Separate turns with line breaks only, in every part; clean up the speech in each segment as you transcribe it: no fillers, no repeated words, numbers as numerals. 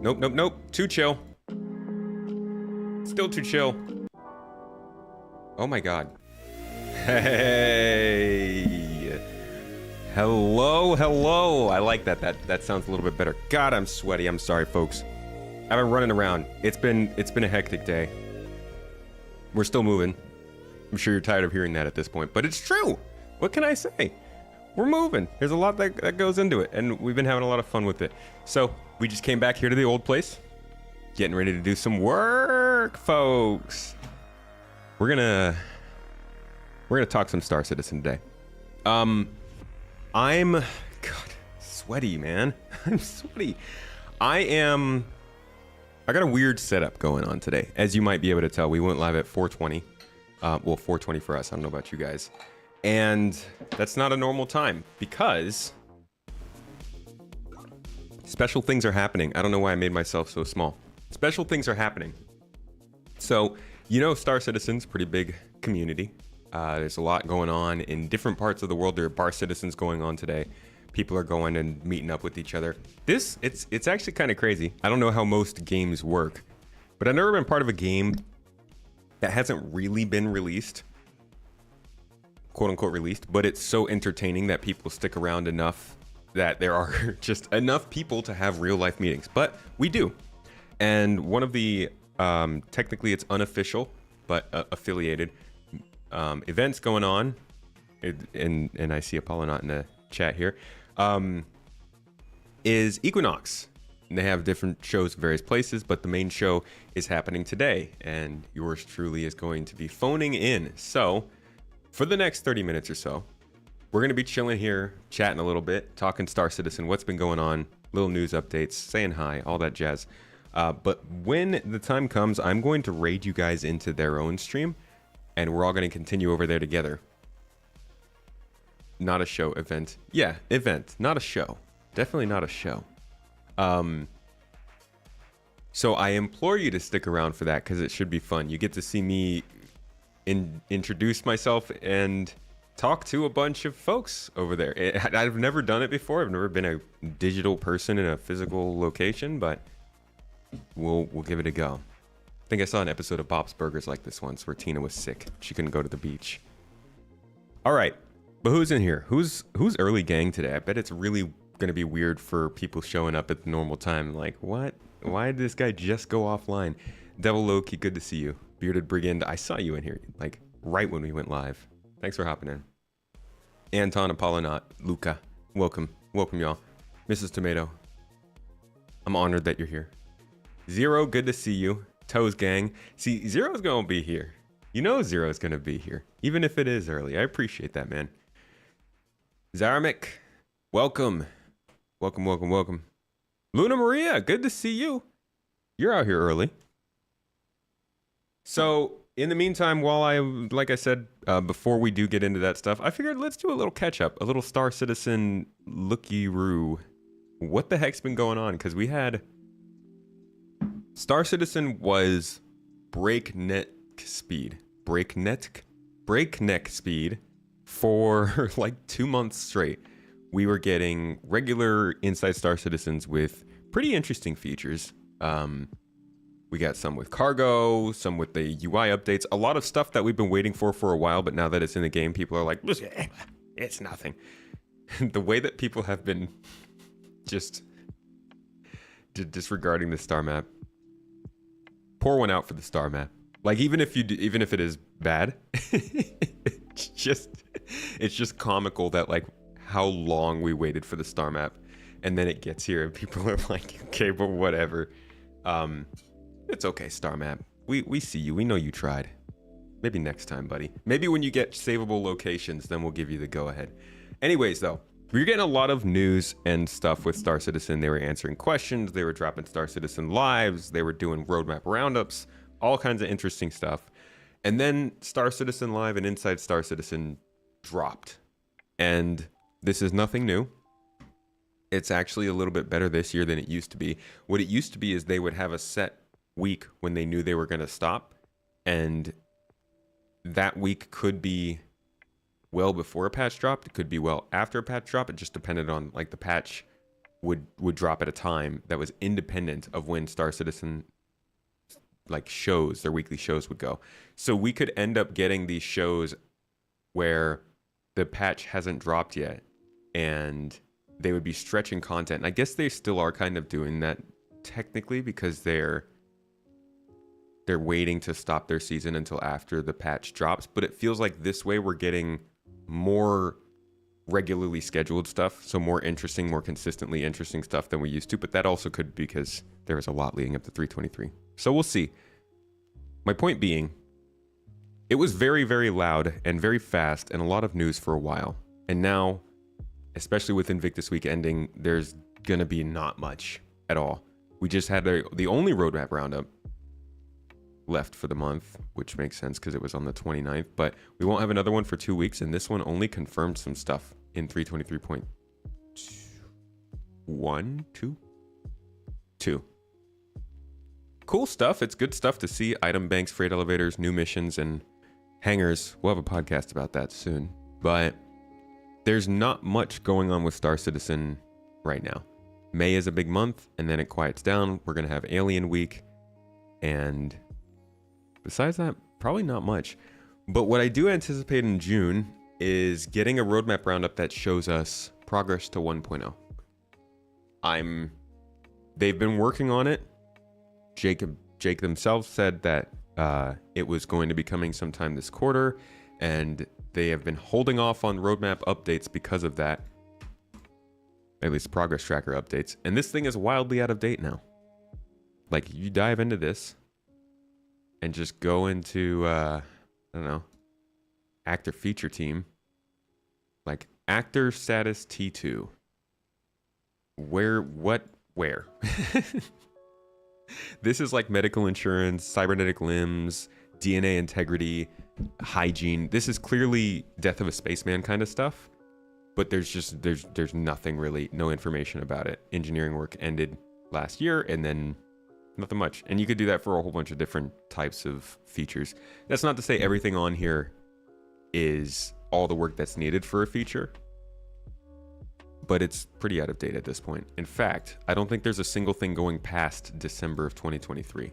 Nope, nope, nope. Too chill. Still too chill. Oh my god. Hey. Hello, hello. I like that. That sounds a little bit better. God, I'm sweaty. I'm sorry, folks. I've been running around. It's been a hectic day. We're still moving. I'm sure you're tired of hearing that at this point, but it's true. What can I say? We're moving. There's a lot that goes into it, and we've been having a lot of fun with it. So we just came back here to the old place, getting ready to do some work, folks. We're gonna talk some Star Citizen today. I'm God, sweaty, man. I'm sweaty. I got a weird setup going on today. As you might be able to tell, we went live at 4:20. Well, 4:20 for us. I don't know about you guys. And that's not a normal time because special things are happening. I don't know why I made myself so small. Special things are happening. So, you know, Star Citizen's pretty big community. There's a lot going on in different parts of the world. There are bar citizens going on today. People are going and meeting up with each other. It's actually kind of crazy. I don't know how most games work, but I've never been part of a game that hasn't really been released, quote unquote released, but it's so entertaining that people stick around enough that there are just enough people to have real life meetings. But we do. And one of the, technically it's unofficial, but affiliated events going on, and I see Apollonaut in the chat here, is Equinox. And they have different shows in various places, but the main show is happening today, and yours truly is going to be phoning in. So for the next 30 minutes or so, we're going to be chilling here, chatting a little bit, talking Star Citizen, what's been going on, little news updates, saying hi, all that jazz. But when the time comes, I'm going to raid you guys into their own stream, and we're all going to continue over there together. Not a show, event. Yeah, event, not a show. Definitely not a show. So I implore you to stick around for that because it should be fun. You get to see me introduce myself and talk to a bunch of folks over there. I've never done it before. I've never been a digital person in a physical location, but we'll give it a go. I think I saw an episode of Bob's Burgers like this once where Tina was sick. She couldn't go to the beach. All right, but who's in here? Who's early gang today? I bet it's really gonna be weird for people showing up at the normal time. Like, what? Why did this guy just go offline? Devil Loki, good to see you. Bearded Brigand, I saw you in here, like, right when we went live. Thanks for hopping in. Anton, Apollonaut, Luca, welcome. Welcome, y'all. Mrs. Tomato, I'm honored that you're here. Zero, good to see you. Toes Gang. See, Zero's gonna be here. You know Zero's gonna be here, even if it is early. I appreciate that, man. Zaramic, welcome. Welcome, welcome, welcome. Luna Maria, good to see you. You're out here early. So, in the meantime, like I said, before we do get into that stuff, I figured let's do a little catch up, a little Star Citizen looky-roo. What the heck's been going on? Because we had... Star Citizen was breakneck speed for like 2 months straight. We were getting regular Inside Star Citizens with pretty interesting features. We got some with cargo, some with the UI updates, a lot of stuff that we've been waiting for a while, but now that it's in the game, people are like, it's nothing. The way that people have been just disregarding the star map. Pour one out for the star map. Like, even if it is bad, it's just comical that, like, how long we waited for the star map, and then it gets here and people are like, okay, but whatever. It's okay, star map. We see you. We know you tried. Maybe next time, buddy. Maybe when you get savable locations, then we'll give you the go ahead. Anyways, though, we're getting a lot of news and stuff with Star Citizen. They were answering questions. They were dropping Star Citizen lives. They were doing roadmap roundups, all kinds of interesting stuff. And then Star Citizen Live and Inside Star Citizen dropped. And this is nothing new. It's actually a little bit better this year than it used to be. What it used to be is they would have a set week when they knew they were going to stop. And that week could be well before a patch dropped. It could be well after a patch drop. It just depended on like the patch would drop at a time that was independent of when Star Citizen like shows, their weekly shows would go. So we could end up getting these shows where the patch hasn't dropped yet and they would be stretching content. And I guess they still are kind of doing that technically because they're waiting to stop their season until after the patch drops. But it feels like this way we're getting more regularly scheduled stuff, so more interesting, more consistently interesting stuff than we used to. But that also could be because there was a lot leading up to 323. So we'll see. My point being, it was very, very loud and very fast and a lot of news for a while. And now, especially with Invictus Week ending, there's gonna be not much at all. We just had the only roadmap roundup left for the month, which makes sense because it was on the 29th, but we won't have another one for 2 weeks, and this one only confirmed some stuff in 323.2. Cool stuff. It's good stuff to see. Item banks, freight elevators, new missions, and hangars. We'll have a podcast about that soon, but there's not much going on with Star Citizen right now. May is a big month, and then it quiets down. We're going to have Alien Week, and besides that, probably not much. But what I do anticipate in June is getting a roadmap roundup that shows us progress to 1.0. They've been working on it. Jake themselves said that it was going to be coming sometime this quarter, and they have been holding off on roadmap updates because of that. At least progress tracker updates. And this thing is wildly out of date now. Like, you dive into this and just go into, I don't know, actor feature team. Like, actor status T2. Where? This is like medical insurance, cybernetic limbs, DNA integrity, hygiene. This is clearly Death of a Spaceman kind of stuff. But there's nothing really, no information about it. Engineering work ended last year, and then nothing much. And you could do that for a whole bunch of different types of features. That's not to say everything on here is all the work that's needed for a feature, but it's pretty out of date at this point. In fact, I don't think there's a single thing going past December of 2023,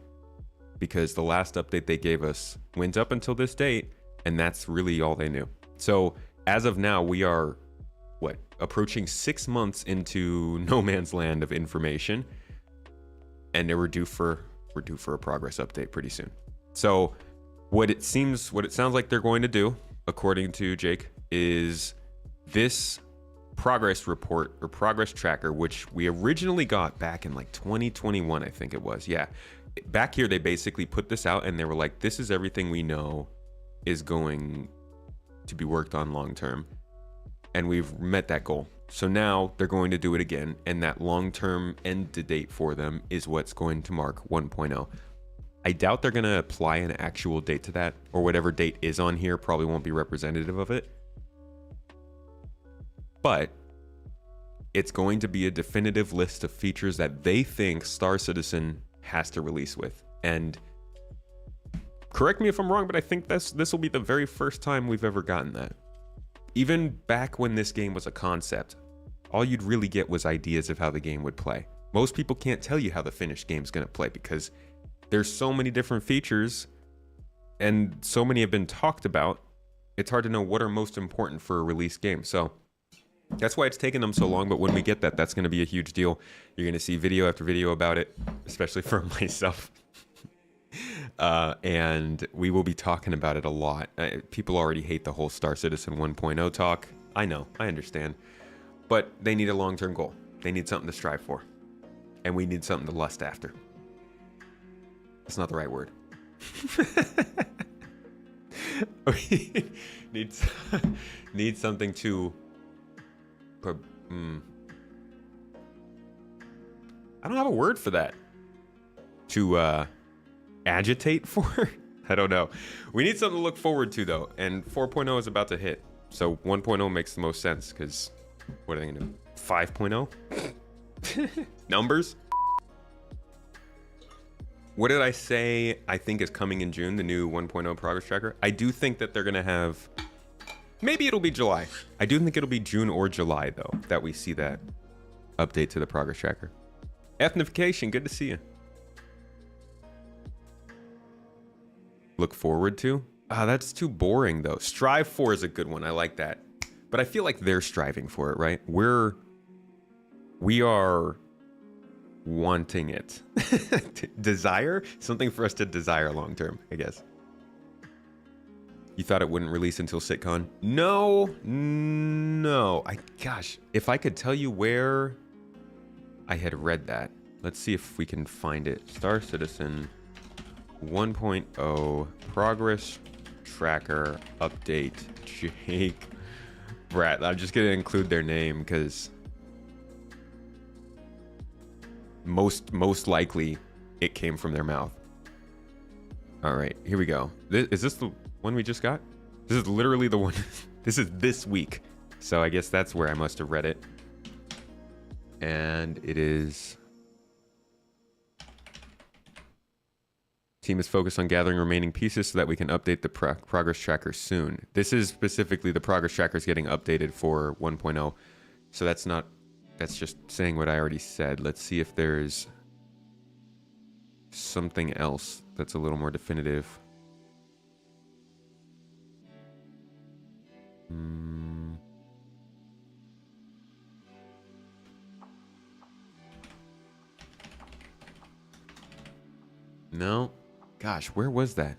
because the last update they gave us went up until this date, and that's really all they knew. So as of now, we are approaching 6 months into no man's land of information, and we're due for a progress update pretty soon. So what it sounds like they're going to do, according to Jake, is this progress report or progress tracker, which we originally got back in like 2021, I think it was. Yeah, back here they basically put this out and they were like, this is everything we know is going to be worked on long term, and we've met that goal. So now they're going to do it again, and that long-term end date for them is what's going to mark 1.0. I doubt they're going to apply an actual date to that, or whatever date is on here probably won't be representative of it. But it's going to be a definitive list of features that they think Star Citizen has to release with. And correct me if I'm wrong, but I think this will be the very first time we've ever gotten that. Even back when this game was a concept, all you'd really get was ideas of how the game would play. Most people can't tell you how the finished game's going to play because there's so many different features and so many have been talked about. It's hard to know what are most important for a release game. So that's why it's taken them so long. But when we get that, that's going to be a huge deal. You're going to see video after video about it, especially for myself. And we will be talking about it a lot. People already hate the whole Star Citizen 1.0 talk. I know, I understand. But they need a long-term goal. They need something to strive for. And we need something to lust after. That's not the right word. We need something to... I don't have a word for that. To agitate for? I don't know. We need something to look forward to, though. And 4.0 is about to hit. So 1.0 makes the most sense, because what are they going to do? 5.0? Numbers? What did I say I think is coming in June, the new 1.0 progress tracker? I do think that they're going to have... Maybe it'll be July. I do think it'll be June or July, though, that we see that update to the progress tracker. Ethnification, good to see you. Look forward to? That's too boring though. Strive for is a good one. I like that. But I feel like they're striving for it, right? We are wanting it. Desire? Something for us to desire long term, I guess. You thought it wouldn't release until SitCon? No. Gosh, if I could tell you where I had read that. Let's see if we can find it. Star Citizen 1.0 progress tracker update. Jake Brat. I'm just gonna include their name because most likely it came from their mouth. All right, here we go. Is this the one we just got? This is literally the one. This is this week, so I guess that's where I must have read it. And it is. Team is focused on gathering remaining pieces so that we can update the progress tracker soon. This is specifically the progress tracker is getting updated for 1.0. So that's just saying what I already said. Let's see if there's something else that's a little more definitive. No. Gosh, where was that?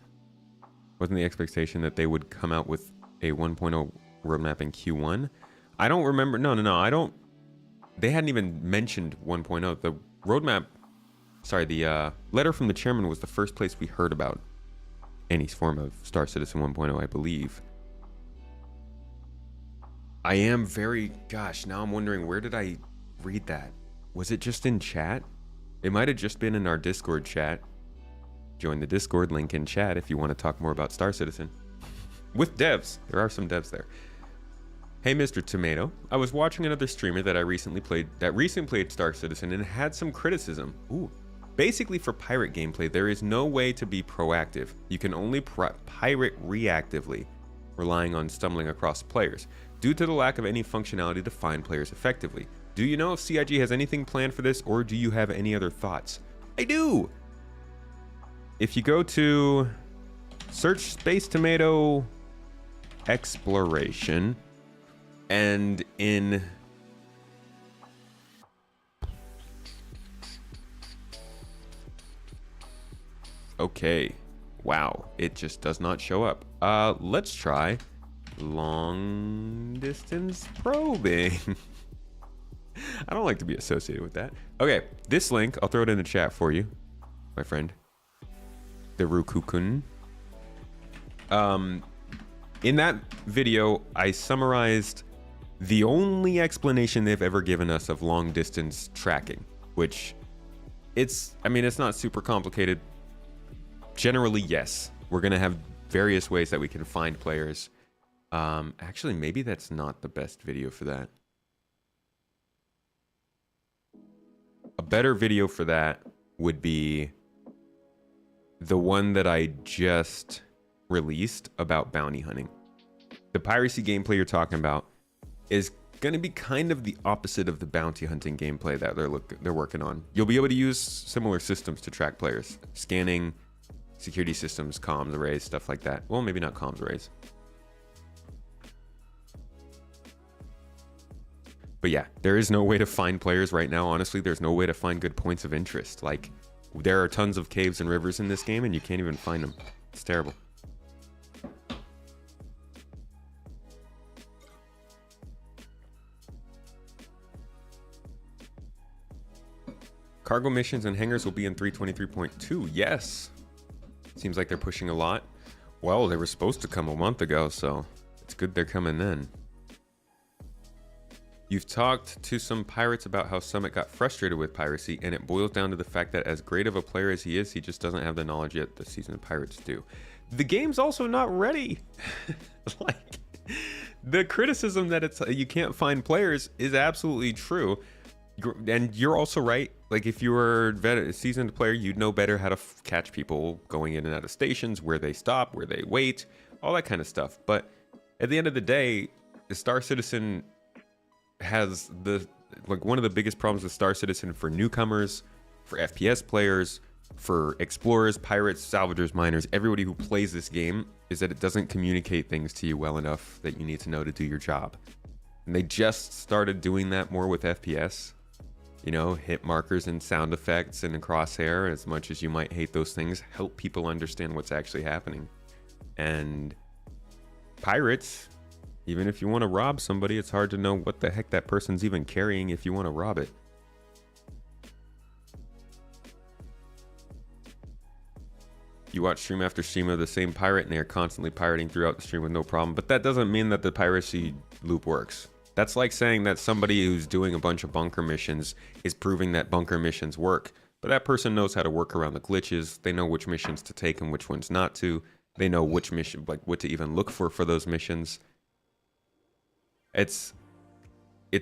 Wasn't the expectation that they would come out with a 1.0 roadmap in Q1? I don't remember. No. I don't. They hadn't even mentioned 1.0. The roadmap, sorry, the letter from the chairman was the first place we heard about any form of Star Citizen 1.0, I believe. I am very, gosh, now I'm wondering, where did I read that? Was it just in chat? It might have just been in our Discord chat. Join the Discord link in chat if you want to talk more about Star Citizen. With devs. There are some devs there. Hey, Mr. Tomato. I was watching another streamer that recently played Star Citizen and had some criticism. Ooh. Basically, for pirate gameplay, there is no way to be proactive. You can only pirate reactively, relying on stumbling across players, due to the lack of any functionality to find players effectively. Do you know if CIG has anything planned for this, or do you have any other thoughts? I do! If you go to search Space Tomato Exploration, and in okay, wow, it just does not show up. Let's try long distance probing. I don't like to be associated with that. Okay, this link, I'll throw it in the chat for you, my friend. The Rukukun. In that video, I summarized the only explanation they've ever given us of long distance tracking, which it's not super complicated. Generally, yes, we're gonna have various ways that we can find players. Actually, maybe that's not the best video for that. A better video for that would be the one that I just released about bounty hunting. The piracy gameplay you're talking about is going to be kind of the opposite of the bounty hunting gameplay that they're working on. You'll be able to use similar systems to track players, scanning, security systems, comms arrays, stuff like that. Well, maybe not comms arrays. But yeah, there is no way to find players right now. Honestly, there's no way to find good points of interest. Like, there are tons of caves and rivers in this game, and you can't even find them. It's terrible. Cargo missions and hangars will be in 323.2. Yes. Seems like they're pushing a lot. Well, they were supposed to come a month ago, so it's good they're coming then. You've talked to some pirates about how Summit got frustrated with piracy, and it boils down to the fact that as great of a player as he is, he just doesn't have the knowledge yet the seasoned pirates do. The game's also not ready. Like, the criticism that you can't find players is absolutely true. And you're also right. Like, if you were a seasoned player, you'd know better how to catch people going in and out of stations, where they stop, where they wait, all that kind of stuff. But at the end of the day, the Star Citizen has like one of the biggest problems with Star Citizen for newcomers, for FPS players, for explorers, pirates, salvagers, miners, everybody who plays this game, is that it doesn't communicate things to you well enough that you need to know to do your job. And they just started doing that more with FPS. You know, hit markers and sound effects and a crosshair, as much as you might hate those things, help people understand what's actually happening. And pirates, even if you want to rob somebody, it's hard to know what the heck that person's even carrying if you want to rob it. You watch stream after stream of the same pirate and they're constantly pirating throughout the stream with no problem, but that doesn't mean that the piracy loop works. That's like saying that somebody who's doing a bunch of bunker missions is proving that bunker missions work, but that person knows how to work around the glitches. They know which missions to take and which ones not to. They know which mission, like what to even look for those missions. It's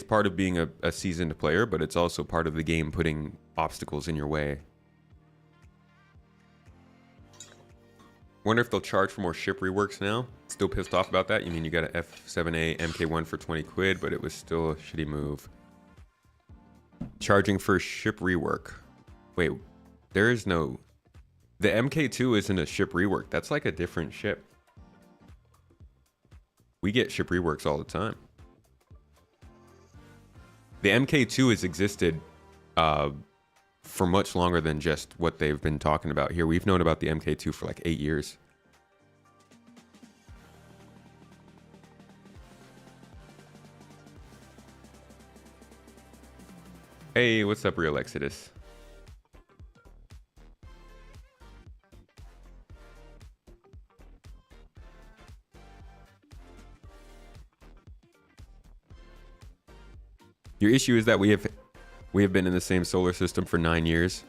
part of being a seasoned player, but it's also part of the game putting obstacles in your way. Wonder if they'll charge for more ship reworks now. Still pissed off about that. You mean you got an F7A MK1 for 20 quid, but it was still a shitty move. Charging for ship rework. Wait, there is no... The MK2 isn't a ship rework. That's like a different ship. We get ship reworks all the time. The MK2 has existed for much longer than just what they've been talking about here. We've known about the MK2 for like 8 years. Hey, what's up, Real Exodus? Your issue is that we have been in the same solar system for 9 years.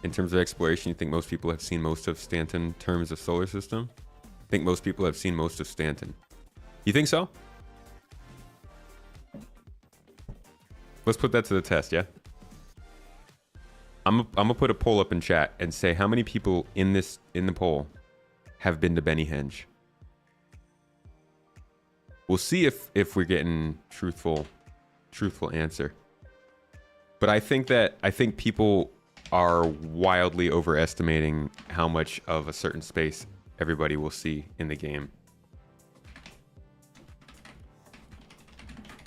In terms of exploration, you think most people have seen most of Stanton in terms of solar system? I think most people have seen most of Stanton. You think so? Let's put that to the test, yeah? I'm gonna put a poll up in chat and say how many people in the poll have been to Benny Henge. We'll see if we're getting truthful answer. But I think people are wildly overestimating how much of a certain space everybody will see in the game.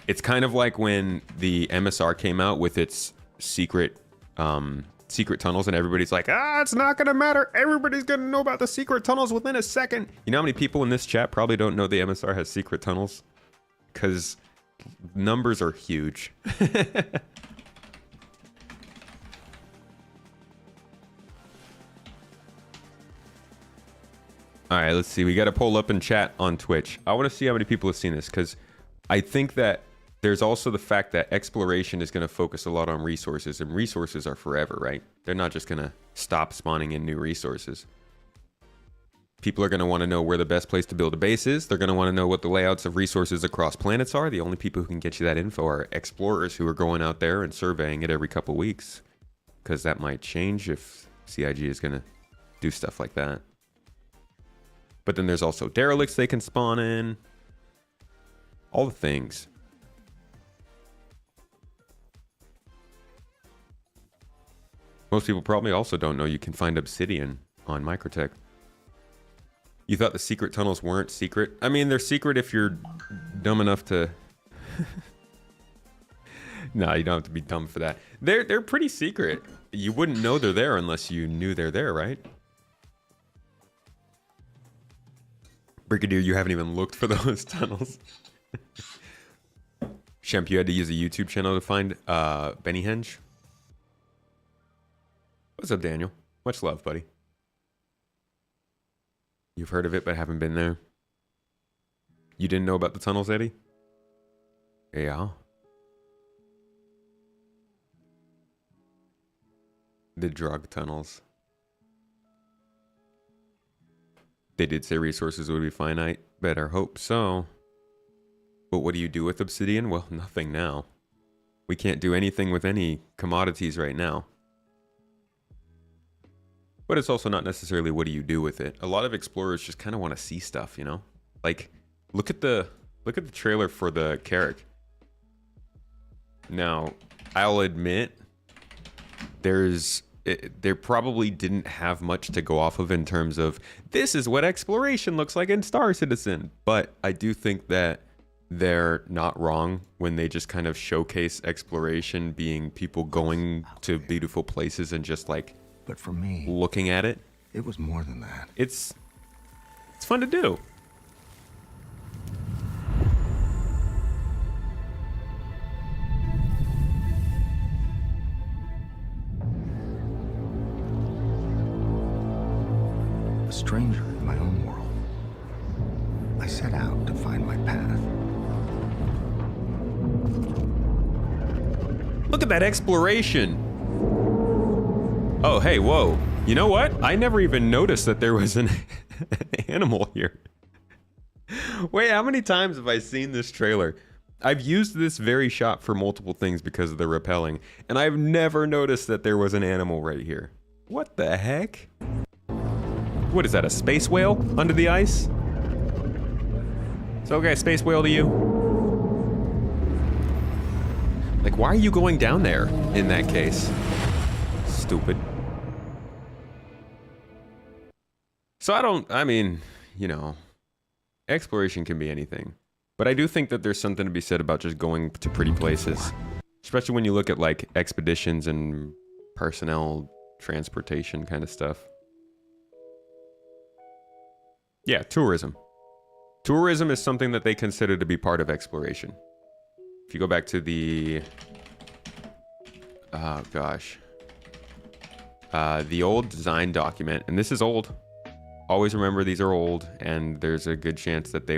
It's kind of like when the MSR came out with its secret tunnels, and everybody's like, it's not gonna matter. Everybody's gonna know about the secret tunnels within a second. You know how many people in this chat probably don't know the MSR has secret tunnels? Because numbers are huge. All right, let's see. We got to poll up in chat on Twitch. I want to see how many people have seen this, because I think that there's also the fact that exploration is going to focus a lot on resources, and resources are forever, right? They're not just going to stop spawning in new resources. People are going to want to know where the best place to build a base is. They're going to want to know what the layouts of resources across planets are. The only people who can get you that info are explorers who are going out there and surveying it every couple weeks, because that might change if CIG is going to do stuff like that. But then there's also derelicts they can spawn in. All the things. Most people probably also don't know you can find obsidian on Microtech. You thought the secret tunnels weren't secret? I mean, they're secret if you're dumb enough to... No, you don't have to be dumb for that. They're pretty secret. You wouldn't know they're there unless you knew they're there, right? Brigadier, you haven't even looked for those tunnels. Shemp, you had to use a YouTube channel to find Benny Henge. What's up, Daniel? Much love, buddy. You've heard of it, but haven't been there. You didn't know about the tunnels, Eddie? Yeah. The drug tunnels. They did say resources would be finite. Better hope so. But what do you do with obsidian? Well, nothing now. We can't do anything with any commodities right now. But it's also not necessarily what do you do with it. A lot of explorers just kind of want to see stuff, you know? Like, look at the trailer for the Carrack. Now, I'll admit, there probably didn't have much to go off of in terms of this is what exploration looks like in Star Citizen. But I do think that they're not wrong when they just kind of showcase exploration being people going to beautiful places and just like,
but for me,
looking at it.
It was more than that.
It's fun to do.
A stranger in my own world. I set out to find my path.
Look at that exploration. Oh, hey, whoa. You know what? I never even noticed that there was an animal here. Wait, how many times have I seen this trailer? I've used this very shot for multiple things because of the rappelling, and I've never noticed that there was an animal right here. What the heck? What is that, a space whale under the ice? So, okay, space whale to you. Like, why are you going down there in that case? Stupid. So I mean, you know, exploration can be anything. But I do think that there's something to be said about just going to pretty places. Especially when you look at like expeditions and personnel transportation kind of stuff. Yeah, tourism. Tourism is something that they consider to be part of exploration. If you go back to the... oh, gosh. The old design document, and this is old. Always remember these are old, and there's a good chance that they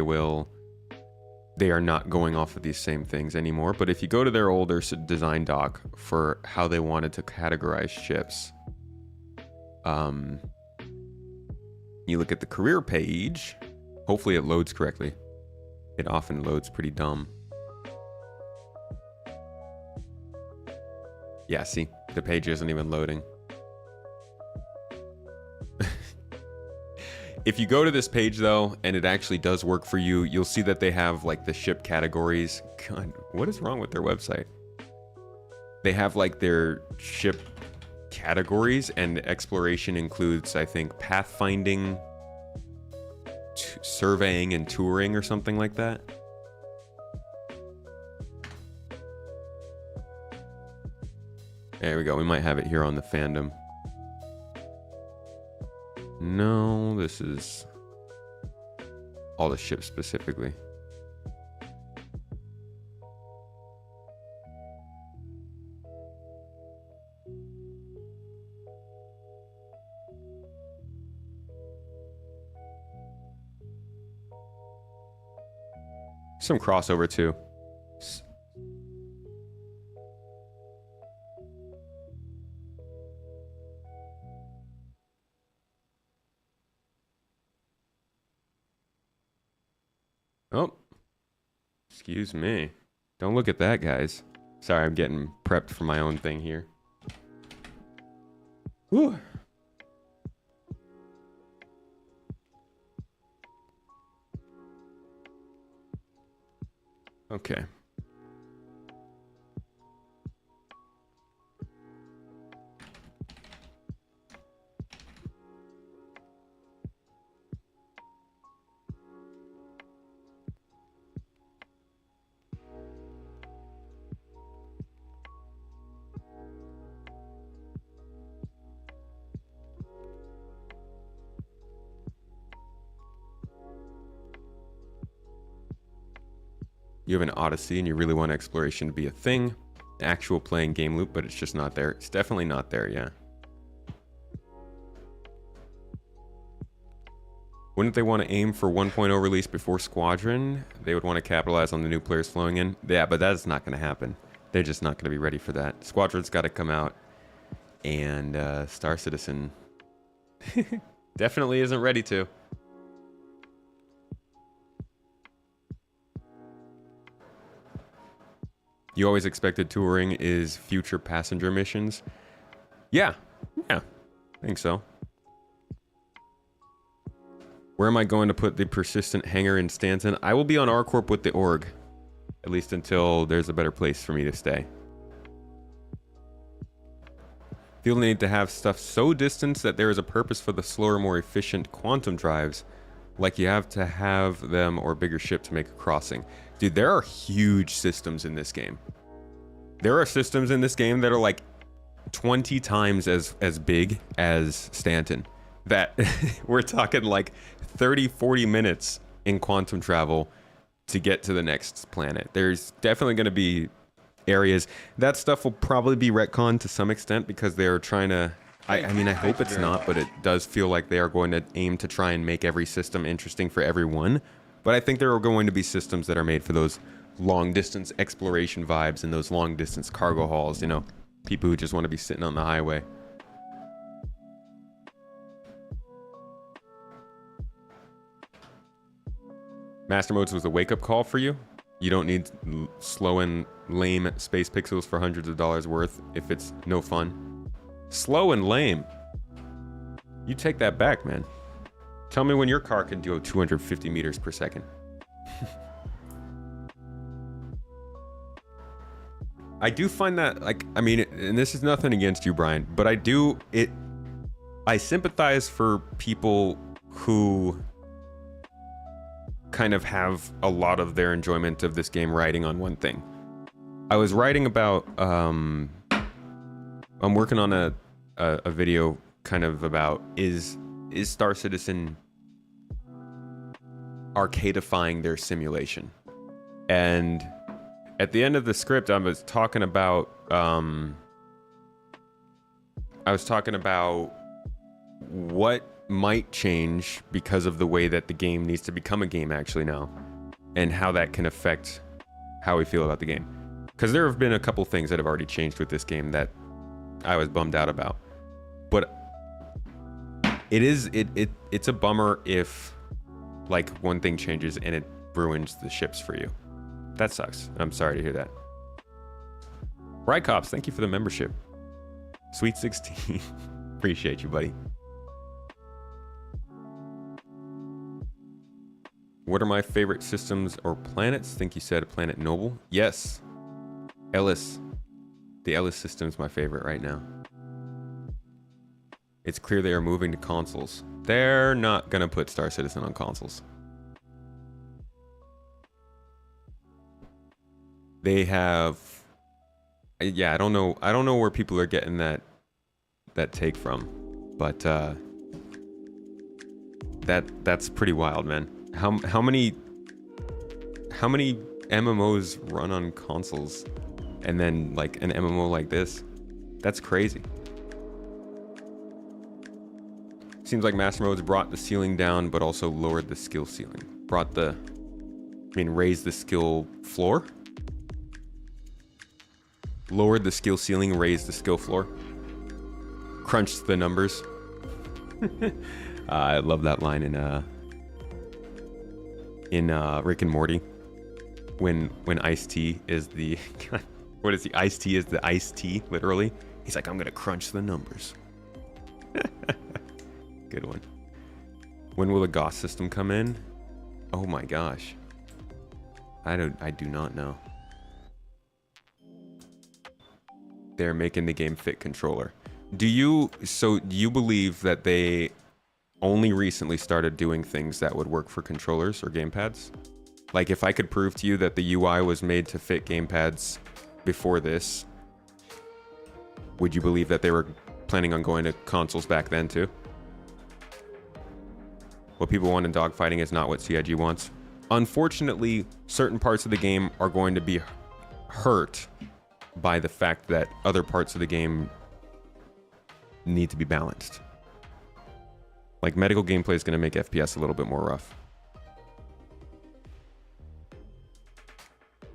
are not going off of these same things anymore. But if you go to their older design doc for how they wanted to categorize ships, you look at the career page, hopefully it loads correctly. It often loads pretty dumb. Yeah, see, the page isn't even loading. If you go to this page though, and it actually does work for you, you'll see that they have like the ship categories. God, what is wrong with their website? They have like their ship categories, and exploration includes, I think, pathfinding, surveying, and touring or something like that. There we go. We might have it here on the fandom. No, this is all the ships specifically. Some crossover too. Oh, excuse me. Don't look at that, guys. Sorry, I'm getting prepped for my own thing here. Whew. Okay. You have an Odyssey and you really want exploration to be a thing, actual playing game loop, but it's just not there. It's definitely not there, yeah. Wouldn't they want to aim for 1.0 release before Squadron? They would want to capitalize on the new players flowing in. Yeah, but that's not going to happen. They're just not going to be ready for that. Squadron's got to come out, and Star Citizen definitely isn't ready to. You always expected touring is future passenger missions? Yeah, I think so. Where am I going to put the persistent hangar in Stanton? I will be on R-Corp with the org, at least until there's a better place for me to stay. Feel the need to have stuff so distant that there is a purpose for the slower, more efficient quantum drives, like you have to have them or bigger ship to make a crossing. Dude, there are huge systems in this game. There are systems in this game that are like 20 times as big as Stanton. That we're talking like 30, 40 minutes in quantum travel to get to the next planet. There's definitely going to be areas. That stuff will probably be retconned to some extent because they're trying to... I mean, I hope it's not, but it does feel like they are going to aim to try and make every system interesting for everyone. But I think there are going to be systems that are made for those long-distance exploration vibes and those long-distance cargo hauls, you know, people who just want to be sitting on the highway. Master Modes was a wake-up call for you. You don't need slow and lame space pixels for hundreds of dollars worth if it's no fun. Slow and lame. You take that back, man. Tell me when your car can do 250 meters per second. I do find that, like, I mean, and this is nothing against you, Brian, but I sympathize for people who kind of have a lot of their enjoyment of this game riding on one thing. I was writing about, I'm working on a video kind of about, is Star Citizen arcadeifying their simulation? And at the end of the script, I was talking about what might change because of the way that the game needs to become a game actually now, and how that can affect how we feel about the game. Because there have been a couple things that have already changed with this game that I was bummed out about. But it's a bummer if like one thing changes and it ruins the ships for you. That sucks. I'm sorry to hear that. Right Cops, thank you for the membership. Sweet 16. Appreciate you, buddy. What are my favorite systems or planets? Think you said Planet Noble. Yes. Ellis. The Ellis system is my favorite right now. It's clear they are moving to consoles. They're not gonna put Star Citizen on consoles. They have, yeah, I don't know where people are getting that take from, but that's pretty wild, man. How many MMOs run on consoles, and then like an MMO like this? That's crazy. Seems like Master Modes brought the ceiling down, but also lowered the skill ceiling. Raised the skill floor. Lowered the skill ceiling, raised the skill floor. Crunched the numbers. I love that line in Rick and Morty, when Ice-T is the what is he? Ice-T is the Ice-T, literally. He's like, I'm gonna crunch the numbers. Good one. When will the Goth system come in? Oh my gosh. I do not know. They're making the game fit controller. Do you believe that they only recently started doing things that would work for controllers or gamepads? Like, if I could prove to you that the UI was made to fit gamepads before this, would you believe that they were planning on going to consoles back then too? What people want in dogfighting is not what CIG wants. Unfortunately, certain parts of the game are going to be hurt by the fact that other parts of the game need to be balanced. Like, medical gameplay is going to make FPS a little bit more rough.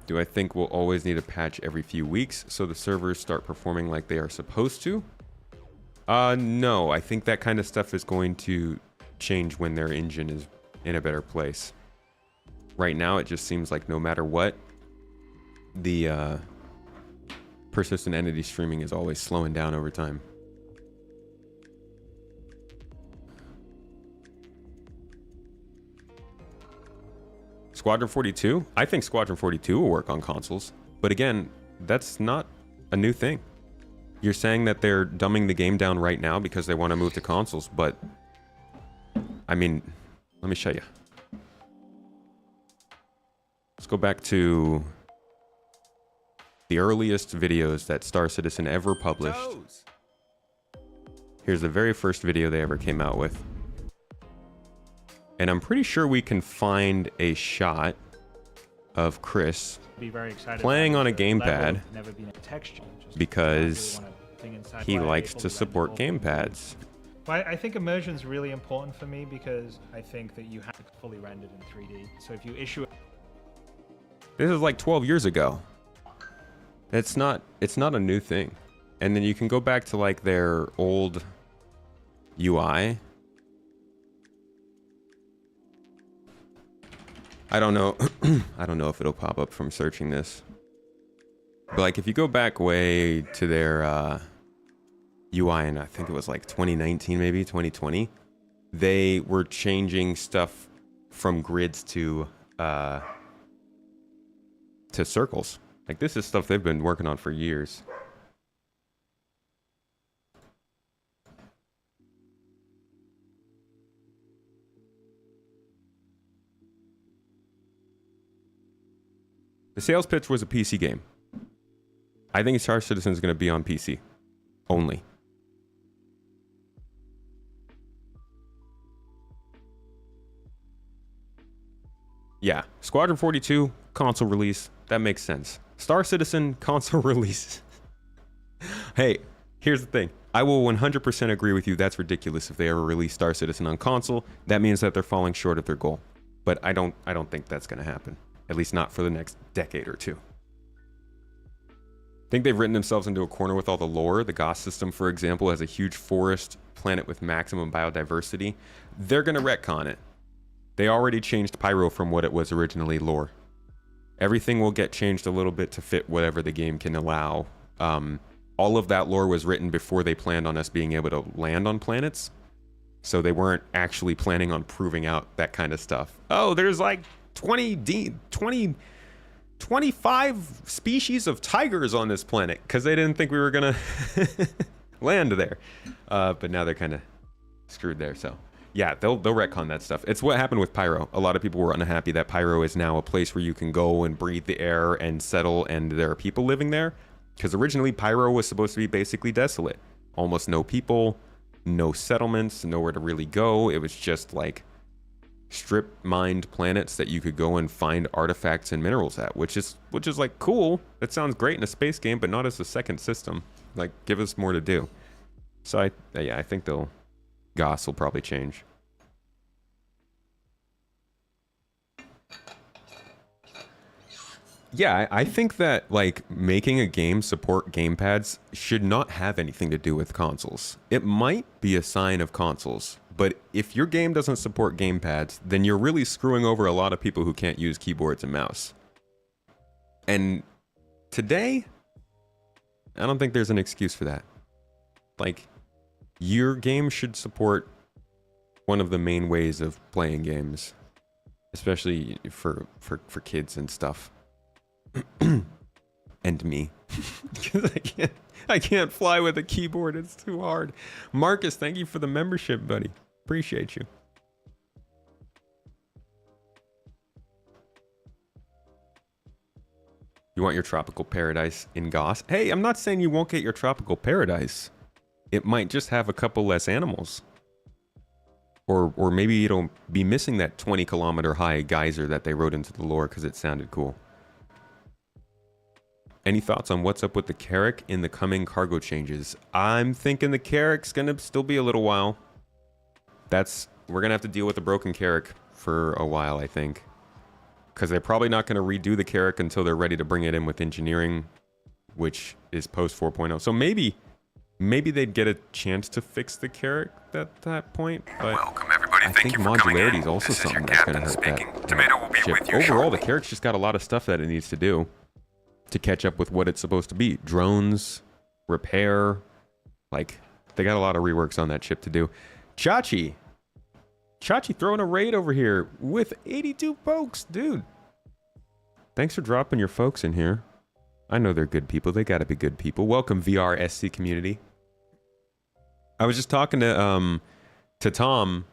Do I think we'll always need a patch every few weeks so the servers start performing like they are supposed to? No, I think that kind of stuff is going to change when their engine is in a better place. Right now, it just seems like no matter what, the persistent entity streaming is always slowing down over time. Squadron 42? I think Squadron 42 will work on consoles. But again, that's not a new thing. You're saying that they're dumbing the game down right now because they want to move to consoles, but I mean, let me show you. Let's go back to the earliest videos that Star Citizen ever published. Here's the very first video they ever came out with. And I'm pretty sure we can find a shot of Chris playing on a gamepad because he likes to support gamepads.
But I think immersion is really important for me because I think that you have to fully rendered in 3D. So if you issue
This is like 12 years ago. It's not a new thing. And then you can go back to like their old UI. I don't know. I don't know if it'll pop up from searching this. But like if you go back way to their UI, and I think it was like 2019, maybe 2020, they were changing stuff from grids to circles. Like this is stuff they've been working on for years. The sales pitch was a PC game. I think Star Citizen is going to be on PC only. Yeah, Squadron 42 console release, that makes sense. Star Citizen console release. Hey, here's the thing. I will 100% agree with you. That's ridiculous if they ever release Star Citizen on console. That means that they're falling short of their goal. But I don't think that's going to happen. At least not for the next decade or two. I think they've written themselves into a corner with all the lore. The Goss system, for example, has a huge forest planet with maximum biodiversity. They're going to retcon it. They already changed Pyro from what it was originally lore. Everything will get changed a little bit to fit whatever the game can allow. All of that lore was written before they planned on us being able to land on planets. So they weren't actually planning on proving out that kind of stuff. Oh, there's like 25 species of tigers on this planet because they didn't think we were gonna land there. But now they're kind of screwed there. So yeah, they'll retcon that stuff. It's what happened with Pyro. A lot of people were unhappy that Pyro is now a place where you can go and breathe the air and settle, and there are people living there. Because originally Pyro was supposed to be basically desolate. Almost no people, no settlements, nowhere to really go. It was just like strip mined planets that you could go and find artifacts and minerals at, which is like cool. That sounds great in a space game, but not as a second system. Like, give us more to do. So I think Goss will probably change. Yeah, I think that like making a game support gamepads should not have anything to do with consoles. It might be a sign of consoles, but if your game doesn't support gamepads, then you're really screwing over a lot of people who can't use keyboards and mouse. And today, I don't think there's an excuse for that. Like, your game should support one of the main ways of playing games, especially for kids and stuff. And me. Because I can't fly with a keyboard, it's too hard. Marcus, thank you for the membership, buddy. Appreciate you. You want your tropical paradise in Goss? Hey, I'm not saying you won't get your tropical paradise. It might just have a couple less animals. Or maybe it'll be missing that 20-kilometer high geyser that they wrote into the lore because it sounded cool. Any thoughts on what's up with the Carrack in the coming cargo changes? I'm thinking the Carrack's gonna still be a little while. We're gonna have to deal with the broken Carrack for a while, I think. Because they're probably not gonna redo the Carrack until they're ready to bring it in with engineering, which is post 4.0. So maybe they'd get a chance to fix the Carrack at that point. But
welcome everybody.
I think modularity is also something that's gonna hurt that
Tomato will be
ship.
with you
Overall,
shortly.
the Carrack's just got a lot of stuff that it needs to do to catch up with what it's supposed to be. Drones, repair, like, they got a lot of reworks on that ship to do. Chachi throwing a raid over here with 82 folks, dude. Thanks for dropping your folks in here. I know they're good people. They gotta be good people. Welcome, VRSC community. I was just talking to Tom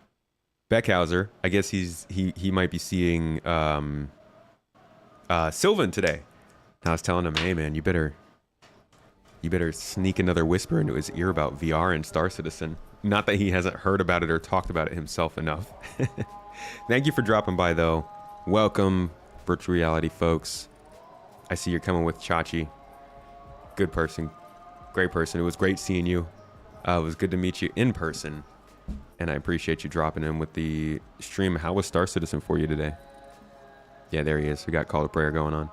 Beckhauser. I guess he might be seeing Sylvan today. And I was telling him, hey man, you better sneak another whisper into his ear about VR and Star Citizen. Not that he hasn't heard about it or talked about it himself enough. Thank you for dropping by though. Welcome, virtual reality folks. I see you're coming with Chachi. Good person. Great person. It was great seeing you. It was good to meet you in person. And I appreciate you dropping in with the stream. How was Star Citizen for you today? Yeah, there he is. We got Call to Prayer going on.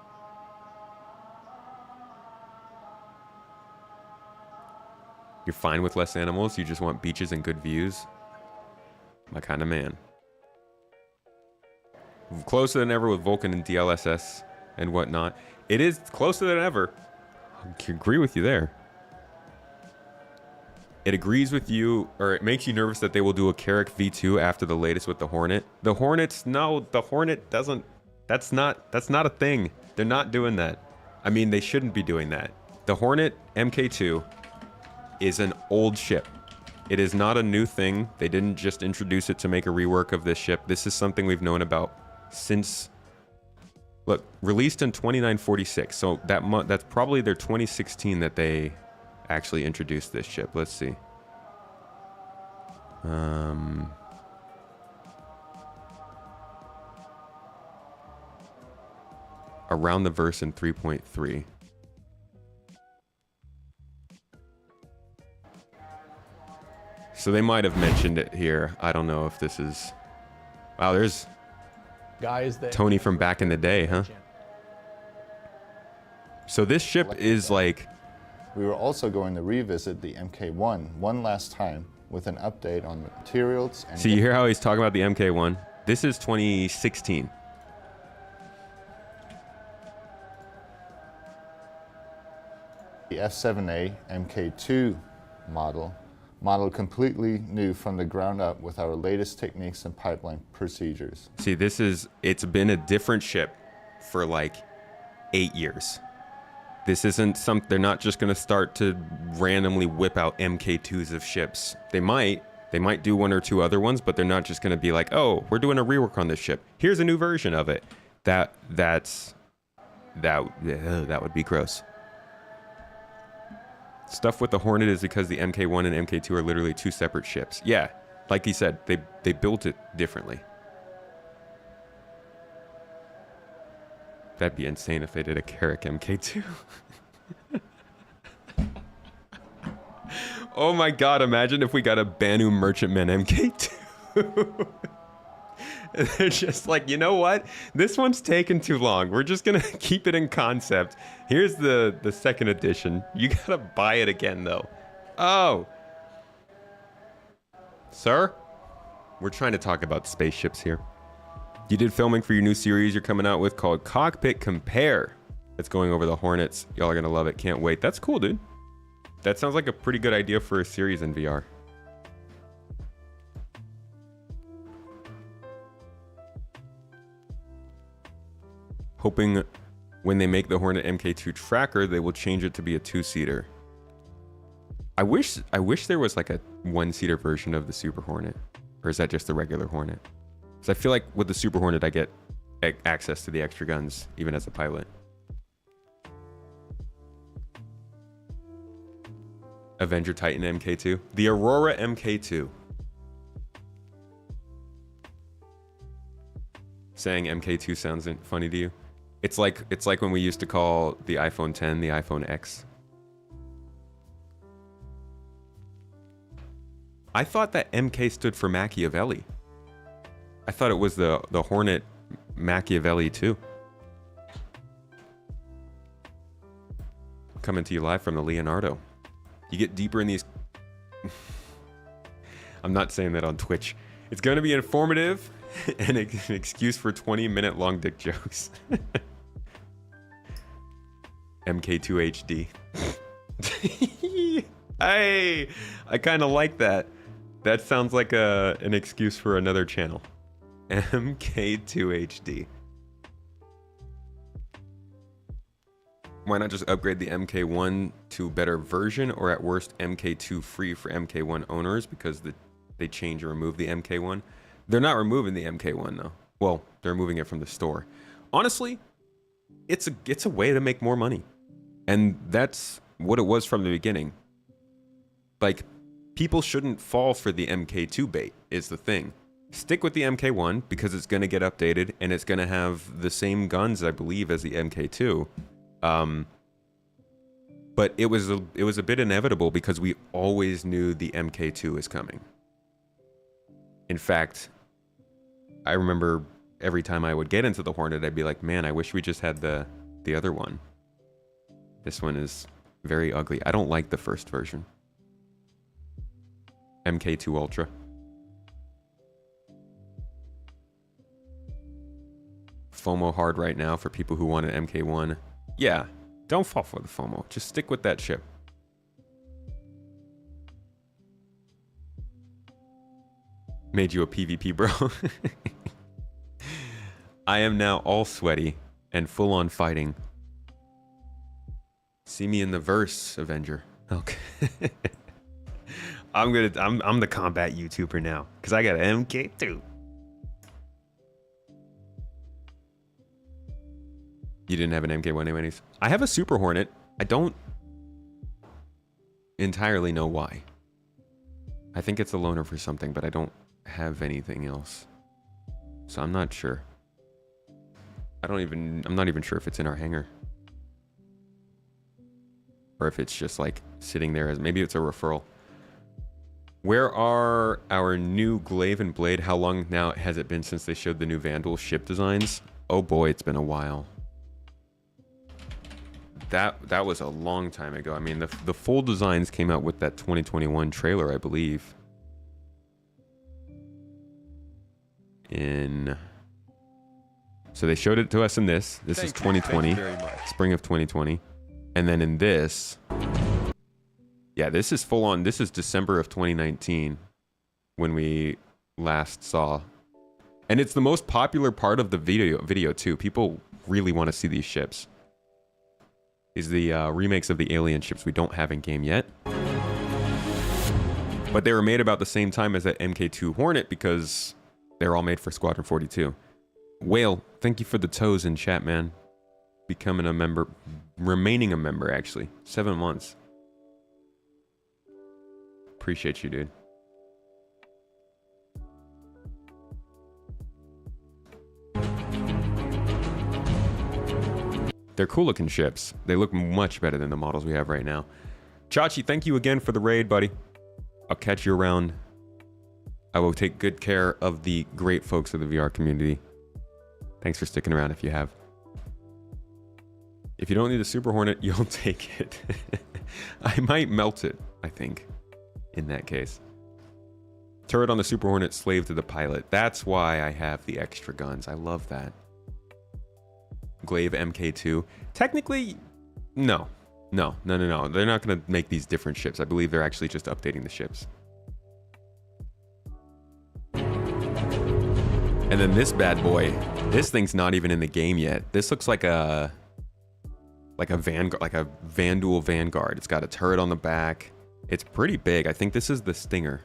You're fine with less animals? You just want beaches and good views? My kind of man. Closer than ever with Vulcan and DLSS and whatnot. It is closer than ever. I can agree with you there. It agrees with you, or it makes you nervous that they will do a Carrack V2 after the latest with the Hornet. The Hornets, no, the Hornet doesn't. That's not a thing. They're not doing that. I mean, they shouldn't be doing that. The Hornet MK2 is an old ship. It is not a new thing. They didn't just introduce it to make a rework of this ship. This is something we've known about since, look, released in 2946. So that's probably their 2016 that they actually introduced this ship. Let's see. Around the verse in 3.3. So they might have mentioned it here. I don't know if this is... Wow, there's
guys that
Tony from back in the day, huh? So this ship is like...
We were also going to revisit the MK1 one last time with an update on the materials and...
See, you hear how he's talking about the MK1? This is 2016.
The F7A MK2 model completely new from the ground up with our latest techniques and pipeline procedures.
See, it's been a different ship for like 8 years. This isn't they're not just going to start to randomly whip out MK2s of ships. They might do one or two other ones, but they're not just going to be like, oh, we're doing a rework on this ship. Here's a new version of it. That would be gross. Stuff with the Hornet is because the MK1 and MK2 are literally two separate ships. Yeah, like he said, they built it differently. That'd be insane if they did a Carrack MK2. Oh my god, imagine if we got a Banu Merchantman MK2. They're just like, you know what? This one's taken too long. We're just gonna keep it in concept. Here's the second edition. You gotta buy it again though. Oh. Sir? We're trying to talk about spaceships here. You did filming for your new series you're coming out with called Cockpit Compare. It's going over the Hornets. Y'all are gonna love it. Can't wait. That's cool, dude. That sounds like a pretty good idea for a series in VR. Hoping when they make the Hornet MK2 tracker, they will change it to be a 2-seater. I wish there was like a 1-seater version of the Super Hornet. Or is that just the regular Hornet? Because I feel like with the Super Hornet, I get access to the extra guns, even as a pilot. Avenger Titan MK2. The Aurora MK2. Saying MK2 sounds funny to you? It's like when we used to call the iPhone 10 the iPhone X. I thought that MK stood for Machiavelli. I thought it was the Hornet Machiavelli too. Coming to you live from the Leonardo. You get deeper in these... I'm not saying that on Twitch. It's going to be informative and an excuse for 20-minute long dick jokes. MK2 HD. Hey, I kind of like that. That sounds like an excuse for another channel. MK2 HD. Why not just upgrade the MK1 to better version, or at worst MK2 free for MK1 owners because they change or remove the MK1? They're not removing the MK1 though. Well, they're removing it from the store. Honestly, it's a way to make more money. And that's what it was from the beginning. Like, people shouldn't fall for the MK2 bait is the thing. Stick with the MK1 because it's going to get updated and it's going to have the same guns, I believe, as the MK2. But it was a bit inevitable because we always knew the MK2 is coming. In fact, I remember every time I would get into the Hornet, I'd be like, man, I wish we just had the other one. This one is very ugly. I don't like the first version. MK2 Ultra. FOMO hard right now for people who want an MK1. Yeah, don't fall for the FOMO. Just stick with that ship. Made you a PvP, bro. I am now all sweaty and full on fighting. See me in the verse, Avenger. Okay. I'm the combat YouTuber now because I got an MK2. You didn't have an MK1 anyways. I have a Super Hornet. I don't entirely know why. I think it's a loaner for something, but I don't have anything else. So I'm not sure. I'm not even sure if it's in our hangar. Or if it's just like sitting there as, maybe it's a referral. Where are our new glaive and blade? How long now has it been since they showed the new Vandal ship designs? Oh boy, it's been a while. That was a long time ago. I mean, the full designs came out with that 2021 trailer, I believe. So they showed it to us in this. This is 2020, spring of 2020. And then in this, yeah, this is full on. This is December of 2019 when we last saw. And it's the most popular part of the video too. People really want to see these ships. These are the remakes of the alien ships we don't have in game yet. But they were made about the same time as that MK2 Hornet because they're all made for Squadron 42. Whale, thank you for the toes in chat, man. Becoming a member, remaining a member actually. 7 months. Appreciate you, dude. They're cool looking ships. They look much better than the models we have right now. Chachi, thank you again for the raid, buddy. I'll catch you around. I will take good care of the great folks of the VR community. Thanks for sticking around if you have. If you don't need a Super Hornet, you'll take it. I might melt it, I think, in that case. Turret on the Super Hornet, slave to the pilot. That's why I have the extra guns. I love that. Glaive MK2. Technically, no. They're not going to make these different ships. I believe they're actually just updating the ships. And then this bad boy. This thing's not even in the game yet. This looks like a Vanguard, like a Vandal Vanguard. It's got a turret on the back. It's pretty big. I think this is the Stinger.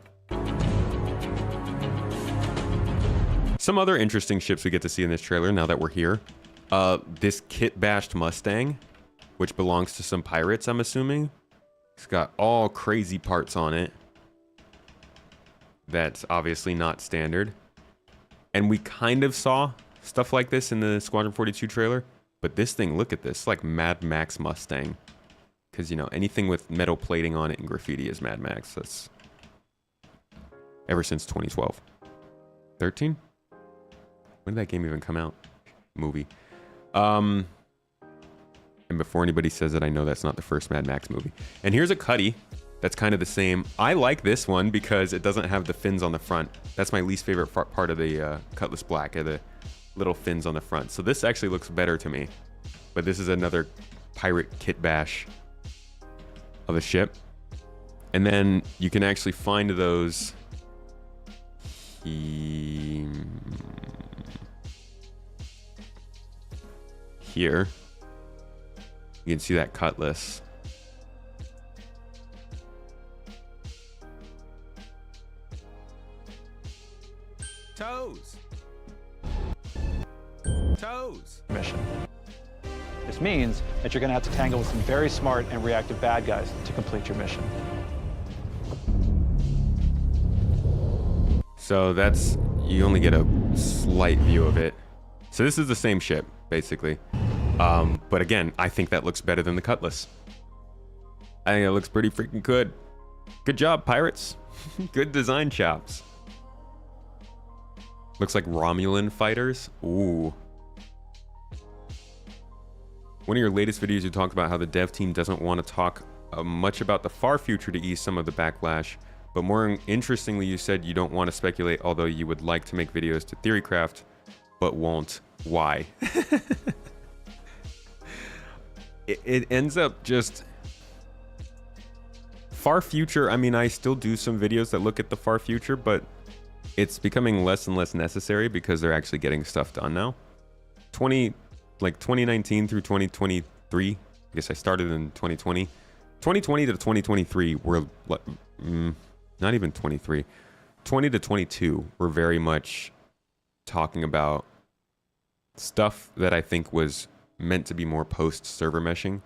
Some other interesting ships we get to see in this trailer now that we're here. This Kitbashed Mustang, which belongs to some pirates, I'm assuming. It's got all crazy parts on it. That's obviously not standard. And we kind of saw stuff like this in the Squadron 42 trailer. But this thing, look at this, like Mad Max Mustang. Because, you know, anything with metal plating on it and graffiti is Mad Max. That's ever since 2012. 13? When did that game even come out? Movie. And before anybody says it, I know that's not the first Mad Max movie. And here's a Cuddy that's kind of the same. I like this one because it doesn't have the fins on the front. That's my least favorite part of the Cutlass Black, are the little fins on the front. So this actually looks better to me. But this is another pirate kit bash of a ship. And then you can actually find those here. You You can see that cutlass. Toes. Toes.
mission. This means that you're going to have to tangle with some very smart and reactive bad guys to complete your mission.
So that's, you only get a slight view of it. So this is the same ship, basically. But again, I think that looks better than the Cutlass. I think it looks pretty freaking good. Good job, pirates. Good design chops. Looks like Romulan fighters. Ooh. One of your latest videos, you talked about how the dev team doesn't want to talk much about the far future to ease some of the backlash. But more interestingly, you said you don't want to speculate, although you would like to make videos to theorycraft, but won't. Why? it ends up just... Far future, I mean, I still do some videos that look at the far future, but it's becoming less and less necessary because they're actually getting stuff done now. 2019 through 2023, I guess I started in 2020. 2020 to 2023 were... not even 23. 20 to 22 were very much talking about stuff that I think was meant to be more post-server meshing.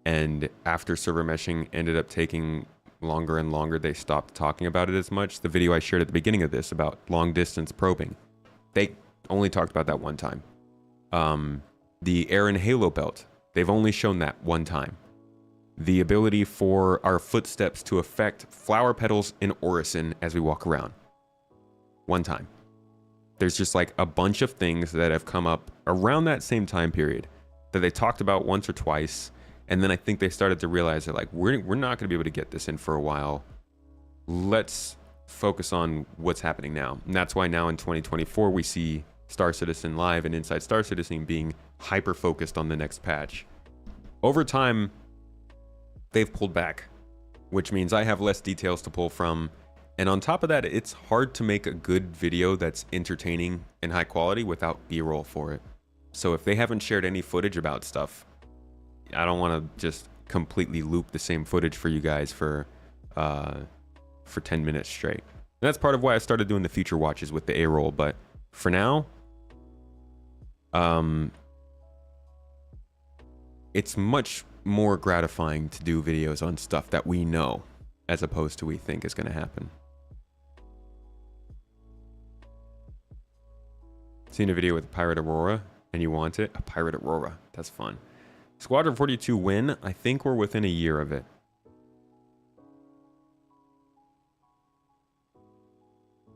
And after server meshing ended up taking longer and longer, they stopped talking about it as much. The video I shared at the beginning of this about long-distance probing, they only talked about that one time. The air and halo belt, they've only shown that one time. The ability for our footsteps to affect flower petals in Orison as we walk around. One time. There's just like a bunch of things that have come up around that same time period that they talked about once or twice. And then I think they started to realize that like, we're not going to be able to get this in for a while. Let's focus on what's happening now. And that's why now in 2024, we see Star Citizen Live and Inside Star Citizen being hyper-focused on the next patch. Over time, they've pulled back, which means I have less details to pull from. And on top of that, it's hard to make a good video that's entertaining and high quality without B-roll for it. So if they haven't shared any footage about stuff, I don't want to just completely loop the same footage for you guys for 10 minutes straight. And that's part of why I started doing the feature watches with the A-roll. But for now, it's much more gratifying to do videos on stuff that we know as opposed to we think is going to happen. Seen a video with Pirate Aurora and you want it? A Pirate Aurora. That's fun. Squadron 42 win. I think we're within a year of it.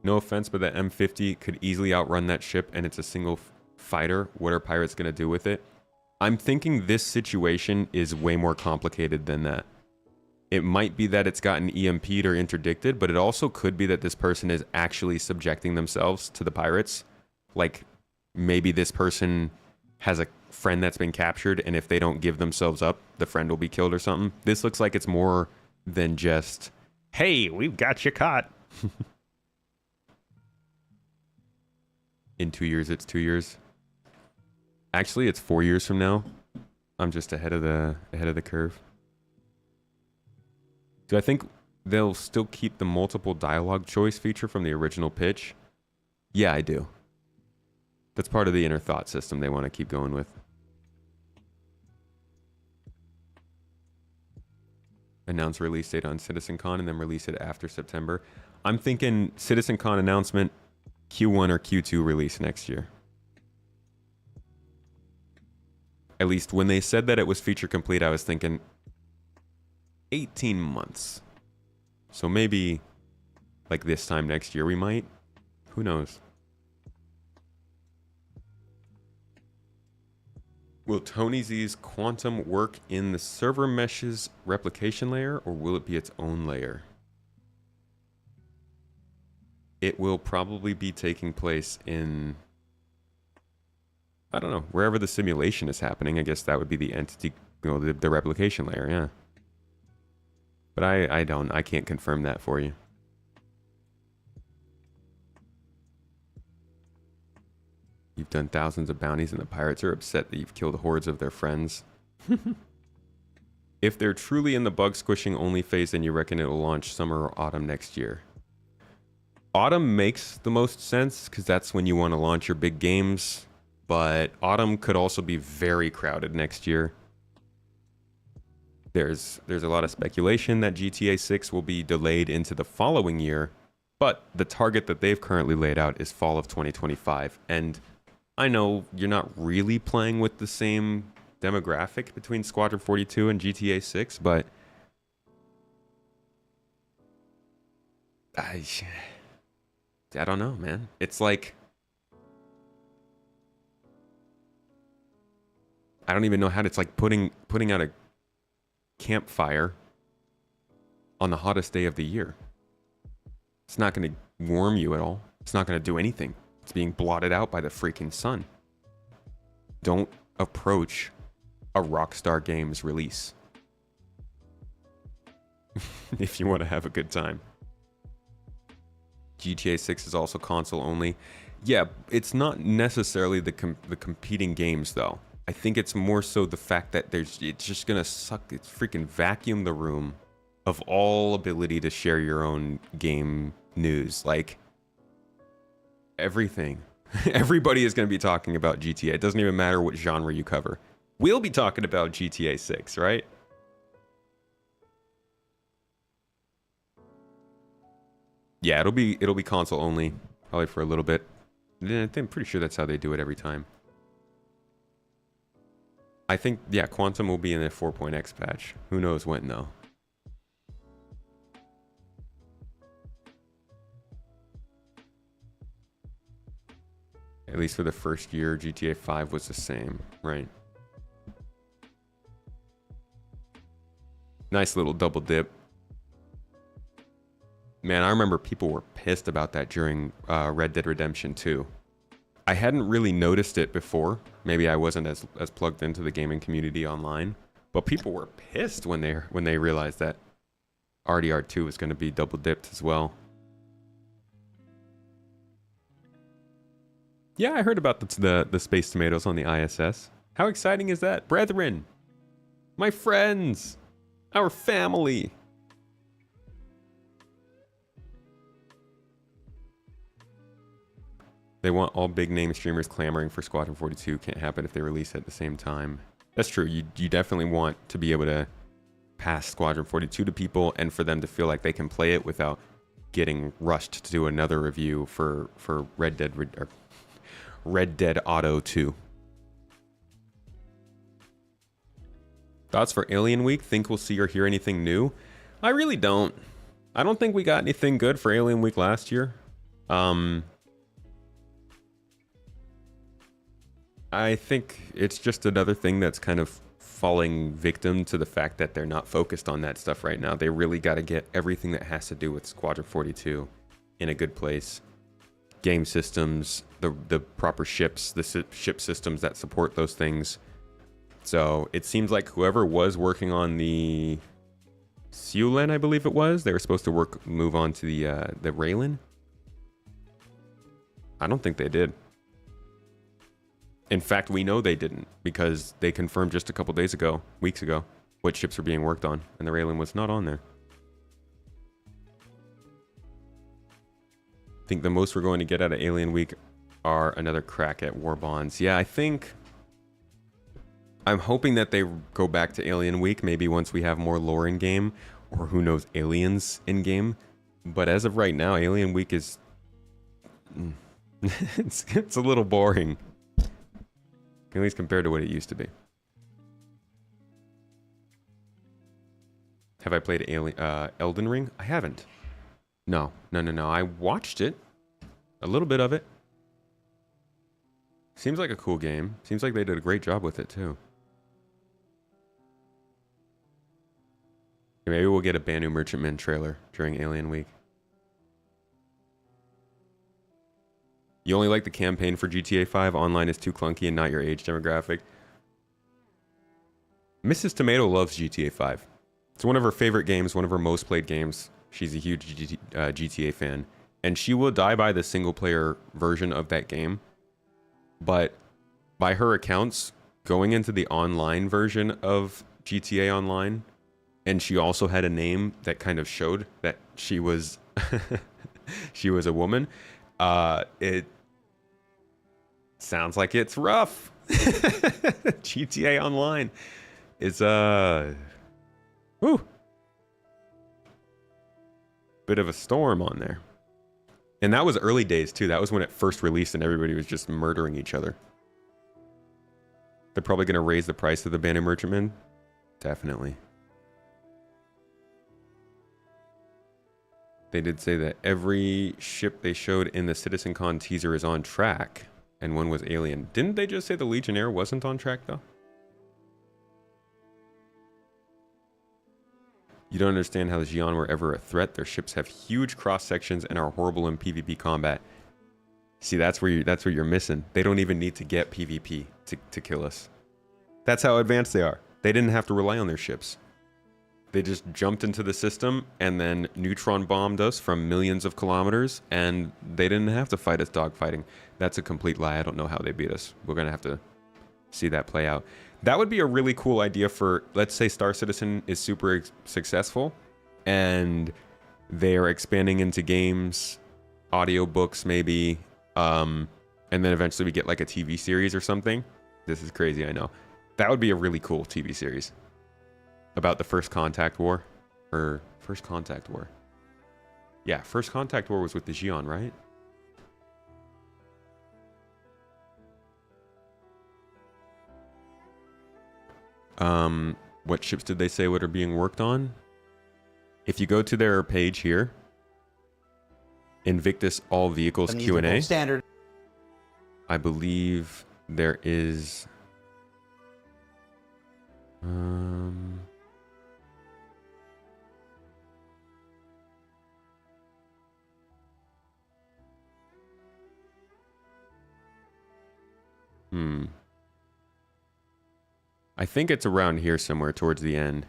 No offense, but the M50 could easily outrun that ship and it's a single fighter. What are pirates going to do with it? I'm thinking this situation is way more complicated than that. It might be that it's gotten EMP'd or interdicted, but it also could be that this person is actually subjecting themselves to the pirates. Like, maybe this person has a friend that's been captured, and if they don't give themselves up, the friend will be killed or something. This looks like it's more than just, hey, we've got you caught. In 2 years, it's 2 years. Actually, it's 4 years from now. I'm just ahead of the curve. Do I think they'll still keep the multiple dialogue choice feature from the original pitch? Yeah, I do. That's part of the inner thought system they want to keep going with. Announce release date on CitizenCon and then release it after September. I'm thinking CitizenCon announcement, Q1 or Q2 release next year. At least when they said that it was feature complete, I was thinking 18 months. So maybe like this time next year we might. Who knows? Will Tony Z's quantum work in the server mesh's replication layer, or will it be its own layer? It will probably be taking place in, I don't know, wherever the simulation is happening. I guess that would be the entity, you know, the replication layer, yeah. But I can't confirm that for you. You've done thousands of bounties and the pirates are upset that you've killed hordes of their friends. If they're truly in the bug squishing only phase, then you reckon it will launch summer or autumn next year? Autumn makes the most sense because that's when you want to launch your big games, but autumn could also be very crowded next year. There's a lot of speculation that GTA 6 will be delayed into the following year, but the target that they've currently laid out is fall of 2025. And I know you're not really playing with the same demographic between Squadron 42 and GTA 6, but I don't know, man. It's like, I don't even know how to, it's like putting out a campfire on the hottest day of the year. It's not going to warm you at all. It's not going to do anything. It's being blotted out by the freaking sun. Don't approach a Rockstar Games release if you want to have a good time. GTA 6 is also console only. Yeah, it's not necessarily the competing games though. I think it's more so the fact that it's just gonna it's freaking vacuum the room of all ability to share your own game news. Like, everything. Everybody is gonna be talking about GTA. It doesn't even matter what genre you cover. We'll be talking about GTA 6, right? Yeah, it'll be console only, probably for a little bit. I'm pretty sure that's how they do it every time. I think, yeah, Quantum will be in the 4.x patch. Who knows when, though. At least for the first year, GTA 5 was the same, right? Nice little double dip. Man, I remember people were pissed about that during Red Dead Redemption 2. I hadn't really noticed it before. Maybe I wasn't as plugged into the gaming community online, but people were pissed when they realized that RDR2 was going to be double dipped as well. Yeah, I heard about the Space Tomatoes on the ISS. How exciting is that? Brethren, my friends, our family. They want all big name streamers clamoring for Squadron 42. Can't happen if they release it at the same time. That's true. You definitely want to be able to pass Squadron 42 to people and for them to feel like they can play it without getting rushed to do another review for Red Dead Auto 2. Thoughts for Alien Week? Think we'll see or hear anything new? I really don't. I don't think we got anything good for Alien Week last year. I think it's just another thing that's kind of falling victim to the fact that they're not focused on that stuff right now. They really got to get everything that has to do with Squadron 42 in a good place. Game systems, the proper ships, the ship systems that support those things. So it seems like whoever was working on the Siulen, I believe it was, they were supposed to move on to the Raylan. I don't think they did. In fact, we know they didn't because they confirmed just a couple weeks ago, what ships were being worked on, and the Raylan was not on there. I think the most we're going to get out of Alien Week are another crack at war bonds. Yeah, I'm hoping that they go back to Alien Week, maybe once we have more lore in game, or who knows, aliens in game. But as of right now, Alien Week is it's a little boring. At least compared to what it used to be. Have I played Elden Ring? I haven't. No. I watched it. A little bit of it. Seems like a cool game. Seems like they did a great job with it, too. Maybe we'll get a Banu Merchantman trailer during Alien Week. You only like the campaign for GTA 5? Online is too clunky and not your age demographic. Mrs. Tomato loves GTA 5. It's one of her favorite games, one of her most played games. She's a huge GTA fan. And she will die by the single player version of that game. But by her accounts, going into the online version of GTA Online and she also had a name that kind of showed that she was she was a woman, it sounds like it's rough. GTA Online is whew, bit of a storm on there. And that was early days too. That was when it first released and everybody was just murdering each other. They're probably going to raise the price of the Bandit Merchantman. Definitely. They did say that every ship they showed in the CitizenCon teaser is on track, and one was alien. Didn't they just say the Legionnaire wasn't on track, though? You don't understand how the Xi'an were ever a threat. Their ships have huge cross-sections and are horrible in PvP combat. See, that's where you're missing. They don't even need to get PvP to kill us. That's how advanced they are. They didn't have to rely on their ships. They just jumped into the system and then neutron bombed us from millions of kilometers, and they didn't have to fight us dogfighting. That's a complete lie. I don't know how they beat us. We're going to have to see that play out. That would be a really cool idea for, let's say Star Citizen is super successful and they are expanding into games, audiobooks maybe, and then eventually we get like a TV series or something. This is crazy, I know. That would be a really cool TV series. About the First Contact War. Or First Contact War. Yeah, First Contact War was with the Xi'an, right? What ships did they say what are being worked on? If you go to their page here, Invictus All Vehicles Q&A.
Standard.
I believe there is I think it's around here somewhere towards the end.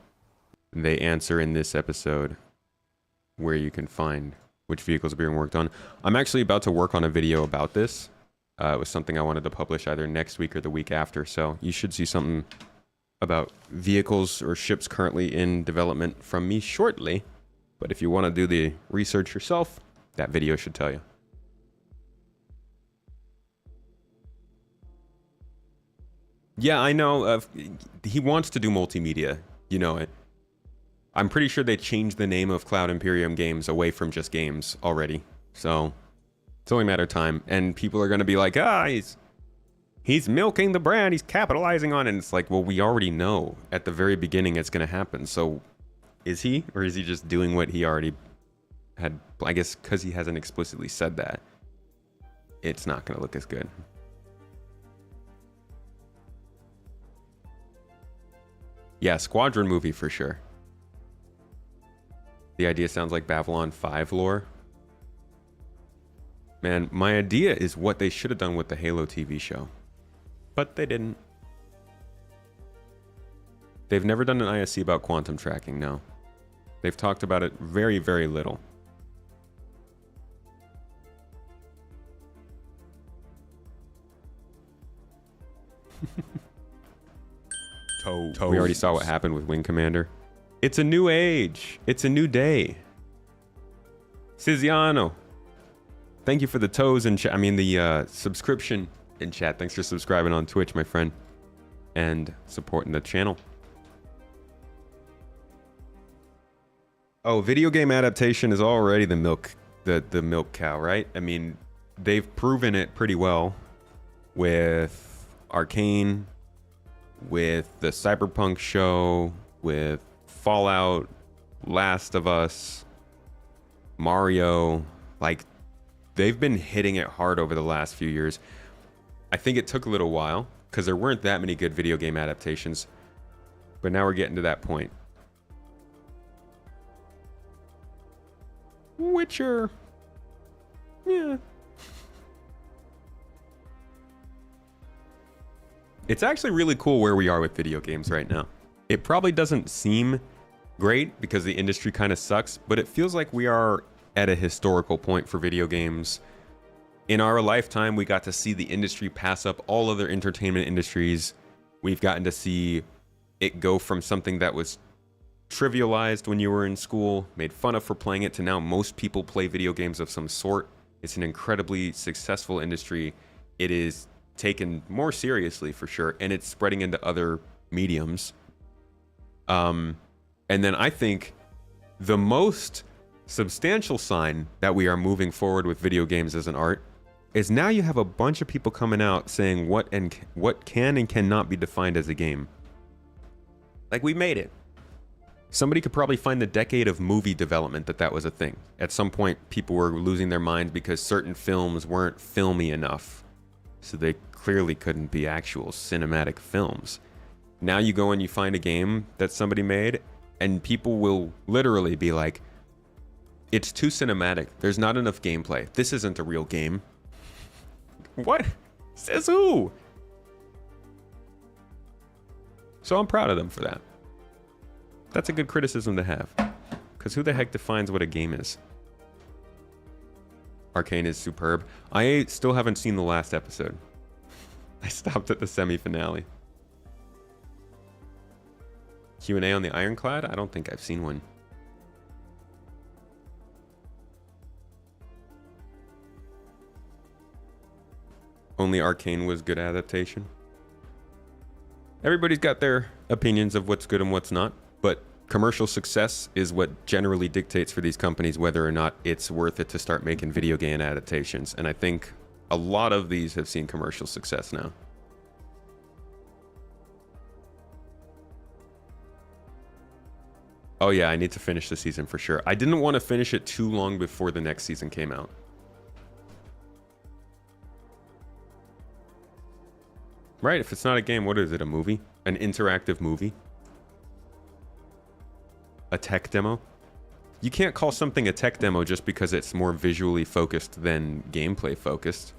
They answer in this episode where you can find which vehicles are being worked on. I'm actually about to work on a video about this. It was something I wanted to publish either next week or the week after, so you should see something about vehicles or ships currently in development from me shortly. But if you want to do the research yourself, that video should tell you. Yeah, I know. He wants to do multimedia. You know it. I'm pretty sure they changed the name of Cloud Imperium Games away from just games already. So it's only a matter of time. And people are going to be like, he's milking the brand. He's capitalizing on it. And it's like, well, we already know at the very beginning it's going to happen. So is he? Or is he just doing what he already had? I guess because he hasn't explicitly said that, it's not going to look as good. Yeah, Squadron movie for sure. The idea sounds like Babylon 5 lore. Man, my idea is what they should have done with the Halo TV show. But they didn't. They've never done an ISC about quantum tracking, no. They've talked about it very, very little. We already saw what happened with Wing Commander. It's a new age. It's a new day. Ciziano. Thank you for the toes and the subscription in chat. Thanks for subscribing on Twitch, my friend. And supporting the channel. Oh, video game adaptation is already the milk cow, right? I mean, they've proven it pretty well with Arcane, with the Cyberpunk show, with Fallout, Last of Us, Mario. Like, they've been hitting it hard over the last few years. I think it took a little while because there weren't that many good video game adaptations, but now we're getting to that point. Witcher. Yeah. It's actually really cool where we are with video games right now. It probably doesn't seem great because the industry kind of sucks, but it feels like we are at a historical point for video games. In our lifetime, we got to see the industry pass up all other entertainment industries. We've gotten to see it go from something that was trivialized when you were in school, made fun of for playing it, to now most people play video games of some sort. It's an incredibly successful industry. It is taken more seriously for sure, and it's spreading into other mediums. And then I think the most substantial sign that we are moving forward with video games as an art is now you have a bunch of people coming out saying what can and cannot be defined as a game. Like, we made it. Somebody could probably find the decade of movie development that was a thing. At some point, people were losing their minds because certain films weren't filmy enough. So they clearly couldn't be actual cinematic films. Now you go and you find a game that somebody made, and people will literally be like, it's too cinematic. There's not enough gameplay. This isn't a real game. What? Says who? So I'm proud of them for that. That's a good criticism to have. Because who the heck defines what a game is? Arcane is superb. I still haven't seen the last episode. I stopped at the semi-finale. Q&A on the Ironclad? I don't think I've seen one. Only Arcane was good adaptation. Everybody's got their opinions of what's good and what's not, but commercial success is what generally dictates for these companies whether or not it's worth it to start making video game adaptations. And I think a lot of these have seen commercial success now. Oh yeah, I need to finish the season for sure. I didn't want to finish it too long before the next season came out. Right, if it's not a game, what is it? A movie? An interactive movie? A tech demo? You can't call something a tech demo just because it's more visually focused than gameplay focused.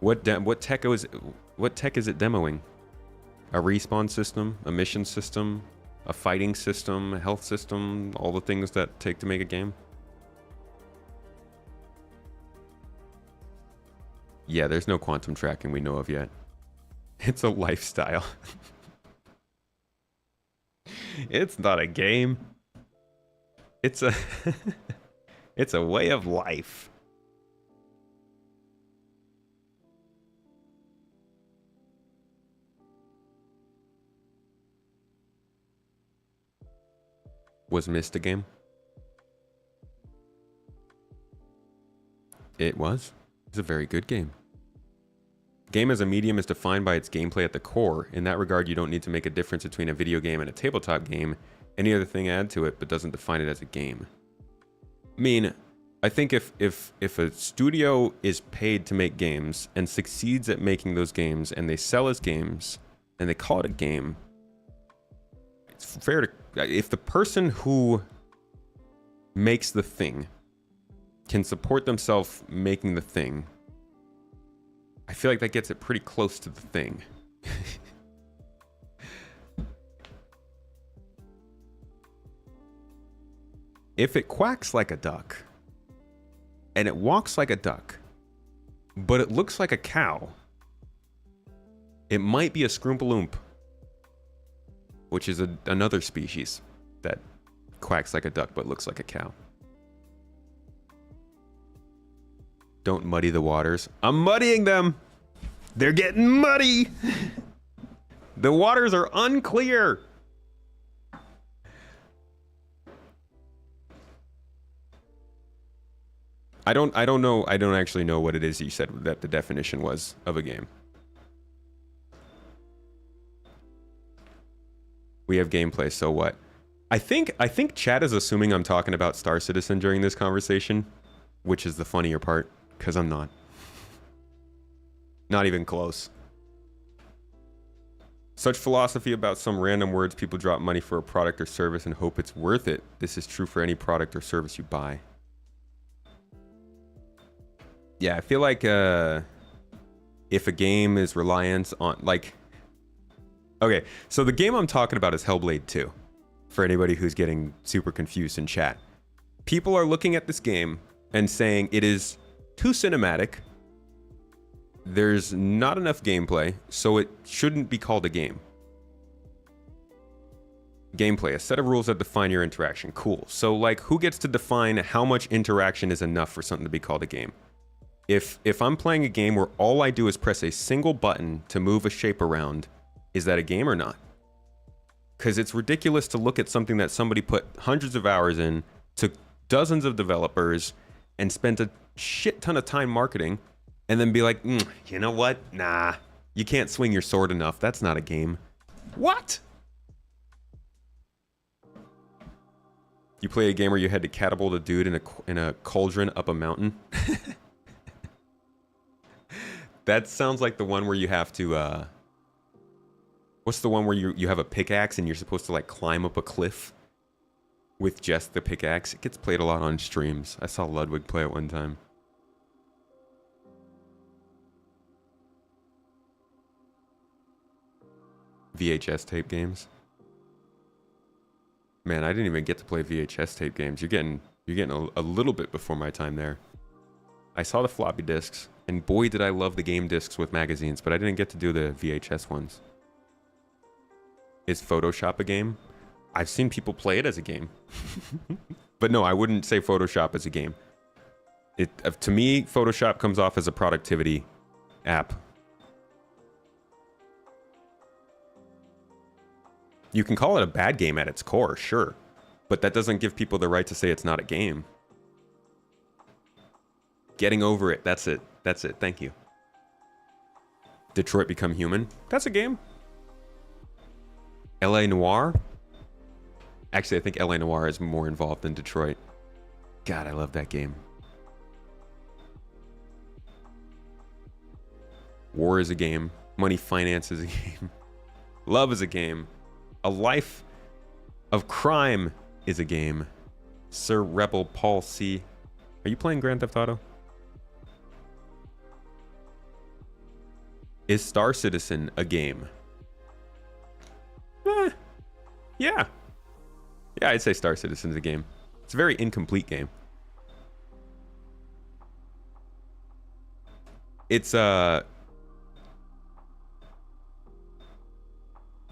What tech is it demoing? A respawn system? A mission system? A fighting system? A health system? All the things that take to make a game? Yeah, there's no quantum tracking we know of yet. It's a lifestyle. It's not a game. It's a it's a way of life. Was Myst a game? It was. It's a very good game. Game as a medium is defined by its gameplay at the core. In that regard, you don't need to make a difference between a video game and a tabletop game. Any other thing add to it, but doesn't define it as a game. I mean, I think if a studio is paid to make games and succeeds at making those games and they sell as games and they call it a game, it's fair to... If the person who makes the thing can support themselves making the thing, I feel like that gets it pretty close to the thing. If it quacks like a duck, and it walks like a duck, but it looks like a cow, it might be a scroompa-loomp, which is another species that quacks like a duck but looks like a cow. Don't muddy the waters. I'm muddying them. They're getting muddy. The waters are unclear. I don't know. I don't actually know what it is you said that the definition was of a game. We have gameplay, so what? I think chat is assuming I'm talking about Star Citizen during this conversation, which is the funnier part. Because I'm not. Not even close. Such philosophy about some random words people drop money for a product or service and hope it's worth it. This is true for any product or service you buy. Yeah, I feel like if a game is reliant on... like, okay, so the game I'm talking about is Hellblade 2. For anybody who's getting super confused in chat. People are looking at this game and saying it is... too cinematic. There's not enough gameplay, so it shouldn't be called a game. Gameplay, a set of rules that define your interaction. Cool. So like, who gets to define how much interaction is enough for something to be called a game? If I'm playing a game where all I do is press a single button to move a shape around, is that a game or not? Because it's ridiculous to look at something that somebody put hundreds of hours in, to dozens of developers, and spent a shit ton of time marketing, and then be like, you know what? Nah, you can't swing your sword enough. That's not a game. What? You play a game where you had to catapult a dude in a cauldron up a mountain? That sounds like the one where you have to, what's the one where you have a pickaxe and you're supposed to like climb up a cliff with just the pickaxe? It gets played a lot on streams. I saw Ludwig play it one time. VHS tape games. Man, I didn't even get to play VHS tape games. You're getting a little bit before my time there. I saw the floppy disks, and boy did I love the game discs with magazines, but I didn't get to do the VHS ones. Is Photoshop a game? I've seen people play it as a game. But no, I wouldn't say Photoshop is a game. To me, Photoshop comes off as a productivity app. You can call it a bad game at its core, sure. But that doesn't give people the right to say it's not a game. Getting over it, that's it. That's it, thank you. Detroit Become Human, that's a game. LA Noire? Actually, I think LA Noire is more involved than Detroit. God, I love that game. War is a game. Money Finance is a game. Love is a game. A Life of Crime is a game. Sir Rebel Paul C. Are you playing Grand Theft Auto? Is Star Citizen a game? Yeah. Yeah, I'd say Star Citizen is a game. It's a very incomplete game. It's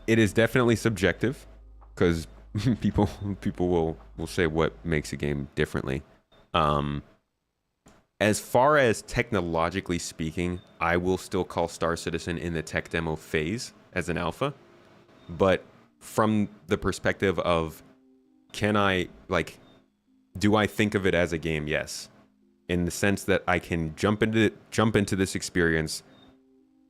it is definitely subjective, because people will say what makes a game differently. As far as technologically speaking, I will still call Star Citizen in the tech demo phase as an alpha. But from the perspective of, do I think of it as a game? Yes. In the sense that I can jump into this experience,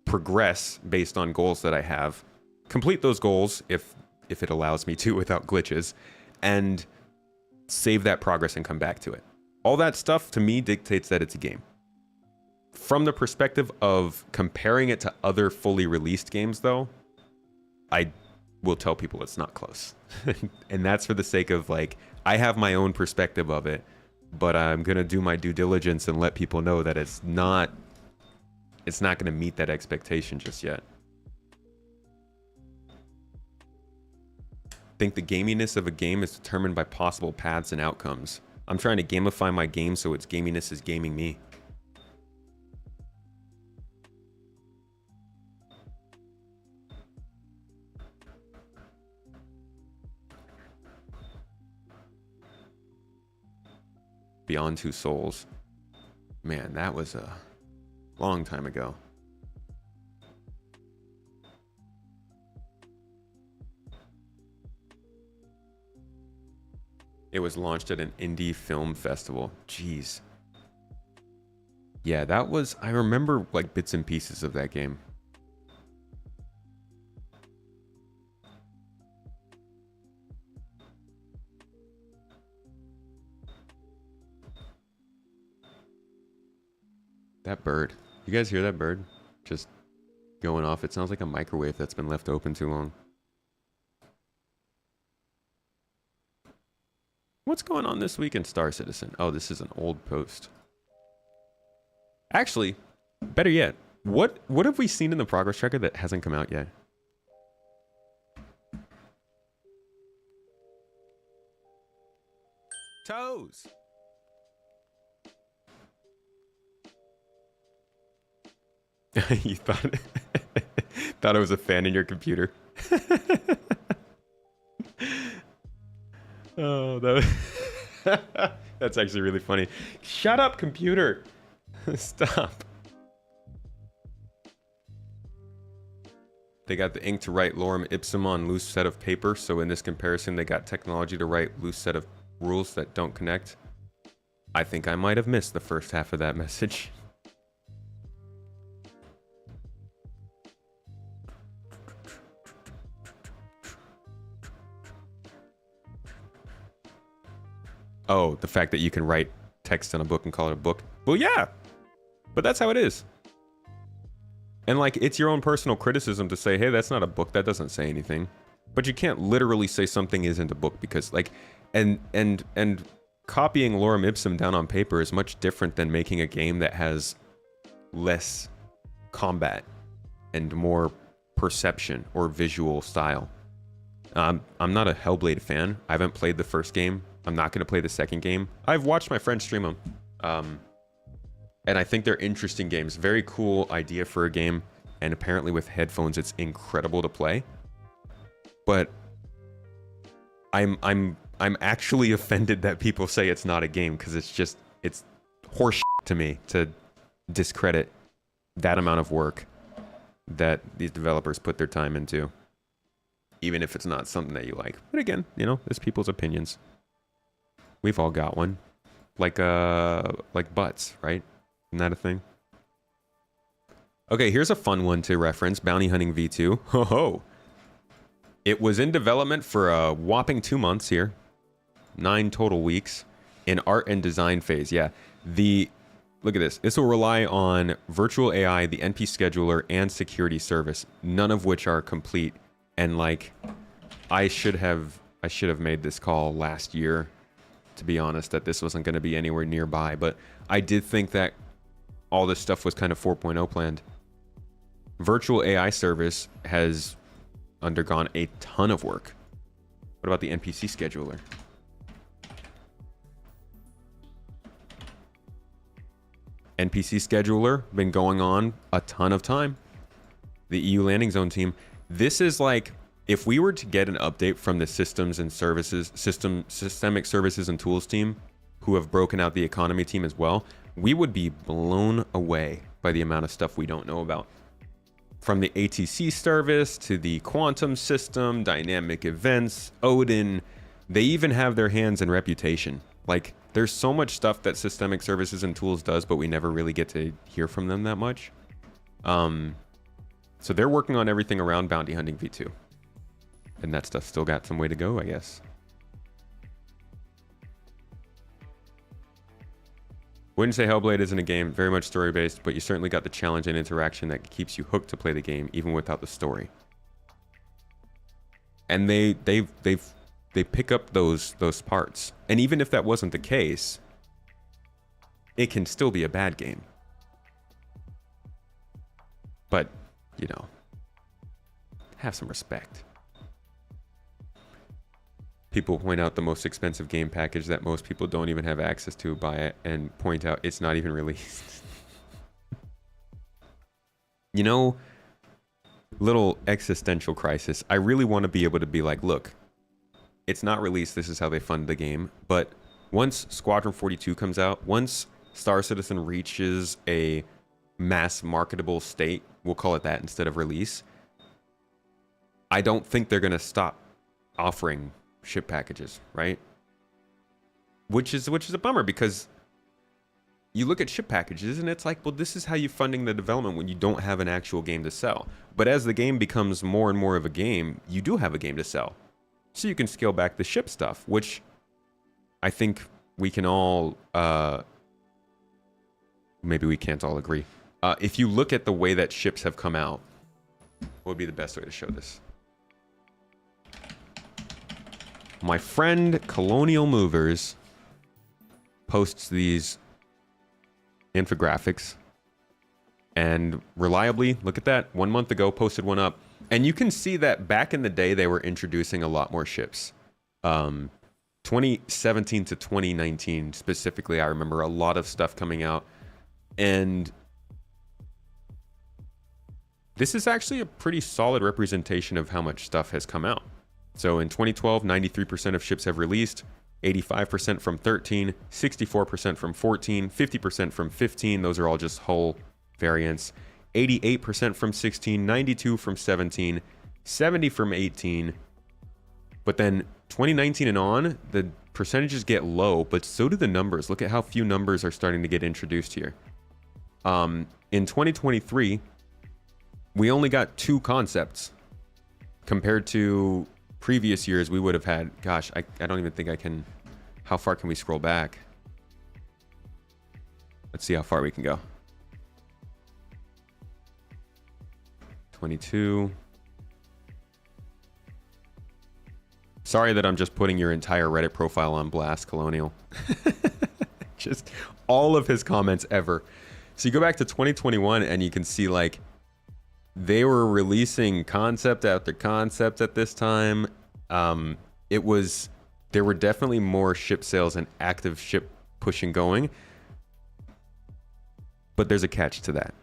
progress based on goals that I have, complete those goals if it allows me to without glitches, and save that progress and come back to it. All that stuff to me dictates that it's a game. From the perspective of comparing it to other fully released games, though, I will tell people it's not close. And that's for the sake of, like, I have my own perspective of it, but I'm going to do my due diligence and let people know that it's not going to meet that expectation just yet. I think the gaminess of a game is determined by possible paths and outcomes. I'm trying to gamify my game so its gaminess is gaming me. Beyond Two Souls. Man, that was a long time ago. It was launched at an indie film festival. Jeez. Yeah, that was... I remember, like, bits and pieces of that game. That bird. You guys hear that bird? Just going off. It sounds like a microwave that's been left open too long. What's going on this week in Star Citizen? Oh, this is an old post. Actually, better yet, what have we seen in the progress tracker that hasn't come out yet? Toes. You thought it was a fan in your computer. That's actually really funny. Shut up, computer. Stop. They got the ink to write lorem ipsum on loose set of paper, so in this comparison they got technology to write loose set of rules that don't connect. I think I might have missed the first half of that message. Oh, the fact that you can write text on a book and call it a book. Well, yeah, but that's how it is. And like, it's your own personal criticism to say, hey, that's not a book, that doesn't say anything. But you can't literally say something isn't a book because like, and copying lorem ipsum down on paper is much different than making a game that has less combat and more perception or visual style. I'm not a Hellblade fan. I haven't played the first game. I'm not going to play the second game. I've watched my friends stream them. And I think they're interesting games. Very cool idea for a game. And apparently with headphones, it's incredible to play. But I'm actually offended that people say it's not a game because it's horse to me to discredit that amount of work that these developers put their time into, even if it's not something that you like. But again, you know, it's people's opinions. We've all got one, like butts, right? Isn't that a thing? Okay, here's a fun one to reference: Bounty Hunting V2. Ho ho! It was in development for a whopping 2 months here, 9 total weeks in art and design phase. Yeah, look at this. This will rely on virtual AI, the NP scheduler, and security service, none of which are complete. And like, I should have made this call last year, to be honest, that this wasn't going to be anywhere nearby. But I did think that all this stuff was kind of 4.0 planned. Virtual AI service has undergone a ton of work. What about the NPC scheduler? NPC scheduler been going on a ton of time. The EU landing zone team. This is like, if we were to get an update from the systems and services, systemic services and tools team, who have broken out the economy team as well, we would be blown away by the amount of stuff we don't know about. From the ATC service to the quantum system, dynamic events, Odin, they even have their hands in reputation. Like, there's so much stuff that systemic services and tools does, but we never really get to hear from them that much. So they're working on everything around Bounty Hunting V2. And that stuff still got some way to go, I guess. Wouldn't say Hellblade isn't a game, very much story-based, but you certainly got the challenge and interaction that keeps you hooked to play the game, even without the story. And they pick up those parts. And even if that wasn't the case, it can still be a bad game. But, you know, have some respect. People point out the most expensive game package that most people don't even have access to, buy it, and point out it's not even released. You know, little existential crisis. I really want to be able to be like, look, it's not released, this is how they fund the game. But once Squadron 42 comes out, once Star Citizen reaches a mass marketable state, we'll call it that instead of release, I don't think they're going to stop offering ship packages, right? Which is a bummer, because you look at ship packages and it's like, well, this is how you're funding the development when you don't have an actual game to sell. But as the game becomes more and more of a game, you do have a game to sell. So you can scale back the ship stuff, which I think we can all, maybe we can't all agree. If you look at the way that ships have come out, what would be the best way to show this? My friend Colonial Movers posts these infographics, and reliably, look at that, 1 month ago posted one up, and you can see that back in the day they were introducing a lot more ships. 2017 to 2019 specifically, I remember a lot of stuff coming out, and this is actually a pretty solid representation of how much stuff has come out. So in 2012, 93% of ships have released. 85% from 13, 64% from 14, 50% from 15. Those are all just whole variants. 88% from 16, 92 from 17, 70 from 18. But then 2019 and on, the percentages get low, but so do the numbers. Look at how few numbers are starting to get introduced here. In 2023, we only got 2 concepts compared to previous years. We would have had, gosh, I don't even think I can. How far can we scroll back? Let's see how far we can go. 22. Sorry that I'm just putting your entire Reddit profile on blast, Colonial. Just all of his comments ever. So you go back to 2021 and you can see like they were releasing concept after concept at this time. There were definitely more ship sales and active ship pushing going. But there's a catch to that.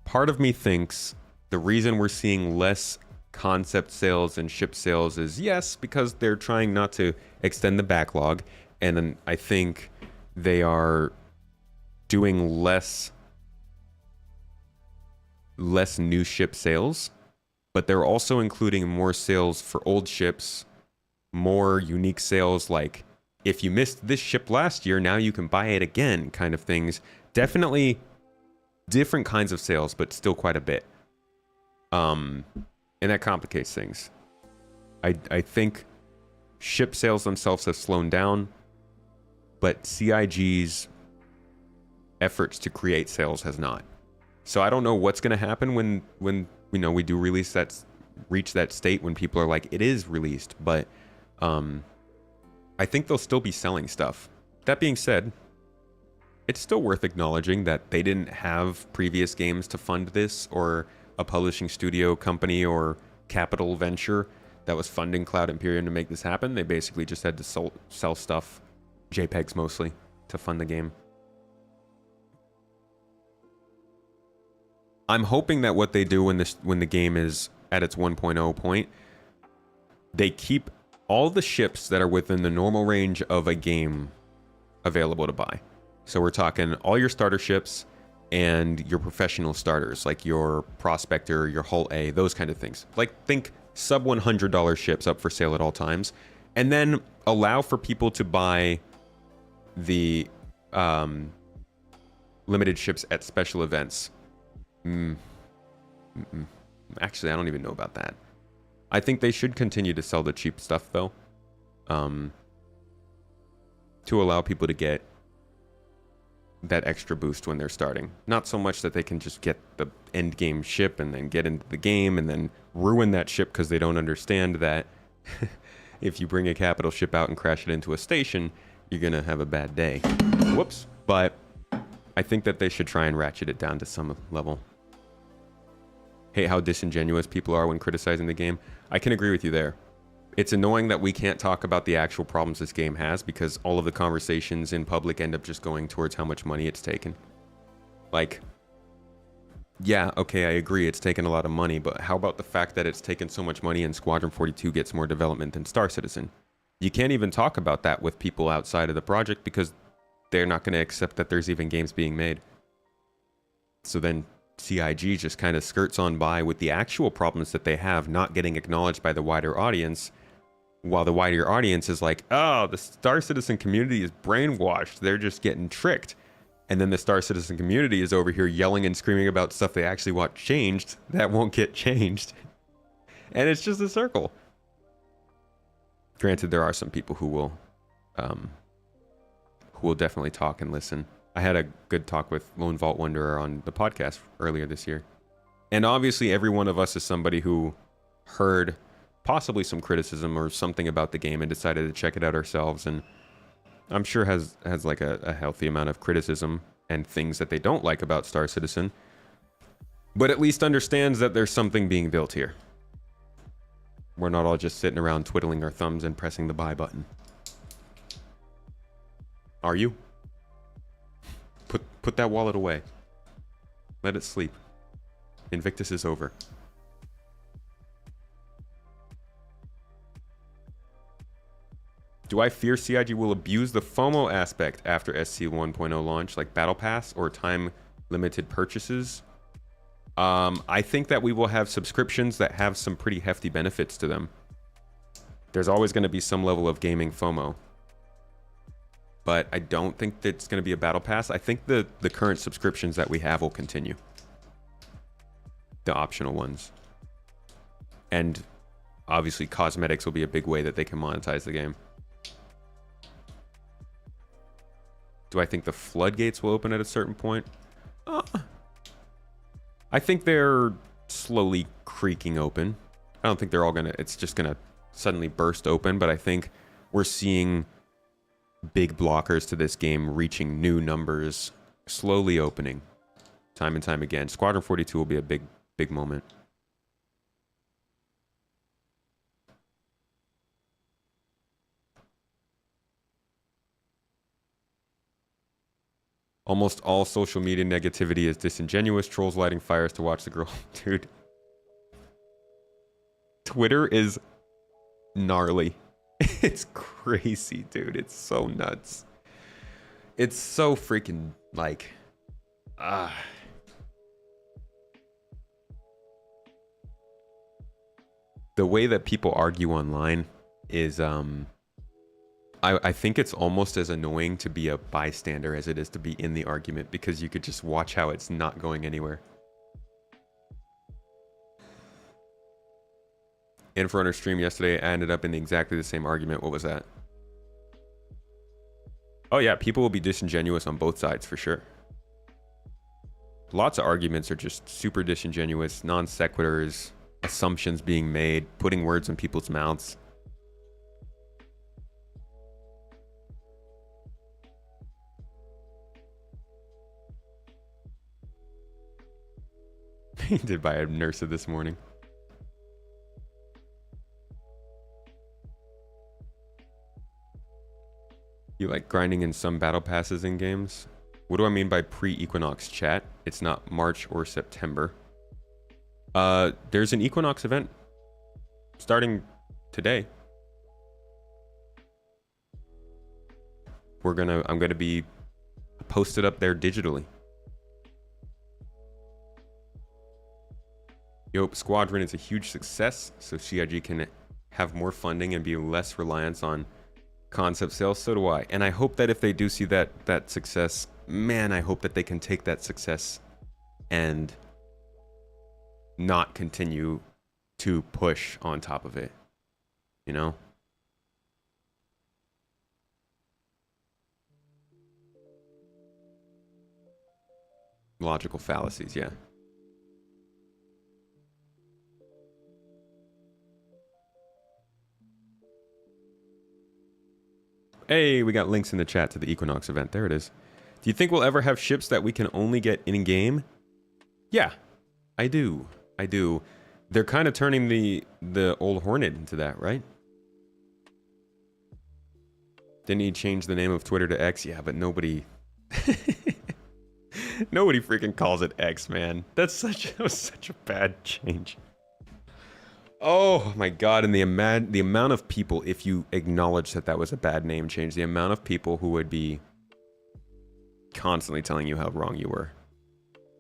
Part of me thinks the reason we're seeing less concept sales and ship sales is, yes, because they're trying not to extend the backlog. And then I think they are doing less new ship sales, but they're also including more sales for old ships, more unique sales, like if you missed this ship last year, now you can buy it again, kind of things. Definitely different kinds of sales, but still quite a bit. And that complicates things. I think ship sales themselves have slowed down, but CIG's efforts to create sales has not. So I don't know what's going to happen when we do reach that state when people are like, it is released, but I think they'll still be selling stuff. That being said, it's still worth acknowledging that they didn't have previous games to fund this, or a publishing studio company or capital venture that was funding Cloud Imperium to make this happen. They basically just had to sell stuff, JPEGs mostly, to fund the game. I'm hoping that what they do when the game is at its 1.0 point, they keep all the ships that are within the normal range of a game available to buy. So we're talking all your starter ships and your professional starters, like your Prospector, your Hull A, those kind of things. Like, think sub $100 ships up for sale at all times, and then allow for people to buy the limited ships at special events. Actually, I don't even know about that. I think they should continue to sell the cheap stuff, though, to allow people to get that extra boost when they're starting. Not so much that they can just get the end game ship and then get into the game and then ruin that ship because they don't understand that if you bring a capital ship out and crash it into a station, you're going to have a bad day. Whoops. But I think that they should try and ratchet it down to some level. Hate how disingenuous people are when criticizing the game. I can agree with you there. It's annoying that we can't talk about the actual problems this game has because all of the conversations in public end up just going towards how much money it's taken. Like, yeah, okay, I agree it's taken a lot of money, but how about the fact that it's taken so much money and Squadron 42 gets more development than Star Citizen? You can't even talk about that with people outside of the project because they're not going to accept that there's even games being made. So then CIG just kind of skirts on by with the actual problems that they have not getting acknowledged by the wider audience, while the wider audience is like, oh, the Star Citizen community is brainwashed. They're just getting tricked. And then the Star Citizen community is over here yelling and screaming about stuff they actually want changed that won't get changed. And it's just a circle. Granted, there are some people who will definitely talk and listen. I had a good talk with Lone Vault Wanderer on the podcast earlier this year. And obviously every one of us is somebody who heard possibly some criticism or something about the game and decided to check it out ourselves, and I'm sure has like a healthy amount of criticism and things that they don't like about Star Citizen, but at least understands that there's something being built here. We're not all just sitting around twiddling our thumbs and pressing the buy button. Are you? Put that wallet away. Let it sleep. Invictus is over. Do I fear CIG will abuse the FOMO aspect after SC 1.0 launch, like Battle Pass or time-limited purchases? I think that we will have subscriptions that have some pretty hefty benefits to them. There's always going to be some level of gaming FOMO. But I don't think that it's going to be a Battle Pass. I think the current subscriptions that we have will continue. The optional ones. And obviously cosmetics will be a big way that they can monetize the game. Do I think the floodgates will open at a certain point? I think they're slowly creaking open. I don't think they're all gonna, it's just gonna suddenly burst open, but I think we're seeing big blockers to this game reaching new numbers, slowly opening time and time again. Squadron 42 will be a big moment. Almost all social media negativity is disingenuous. Trolls lighting fires to watch the girl. Dude. Twitter is gnarly. It's crazy, dude. It's so nuts. It's so freaking like... The way that people argue online is... I think it's almost as annoying to be a bystander as it is to be in the argument, because you could just watch how it's not going anywhere. In for Runner stream yesterday, I ended up in exactly the same argument. What was that? Oh yeah, people will be disingenuous on both sides for sure. Lots of arguments are just super disingenuous, non sequiturs, assumptions being made, putting words in people's mouths. Painted by a nurse this morning. You like grinding in some battle passes in games? What do I mean by pre-Equinox, chat? It's not March or September. There's an Equinox event starting today. I'm gonna be posted up there digitally. Yo, Squadron is a huge success, so CIG can have more funding and be less reliant on concept sales. So do I. And I hope that if they do see that success, man, I hope that they can take that success and not continue to push on top of it. You know? Logical fallacies, yeah. Hey, we got links in the chat to the Equinox event. There it is. Do you think we'll ever have ships that we can only get in-game? Yeah, I do. I do. They're kind of turning the old Hornet into that, right? Didn't he change the name of Twitter to X? Yeah, but nobody... nobody freaking calls it X, man. That was such a bad change. Oh my god, and the amount of people, if you acknowledge that was a bad name change, the amount of people who would be constantly telling you how wrong you were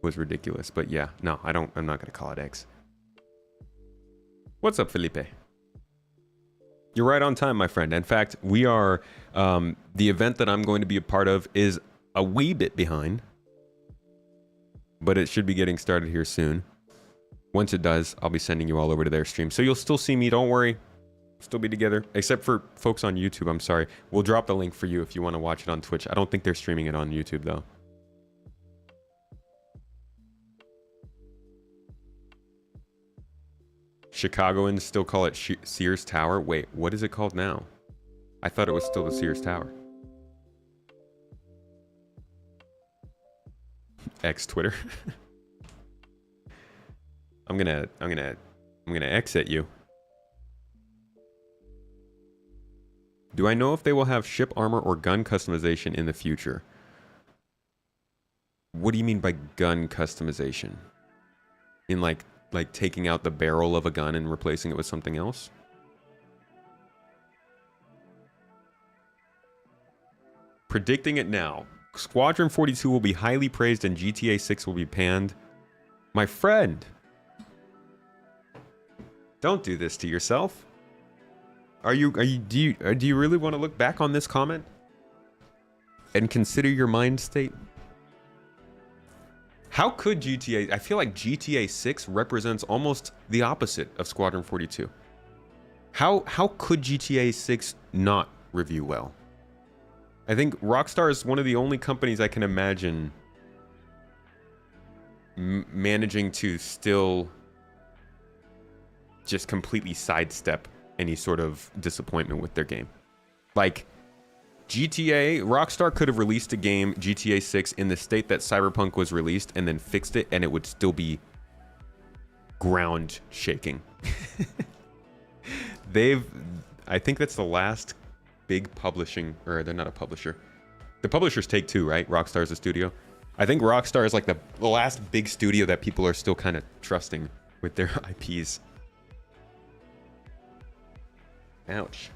was ridiculous. But yeah, no, I'm not going to call it X. What's up, Felipe? You're right on time, my friend. In fact, we are, the event that I'm going to be a part of is a wee bit behind, but it should be getting started here soon. Once it does, I'll be sending you all over to their stream. So you'll still see me, don't worry. Still be together. Except for folks on YouTube, I'm sorry. We'll drop the link for you if you want to watch it on Twitch. I don't think they're streaming it on YouTube, though. Chicagoans still call it Sears Tower. Wait, what is it called now? I thought it was still the Sears Tower. X Twitter. I'm gonna exit you. Do I know if they will have ship armor or gun customization in the future? What do you mean by gun customization? In like taking out the barrel of a gun and replacing it with something else? predicting it now. Squadron 42 will be highly praised and GTA 6 will be panned. My friend, don't do this to yourself. Do you really want to look back on this comment and consider your mind state? How could GTA... I feel like GTA 6 represents almost the opposite of Squadron 42. How could GTA 6 not review well? I think Rockstar is one of the only companies I can imagine managing to still just completely sidestep any sort of disappointment with their game. Like... Rockstar could have released a game, GTA 6, in the state that Cyberpunk was released and then fixed it, and it would still be ground shaking. I think that's the last big publishing, or they're not a publisher. The publishers take two, right? Rockstar's a studio. I think Rockstar is like the last big studio that people are still kind of trusting with their IPs. Ouch.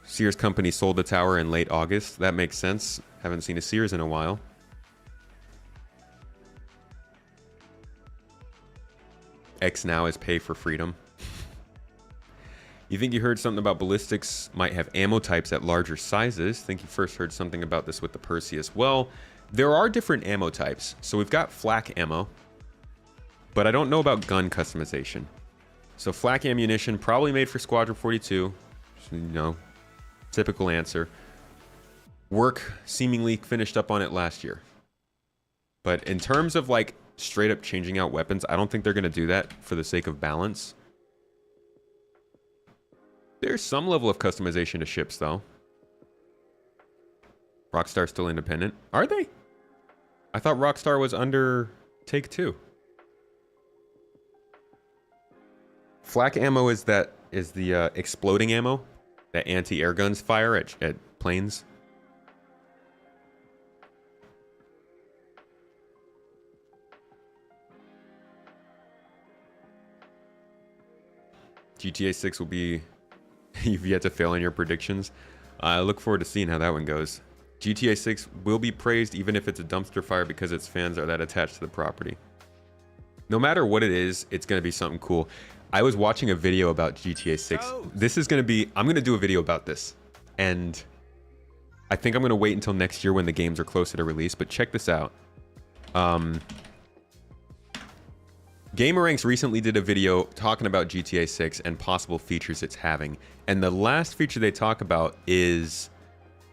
Sears Company sold the tower in late August. That makes sense. Haven't seen a Sears in a while. X now is pay for freedom. You think you heard something about ballistics might have ammo types at larger sizes? Think you first heard something about this with the Percy as well. There are different ammo types. So we've got flak ammo, but I don't know about gun customization. So flak ammunition probably made for Squadron 42. You know, typical answer. Work seemingly finished up on it last year. But in terms of like straight up changing out weapons, I don't think they're going to do that for the sake of balance. There's some level of customization to ships though. Rockstar still independent. Are they? I thought Rockstar was under Take-Two. Flak ammo is the exploding ammo that anti-air guns fire at planes. GTA 6 will be... You've yet to fail in your predictions. I look forward to seeing how that one goes. GTA 6 will be praised even if it's a dumpster fire because its fans are that attached to the property. No matter what it is, it's going to be something cool. I was watching a video about GTA 6. This is going to be... I'm going to do a video about this. And I think I'm going to wait until next year when the games are closer to release. But check this out. Gameranx recently did a video talking about GTA 6 and possible features it's having. And the last feature they talk about is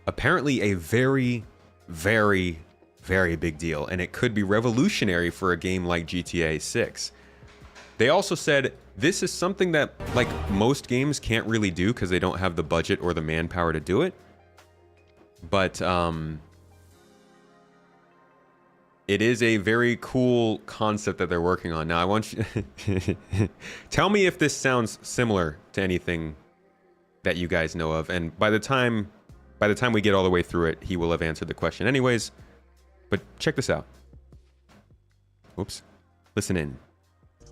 apparently a very, very, very big deal. And it could be revolutionary for a game like GTA 6. They also said this is something that like most games can't really do because they don't have the budget or the manpower to do it. But it is a very cool concept that they're working on. Now I want you tell me if this sounds similar to anything that you guys know of. And by the time we get all the way through it, he will have answered the question anyways. But check this out. Oops. Listen in.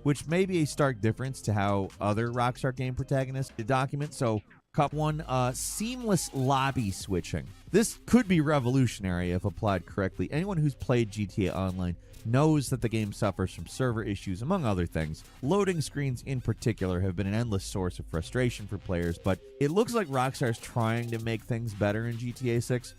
Which may be a stark difference to how other Rockstar game protagonists document. So, Cup 1, seamless lobby switching. This could be revolutionary if applied correctly. Anyone who's played GTA Online knows that the game suffers from server issues, among other things. Loading screens in particular have been an endless source of frustration for players, but it looks like Rockstar's trying to make things better in GTA 6.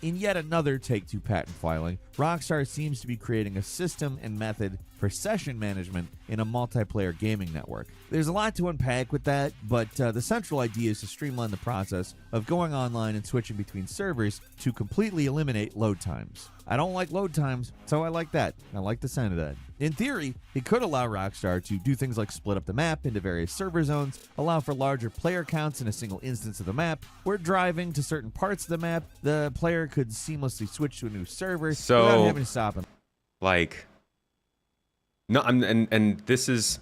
In yet another Take-Two patent filing, Rockstar seems to be creating a system and method for session management in a multiplayer gaming network. There's a lot to unpack with that, but the central idea is to streamline the process of going online and switching between servers to completely eliminate load times. I don't like load times, so I like that. I like the sound of that. In theory, it could allow Rockstar to do things like split up the map into various server zones, allow for larger player counts in a single instance of the map, where driving to certain parts of the map, the player could seamlessly switch to a new server without having to stop them.
Like, no, and this is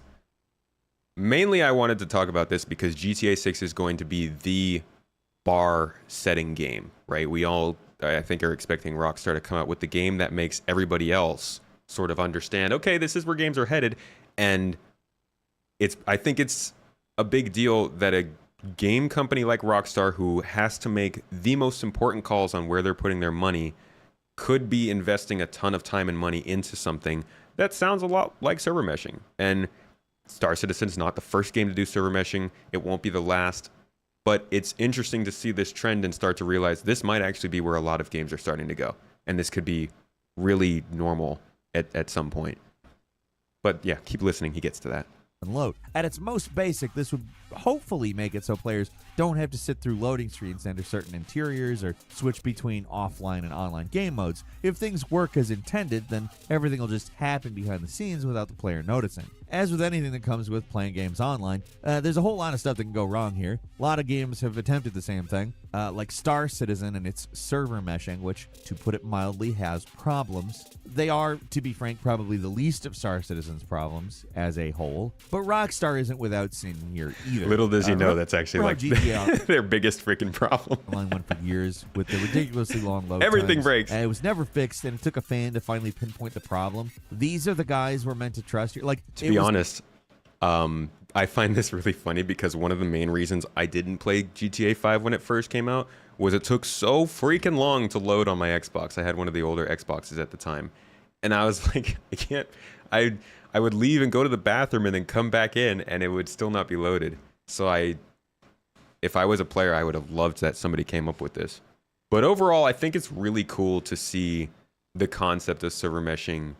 mainly I wanted to talk about this because GTA 6 is going to be the bar-setting game, right? We all, I think, are expecting Rockstar to come out with the game that makes everybody else sort of understand, okay, this is where games are headed. And I think it's a big deal that a game company like Rockstar, who has to make the most important calls on where they're putting their money, could be investing a ton of time and money into something that sounds a lot like server meshing. And Star Citizen's not the first game to do server meshing. It won't be the last. But it's interesting to see this trend and start to realize this might actually be where a lot of games are starting to go. And this could be really normal at some point. But yeah, keep listening. He gets to that.
Load. At its most basic, this would hopefully make it so players don't have to sit through loading screens enter certain interiors or switch between offline and online game modes. If things work as intended, then everything will just happen behind the scenes without the player noticing. As with anything that comes with playing games online, there's a whole lot of stuff that can go wrong here. A lot of games have attempted the same thing, like Star Citizen and its server meshing, which, to put it mildly, has problems. They are, to be frank, probably the least of Star Citizen's problems as a whole, but Rockstar isn't without sin here either.
Little does you know that's actually like their biggest freaking problem.
Online went for years with the ridiculously long load
Everything
times,
breaks.
and it was never fixed, and it took a fan to finally pinpoint the problem. These are the guys we're meant to trust here. Like,
to be honest, I find this really funny because one of the main reasons I didn't play GTA 5 when it first came out was it took so freaking long to load on my Xbox. I had one of the older Xboxes at the time, and I was like, I can't. I would leave and go to the bathroom and then come back in, and it would still not be loaded. So if I was a player, I would have loved that somebody came up with this. But overall, I think it's really cool to see the concept of server meshing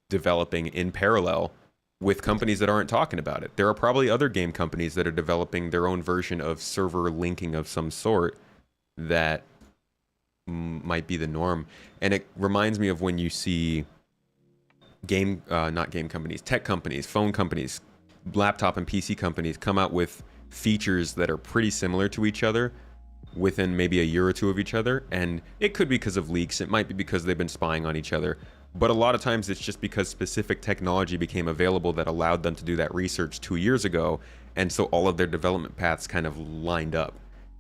developing in parallel with companies that aren't talking about it. There are probably other game companies that are developing their own version of server linking of some sort that might be the norm. And it reminds me of when you see not game companies, tech companies, phone companies, laptop and PC companies come out with features that are pretty similar to each other within maybe a year or two of each other. And it could be because of leaks. It might be because they've been spying on each other. But a lot of times it's just because specific technology became available that allowed them to do that research 2 years ago. And so all of their development paths kind of lined up.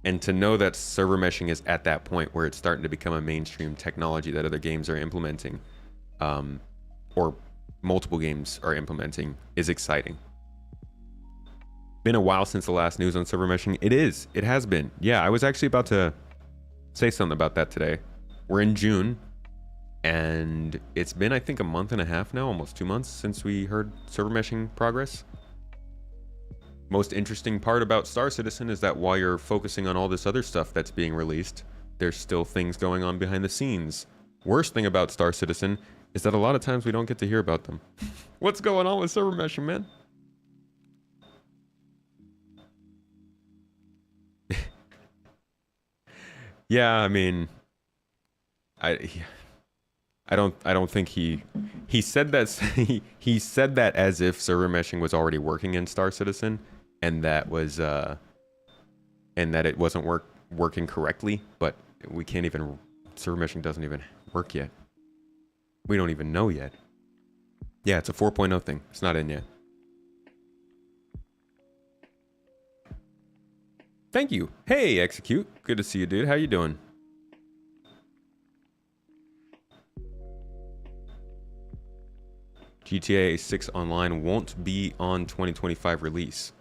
And to know that server meshing is at that point where it's starting to become a mainstream technology that other games are implementing, or multiple games are implementing, is exciting. Been a while since the last news on server meshing. It has been. Yeah, I was actually about to say something about that today. We're in June, and it's been, I think, a month and a half now, almost 2 months since we heard server meshing progress. Most interesting part about Star Citizen is that while you're focusing on all this other stuff that's being released, there's still things going on behind the scenes. Worst thing about Star Citizen is that a lot of times we don't get to hear about them. What's going on with server meshing, man? Yeah, I mean, I don't think he said that he said that as if server meshing was already working in Star Citizen, and that was and that it wasn't working correctly. But we can't even, server meshing doesn't even work yet. We don't even know yet. Yeah, it's a 4.0 thing. It's not in yet. Thank you. Hey, Execute. Good to see you, dude. How you doing? GTA 6 Online won't be on 2025 release.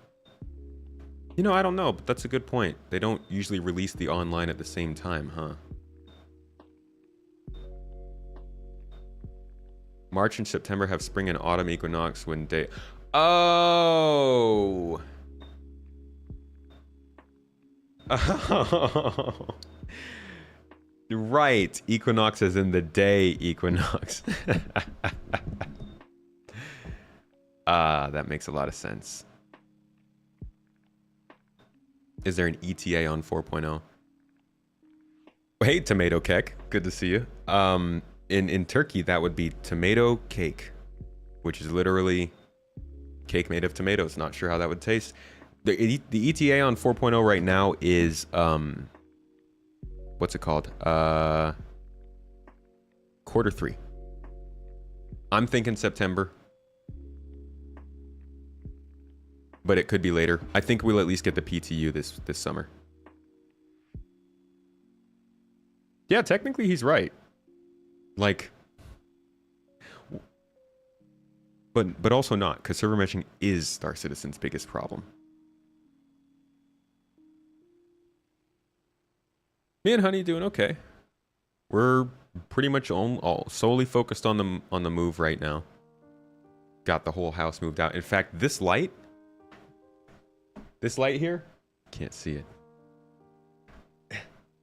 You know, I don't know, but that's a good point. They don't usually release the online at the same time, huh? March and September have spring and autumn equinox when day... Oh! Oh. Right, equinox is in the day equinox. That makes a lot of sense. Is there an ETA on 4.0? Hey, Tomato Kek, good to see you. In Turkey, that would be tomato cake, which is literally cake made of tomatoes. Not sure how that would taste. The ETA on 4.0 right now is what's it called? Q3. I'm thinking September, but it could be later. I think we'll at least get the PTU this summer. Yeah, technically he's right. Like, but also not, because server meshing is Star Citizen's biggest problem. Me and Honey doing okay. We're pretty much all solely focused on the move right now. Got the whole house moved out. In fact, this light here, can't see it.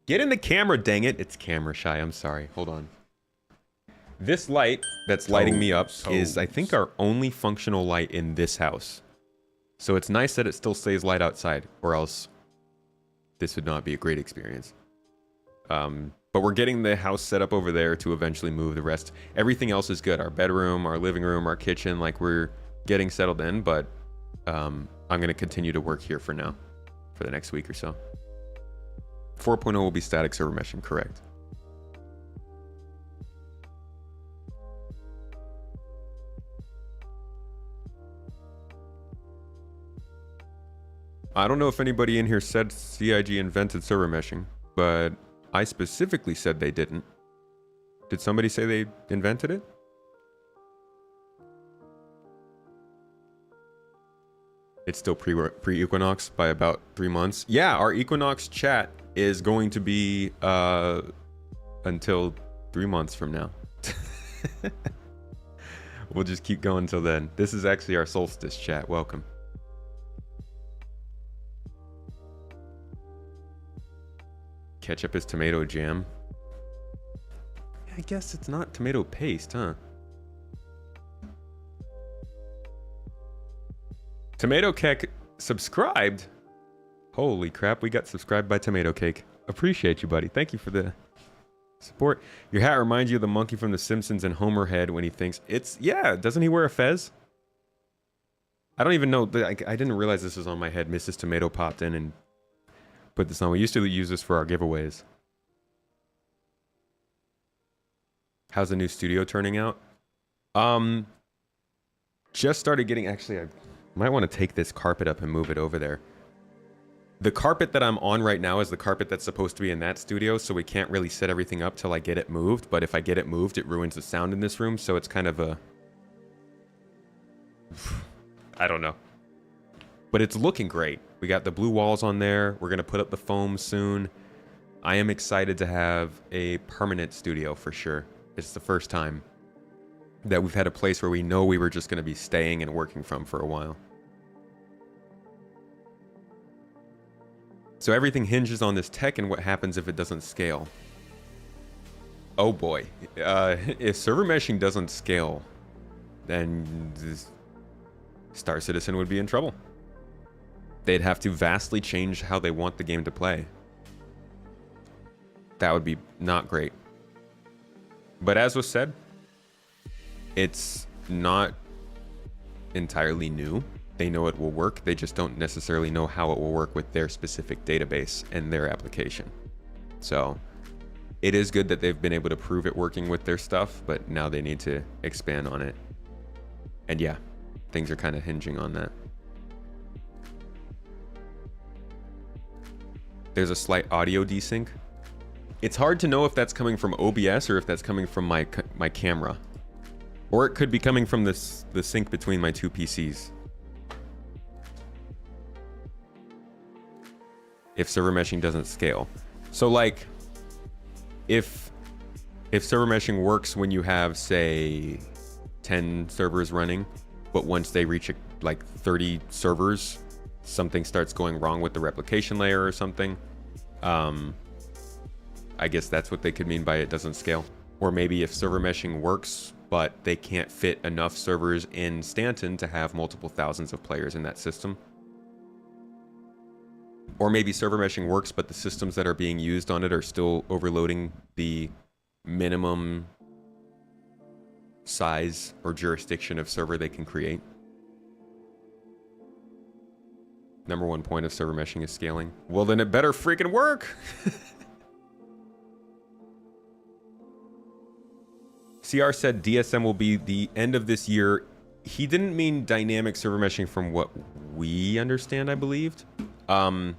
Get in the camera, dang it. It's camera shy. I'm sorry. Hold on. This light that's lighting me up is, I think, our only functional light in this house. So it's nice that it still stays light outside, or else this would not be a great experience. But we're getting the house set up over there to eventually move the rest. Everything else is good. Our bedroom, our living room, our kitchen, like we're getting settled in, but I'm going to continue to work here for now, for the next week or so. 4.0 will be static server meshing, correct. I don't know if anybody in here said CIG invented server meshing, but I specifically said they didn't. Did somebody say they invented it? It's still pre-Equinox by about 3 months. Yeah, our Equinox chat is going to be until 3 months from now. We'll just keep going until then. This is actually our solstice chat. Welcome. Ketchup is tomato jam. I guess it's not tomato paste, huh? Tomato Cake subscribed. Holy crap, we got subscribed by Tomato Cake. Appreciate you, buddy. Thank you for the support. Your hat reminds you of the monkey from The Simpsons and Homer head when he thinks it's... Yeah, doesn't he wear a fez? I don't even know. I didn't realize this was on my head. Mrs. Tomato popped in and put this on. We used to use this for our giveaways. How's the new studio turning out? Just started getting... Actually, I might want to take this carpet up and move it over there. The carpet that I'm on right now is the carpet that's supposed to be in that studio, so we can't really set everything up till I get it moved. But if I get it moved, it ruins the sound in this room, so it's kind of a... I don't know. But it's looking great. We got the blue walls on there. We're going to put up the foam soon. I am excited to have a permanent studio for sure. It's the first time that we've had a place where we know we were just going to be staying and working from for a while. So everything hinges on this tech and what happens if it doesn't scale. Oh boy. If server meshing doesn't scale, then Star Citizen would be in trouble. They'd have to vastly change how they want the game to play. That would be not great. But as was said, it's not entirely new. They know it will work. They just don't necessarily know how it will work with their specific database and their application. So it is good that they've been able to prove it working with their stuff, but now they need to expand on it. And yeah, things are kind of hinging on that. There's a slight audio desync. It's hard to know if that's coming from OBS or if that's coming from my camera. Or it could be coming from the sync between my two PCs. If server meshing doesn't scale. So like, if server meshing works when you have, say, 10 servers running, but once they reach like 30 servers, something starts going wrong with the replication layer or something. I guess that's what they could mean by it doesn't scale. Or maybe if server meshing works, but they can't fit enough servers in Stanton to have multiple thousands of players in that system. Or maybe server meshing works, but the systems that are being used on it are still overloading the minimum size or jurisdiction of server they can create. Number one point of server meshing is scaling. Well, then it better freaking work. CR said DSM will be the end of this year. He didn't mean dynamic server meshing from what we understand, I believed. From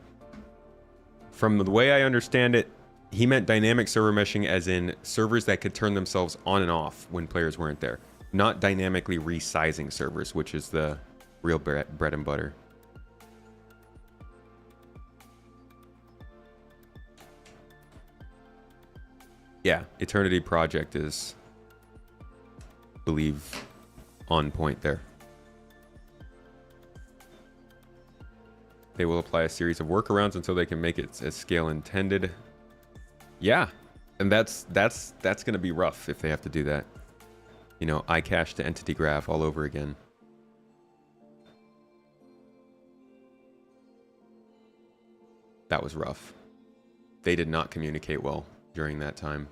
the way I understand it, he meant dynamic server meshing as in servers that could turn themselves on and off when players weren't there. Not dynamically resizing servers, which is the real bread and butter. Yeah, Eternity Project is, I believe, on point there. They will apply a series of workarounds until they can make it as scale intended. Yeah, and that's going to be rough if they have to do that. You know, iCache to entity graph all over again. That was rough. They did not communicate well during that time.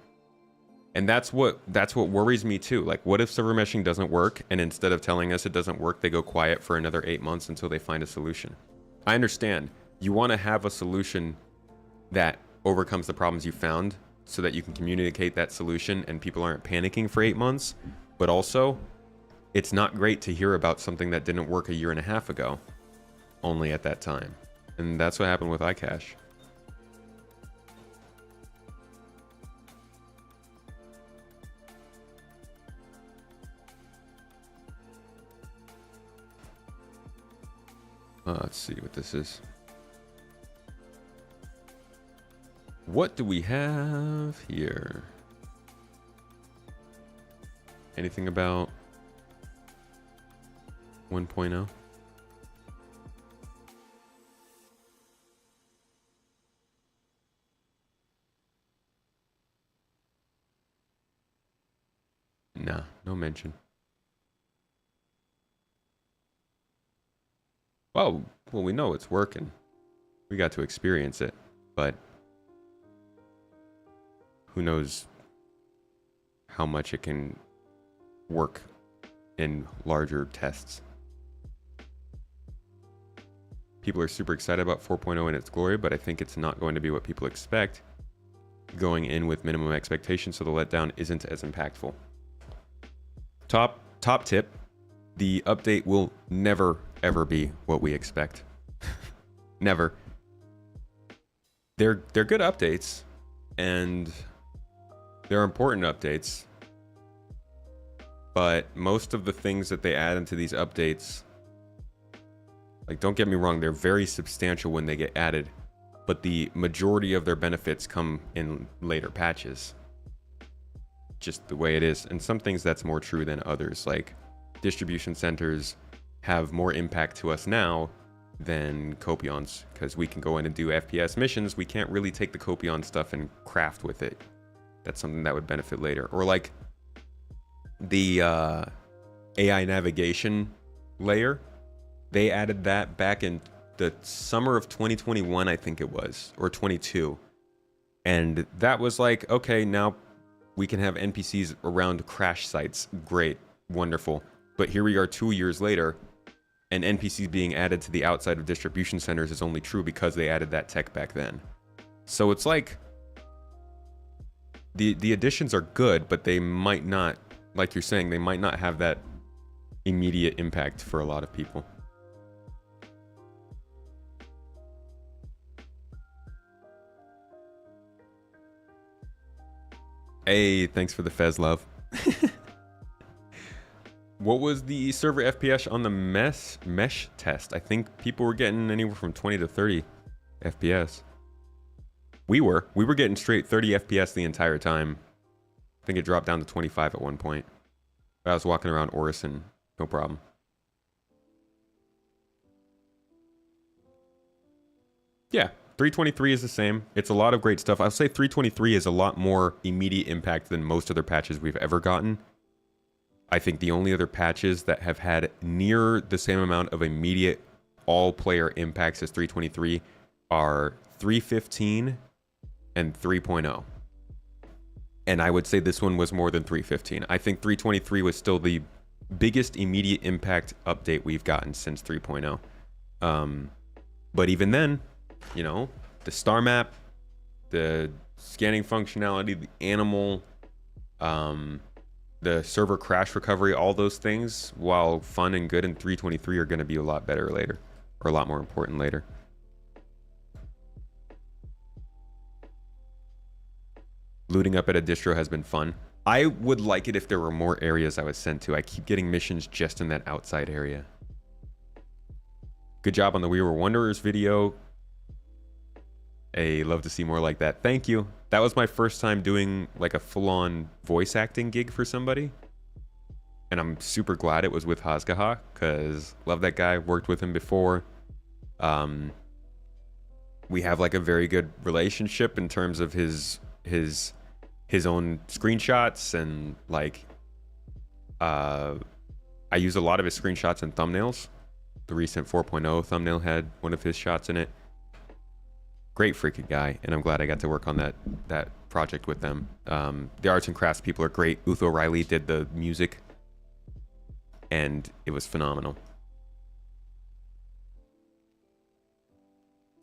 And that's what worries me too. Like, what if server meshing doesn't work, and instead of telling us it doesn't work, they go quiet for another 8 months until they find a solution? I understand. You want to have a solution that overcomes the problems you found so that you can communicate that solution and people aren't panicking for 8 months. But also, it's not great to hear about something that didn't work a year and a half ago, only at that time. And that's what happened with iCache. Let's see what this is. What do we have here? Anything about 1.0? Nah, no mention. Well, we know it's working. We got to experience it, but who knows how much it can work in larger tests. People are super excited about 4.0 in its glory, but I think it's not going to be what people expect going in with minimum expectations, so the letdown isn't as impactful. Top tip, the update will never ever be what we expect. Never. They're good updates, and they're important updates, but most of the things that they add into these updates, like, don't get me wrong, they're very substantial when they get added, but the majority of their benefits come in later patches. Just the way it is. And some things that's more true than others, like distribution centers have more impact to us now than copions, because we can go in and do FPS missions. We can't really take the copion stuff and craft with it. That's something that would benefit later. Or like the AI navigation layer, they added that back in the summer of 2021, I think it was, or 22. And that was like, okay, now we can have NPCs around crash sites. Great, wonderful. But here we are 2 years later, and NPCs being added to the outside of distribution centers is only true because they added that tech back then. So it's like the additions are good, but they might not, like you're saying, they might not have that immediate impact for a lot of people. Hey, thanks for the Fez love. What was the server FPS on the mesh test? I think people were getting anywhere from 20 to 30 FPS. We were getting straight 30 FPS the entire time. I think it dropped down to 25 at one point. I was walking around Orison, no problem. Yeah, 323 is the same. It's a lot of great stuff. I'll say 323 is a lot more immediate impact than most other patches we've ever gotten. I think the only other patches that have had near the same amount of immediate all-player impacts as 323 are 315 and 3.0. And I would say this one was more than 315. I think 323 was still the biggest immediate impact update we've gotten since 3.0. But even then, you know, the star map, the scanning functionality, the animal, the server crash recovery, all those things, while fun and good in 323, are going to be a lot better later, or a lot more important later. Looting up at a distro has been fun. I would like it if there were more areas I was sent to. I keep getting missions just in that outside area. Good job on the We Were Wanderers video. Hey, love to see more like that. Thank you. That was my first time doing like a full-on voice acting gig for somebody. And I'm super glad it was with Hazgaha, because love that guy, worked with him before. We have like a very good relationship in terms of his own screenshots, and like I use a lot of his screenshots and thumbnails. The recent 4.0 thumbnail had one of his shots in it. Great freaking guy, and I'm glad I got to work on that project with them. The arts and crafts people are great. Uth O'Reilly did the music, and it was phenomenal.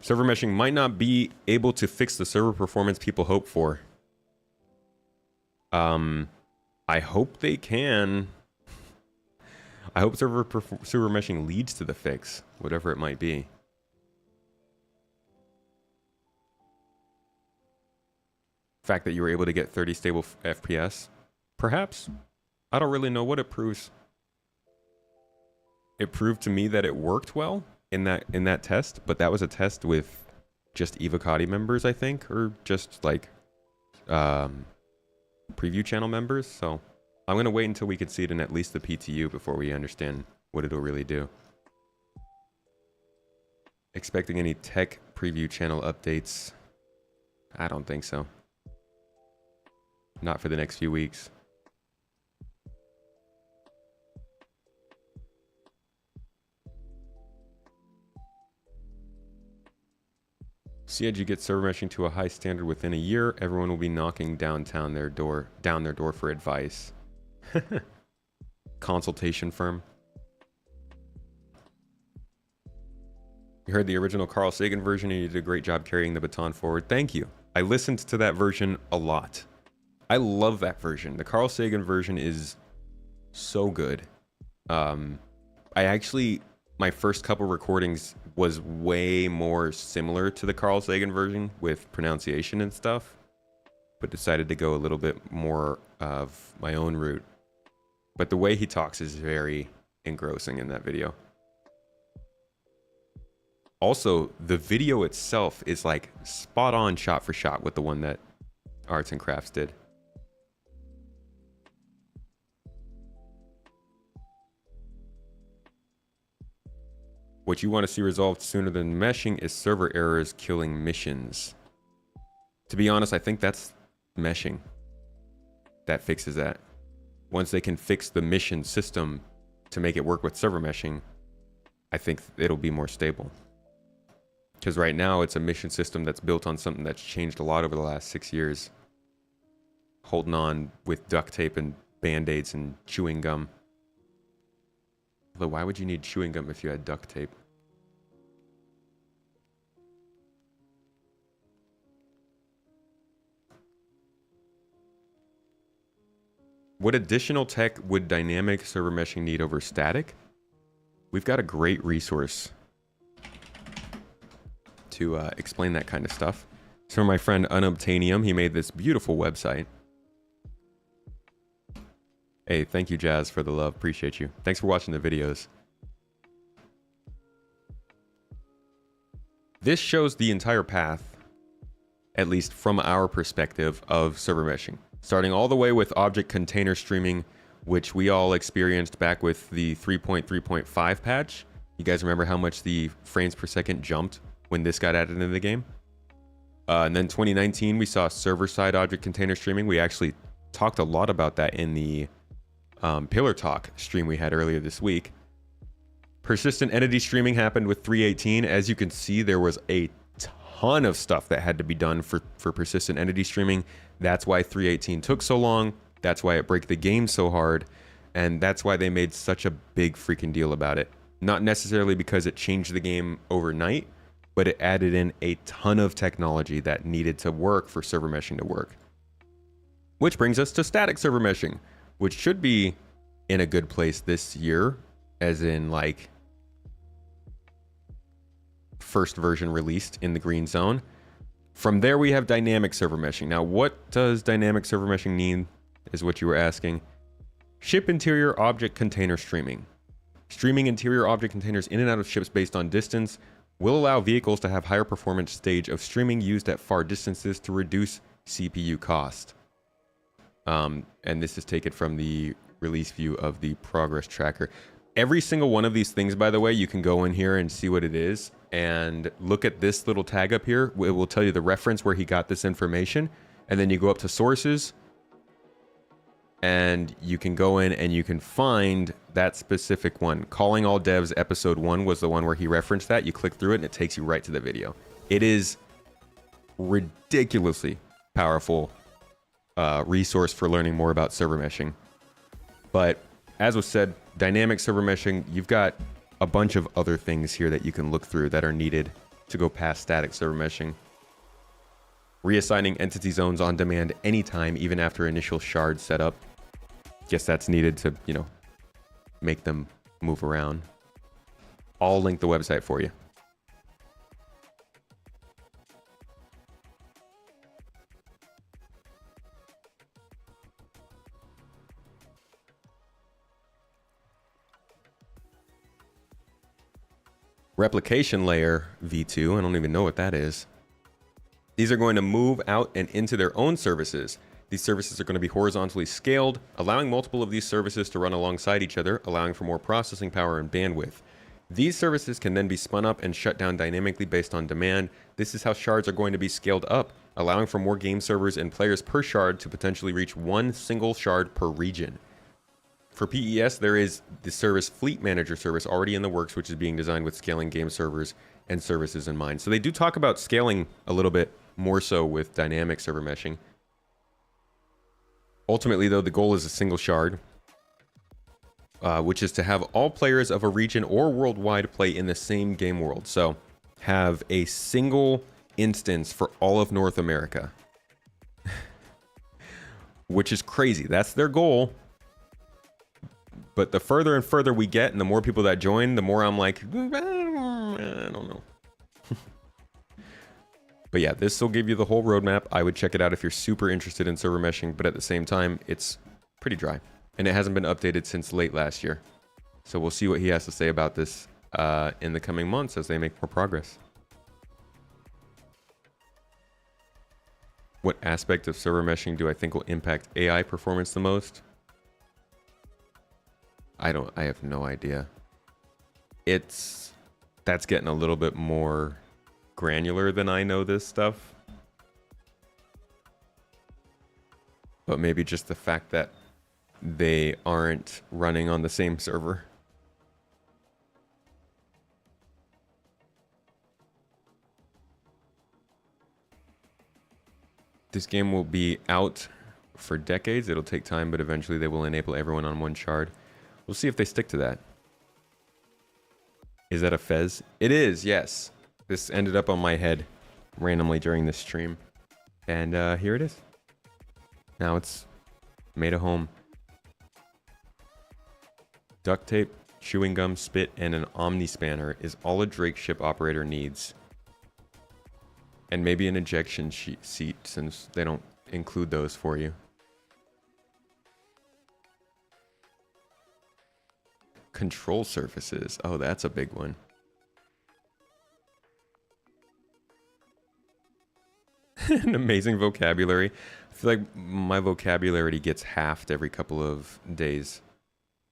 Server meshing might not be able to fix the server performance people hope for. I hope they can. I hope server meshing leads to the fix, whatever it might be. The fact that you were able to get 30 stable FPS, perhaps. I don't really know what it proves. It proved to me that it worked well in that test, but that was a test with just Evocati members, I think, or just like preview channel members. So I'm gonna wait until we can see it in at least the PTU before we understand what it'll really do. Expecting any tech preview channel updates? I don't think so. Not for the next few weeks. See, as you get server meshing to a high standard within a year, everyone will be knocking down their door for advice. Consultation firm. You heard the original Carl Sagan version, and you did a great job carrying the baton forward. Thank you. I listened to that version a lot. I love that version. The Carl Sagan version is so good. My first couple recordings was way more similar to the Carl Sagan version with pronunciation and stuff, but decided to go a little bit more of my own route. But the way he talks is very engrossing in that video. Also, the video itself is like spot on shot for shot with the one that Arts and Crafts did. What you want to see resolved sooner than meshing is server errors killing missions. To be honest, I think that's meshing that fixes that. Once they can fix the mission system to make it work with server meshing, I think it'll be more stable. Because right now it's a mission system that's built on something that's changed a lot over the last 6 years. Holding on with duct tape and band-aids and chewing gum. Although, why would you need chewing gum if you had duct tape? What additional tech would dynamic server meshing need over static? We've got a great resource to explain that kind of stuff. It's from my friend Unobtainium. He made this beautiful website. Hey, thank you, Jazz, for the love. Appreciate you. Thanks for watching the videos. This shows the entire path, at least from our perspective, of server meshing. Starting all the way with object container streaming, which we all experienced back with the 3.3.5 patch. You guys remember how much the frames per second jumped when this got added into the game? And then 2019, we saw server-side object container streaming. We actually talked a lot about that in the Pillar Talk stream we had earlier this week. Persistent entity streaming happened with 3.18. As you can see, there was a ton of stuff that had to be done for persistent entity streaming. That's why 3.18 took so long. That's why it broke the game so hard. And that's why they made such a big freaking deal about it. Not necessarily because it changed the game overnight, but it added in a ton of technology that needed to work for server meshing to work. Which brings us to static server meshing, which should be in a good place this year, as in like first version released in the green zone. From there, we have dynamic server meshing. Now, what does dynamic server meshing mean, is what you were asking. Ship interior object container streaming. Streaming interior object containers in and out of ships based on distance will allow vehicles to have higher performance stage of streaming used at far distances to reduce CPU cost. And this is taken from the release view of the progress tracker. Every single one of these things, by the way, you can go in here and see what it is and look at this little tag up here. It will tell you the reference where he got this information. And then you go up to sources and you can go in and you can find that specific one. Calling All Devs episode 1 was the one where he referenced that. You click through it and it takes you right to the video. It is ridiculously powerful resource for learning more about server meshing. But as was said, dynamic server meshing, you've got a bunch of other things here that you can look through that are needed to go past static server meshing. Reassigning entity zones on demand anytime, even after initial shard setup. Guess that's needed to, you know, make them move around. I'll link the website for you. Replication layer v2, I don't even know what that is. These are going to move out and into their own services. These services are going to be horizontally scaled, allowing multiple of these services to run alongside each other, allowing for more processing power and bandwidth. These services can then be spun up and shut down dynamically based on demand. This is how shards are going to be scaled up, allowing for more game servers and players per shard to potentially reach one single shard per region. For PES, there is the service Fleet Manager service already in the works, which is being designed with scaling game servers and services in mind. So they do talk about scaling a little bit more so with dynamic server meshing. Ultimately, though, the goal is a single shard, which is to have all players of a region or worldwide play in the same game world. So have a single instance for all of North America, which is crazy. That's their goal. But the further and further we get and the more people that join, the more I'm like, I don't know. But yeah, this will give you the whole roadmap. I would check it out if you're super interested in server meshing, but at the same time, it's pretty dry. And it hasn't been updated since late last year. So we'll see what he has to say about this in the coming months as they make more progress. What aspect of server meshing do I think will impact AI performance the most? I have no idea. That's getting a little bit more granular than I know this stuff. But maybe just the fact that they aren't running on the same server. This game will be out for decades. It'll take time, but eventually they will enable everyone on one shard. We'll see if they stick to that. Is that a fez? It is, yes. This ended up on my head randomly during this stream. And here it is. Now it's made a home. Duct tape, chewing gum, spit, and an Omni spanner is all a Drake ship operator needs. And maybe an ejection seat, since they don't include those for you. Control surfaces. Oh, that's a big one. An amazing vocabulary. I feel like my vocabulary gets halved every couple of days.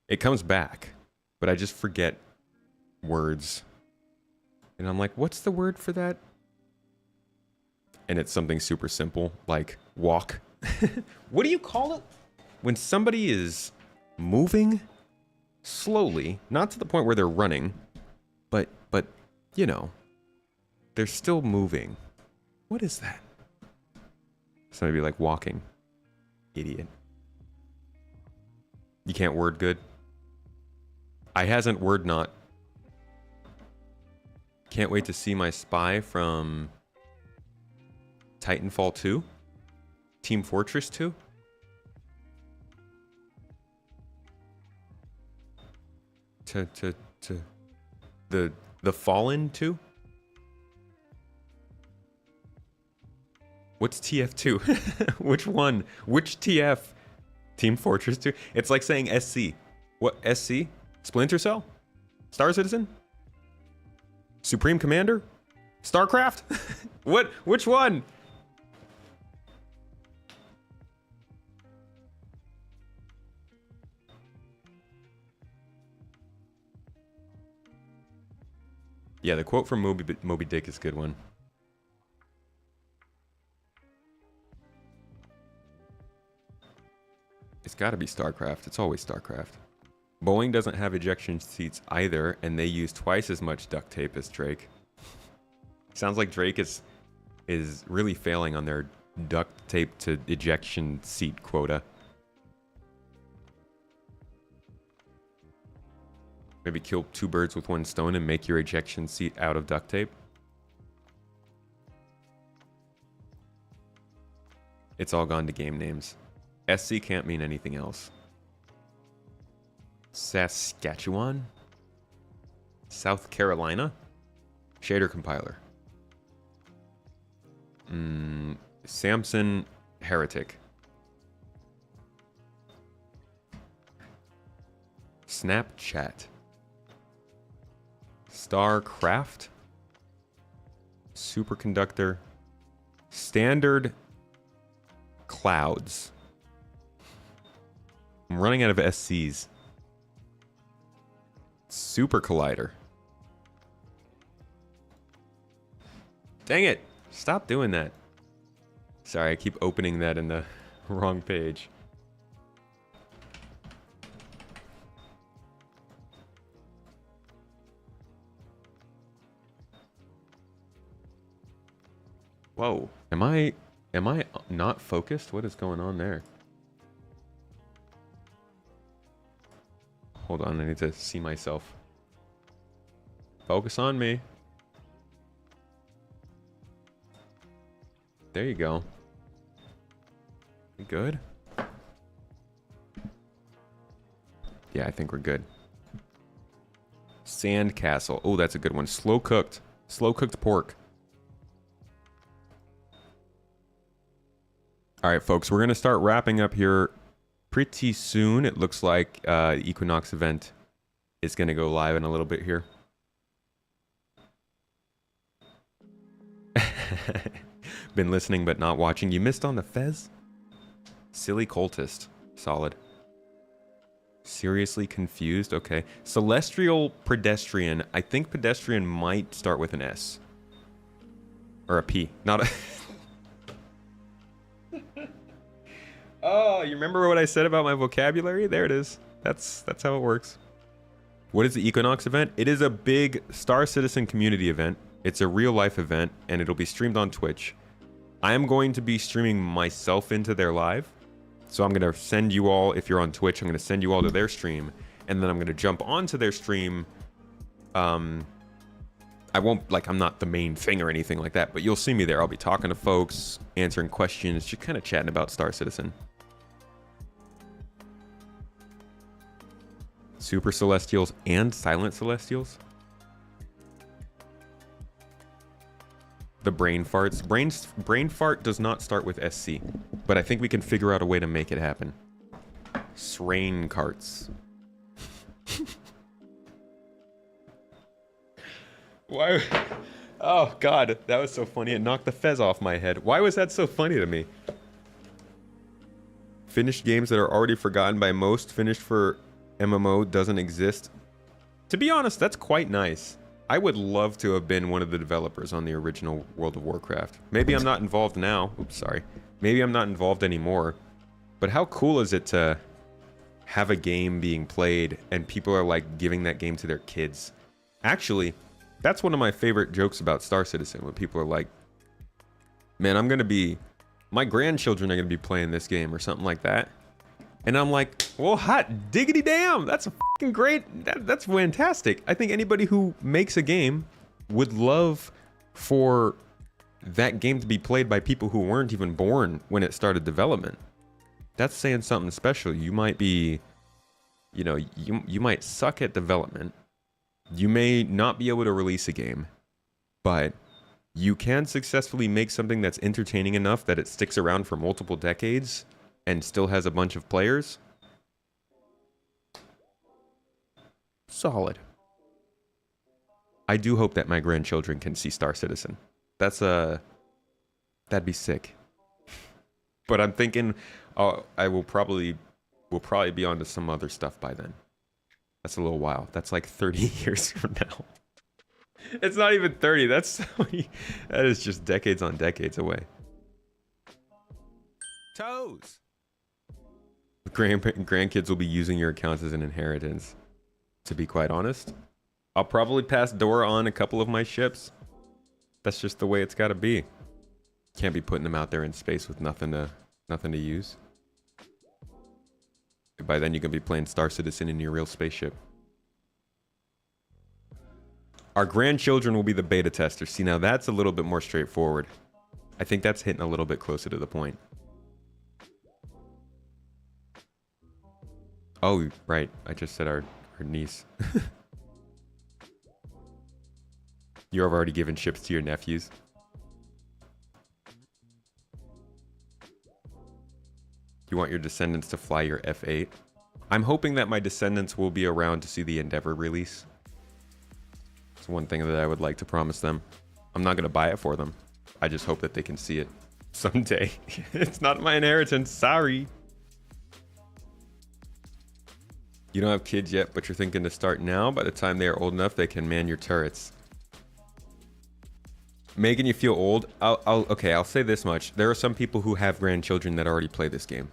It comes back, but I just forget words. And I'm like, what's the word for that? And it's something super simple, like walk. What do you call it? When somebody is moving slowly, not to the point where they're running, but you know, they're still moving. What is that? Somebody be like walking. Idiot. You can't word good. I hasn't word not. Can't wait to see my spy from Titanfall 2? Team Fortress 2? To the Fallen 2? What's TF2? Which one? Which TF? Team Fortress 2? It's like saying SC. What, SC? Splinter Cell? Star Citizen? Supreme Commander? StarCraft? What? Which one? Yeah, the quote from Moby Dick is a good one. It's got to be StarCraft. It's always StarCraft. Boeing doesn't have ejection seats either, and they use twice as much duct tape as Drake. Sounds like Drake is really failing on their duct tape to ejection seat quota. Maybe kill 2 birds with 1 stone and make your ejection seat out of duct tape. It's all gone to game names. SC can't mean anything else. Saskatchewan? South Carolina? Shader compiler. Samson Heretic. Snapchat. StarCraft. Superconductor. Standard clouds. I'm running out of SCs. Super Collider. Dang it! Stop doing that. Sorry, I keep opening that in the wrong page. Whoa. Am I not focused? What is going on there? Hold on, I need to see myself. Focus on me. There you go. You good? Yeah, I think we're good. Sandcastle. Oh, that's a good one. Slow cooked. Slow cooked pork. All right, folks, we're going to start wrapping up here pretty soon. It looks like the Equinox event is going to go live in a little bit here. Been listening but not watching. You missed on the Fez? Silly cultist. Solid. Seriously confused? Okay. Celestial pedestrian. I think pedestrian might start with an S. Or a P. Not a... Oh, you remember what I said about my vocabulary? There it is. That's how it works. What is the Equinox event? It is a big Star Citizen community event. It's a real life event, and it'll be streamed on Twitch. I am going to be streaming myself into their live. So I'm going to send you all, if you're on Twitch, I'm going to send you all to their stream. And then I'm going to jump onto their stream. I won't, like, I'm not the main thing or anything like that, but you'll see me there. I'll be talking to folks, answering questions, just kind of chatting about Star Citizen. Super Celestials and Silent Celestials. The brain farts. Brain fart does not start with SC, but I think we can figure out a way to make it happen. Srain carts. Why? Oh God, that was so funny. It knocked the fez off my head. Why was that so funny to me? Finished games that are already forgotten by most. Finished for MMO doesn't exist. To be honest, that's quite nice. I would love to have been one of the developers on the original World of Warcraft. Maybe I'm not involved now. Oops, sorry. Maybe I'm not involved anymore. But how cool is it to have a game being played and people are like giving that game to their kids? Actually, that's one of my favorite jokes about Star Citizen, when people are like, man, my grandchildren are going to be playing this game or something like that. And I'm like, well, hot diggity damn, that's a fucking great, that's fantastic. I think anybody who makes a game would love for that game to be played by people who weren't even born when it started development. That's saying something special. You might be, you know, you might suck at development. You may not be able to release a game, but you can successfully make something that's entertaining enough that it sticks around for multiple decades and still has a bunch of players. Solid. I do hope that my grandchildren can see Star Citizen. That'd be sick. But I'm thinking we'll probably be on to some other stuff by then. That's a little while. That's like 30 years from now. It's not even 30. That is just decades on decades away. Toes. Grandkids will be using your accounts as an inheritance. To be quite honest, I'll probably pass Dora on a couple of my ships. That's just the way it's got to be. Can't be putting them out there in space with nothing to use. By then you can be playing Star Citizen in your real spaceship. Our grandchildren will be the beta testers. See, now that's a little bit more straightforward. I think that's hitting a little bit closer to the point. Oh, right. I just said our niece. You've already given ships to your nephews. You want your descendants to fly your F8? I'm hoping that my descendants will be around to see the Endeavor release. It's one thing that I would like to promise them. I'm not going to buy it for them. I just hope that they can see it someday. It's not my inheritance. Sorry. You don't have kids yet, but you're thinking to start now. By the time they are old enough, they can man your turrets. Making you feel old? Okay, I'll say this much. There are some people who have grandchildren that already play this game.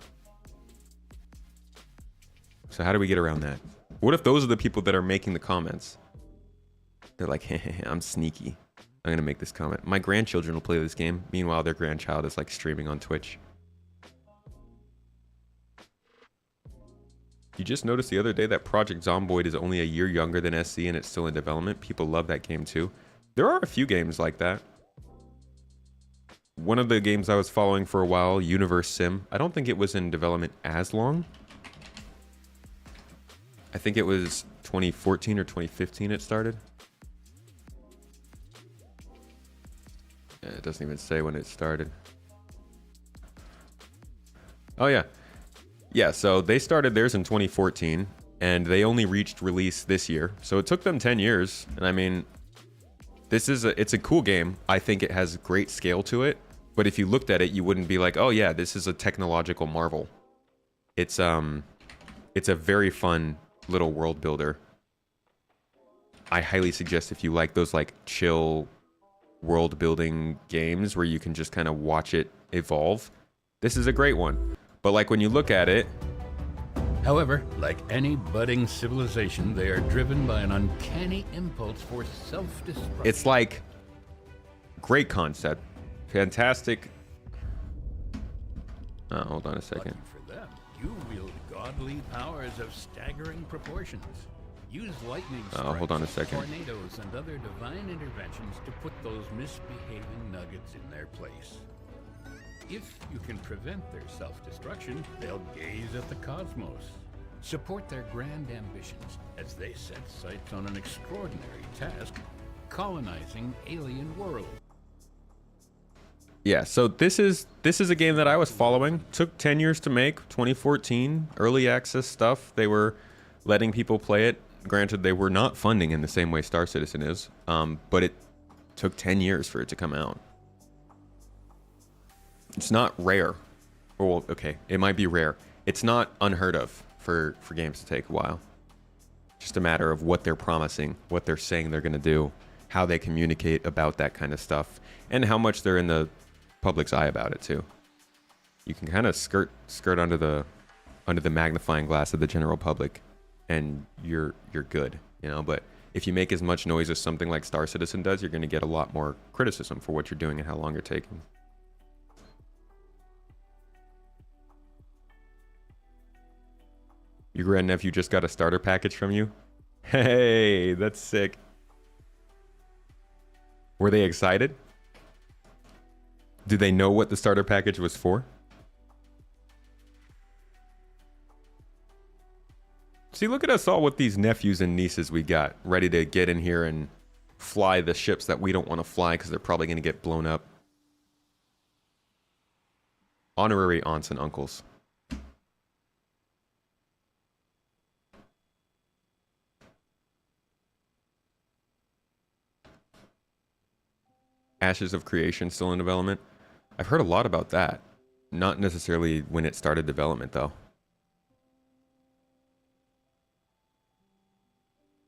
So how do we get around that? What if those are the people that are making the comments? They're like, hey, I'm sneaky. I'm going to make this comment. My grandchildren will play this game. Meanwhile, their grandchild is like streaming on Twitch. You just noticed the other day that Project Zomboid is only a year younger than SC and it's still in development. People love that game too. There are a few games like that. One of the games I was following for a while, Universe Sim, I don't think it was in development as long. I think it was 2014 or 2015 it started. It doesn't even say when it started. Oh yeah. Yeah, so they started theirs in 2014 and they only reached release this year. So it took them 10 years. And I mean, it's a cool game. I think it has great scale to it. But if you looked at it, you wouldn't be like, oh yeah, this is a technological marvel. It's a very fun little world builder. I highly suggest if you like those like chill world building games where you can just kind of watch it evolve, this is a great one. But like when you look at it,
however, like any budding civilization, they are driven by an uncanny impulse for self-destruction.
it's like great concept, fantastic. Oh, hold on a second.
Lucky for them, you wield godly powers of staggering proportions. Use lightning strikes,
hold on a second.
tornadoes, and other divine interventions to put those misbehaving nuggets in their place. If you can prevent their self-destruction, they'll gaze at the cosmos. Support their grand ambitions as they set sights on an extraordinary task, colonizing alien worlds.
Yeah, so this is a game that I was following. Took 10 years to make, 2014, early access stuff. They were letting people play it. Granted, they were not funding in the same way Star Citizen is, but it took 10 years for it to come out. It's not rare. Well, okay, it might be rare. It's not unheard of for games to take a while. Just a matter of what they're promising, what they're saying they're going to do, how they communicate about that kind of stuff, and how much they're in the public's eye about it too. You can kind of skirt under the magnifying glass of the general public, and you're good, you know. But if you make as much noise as something like Star Citizen does, you're going to get a lot more criticism for what you're doing and how long you're taking. Your grandnephew just got a starter package from you? Hey, that's sick. Were they excited? Did they know what the starter package was for? See, look at us all with these nephews and nieces we got, ready to get in here and fly the ships that we don't want to fly because they're probably going to get blown up. Honorary aunts and uncles. Ashes of Creation still in development. I've heard a lot about that. Not necessarily when it started development, though.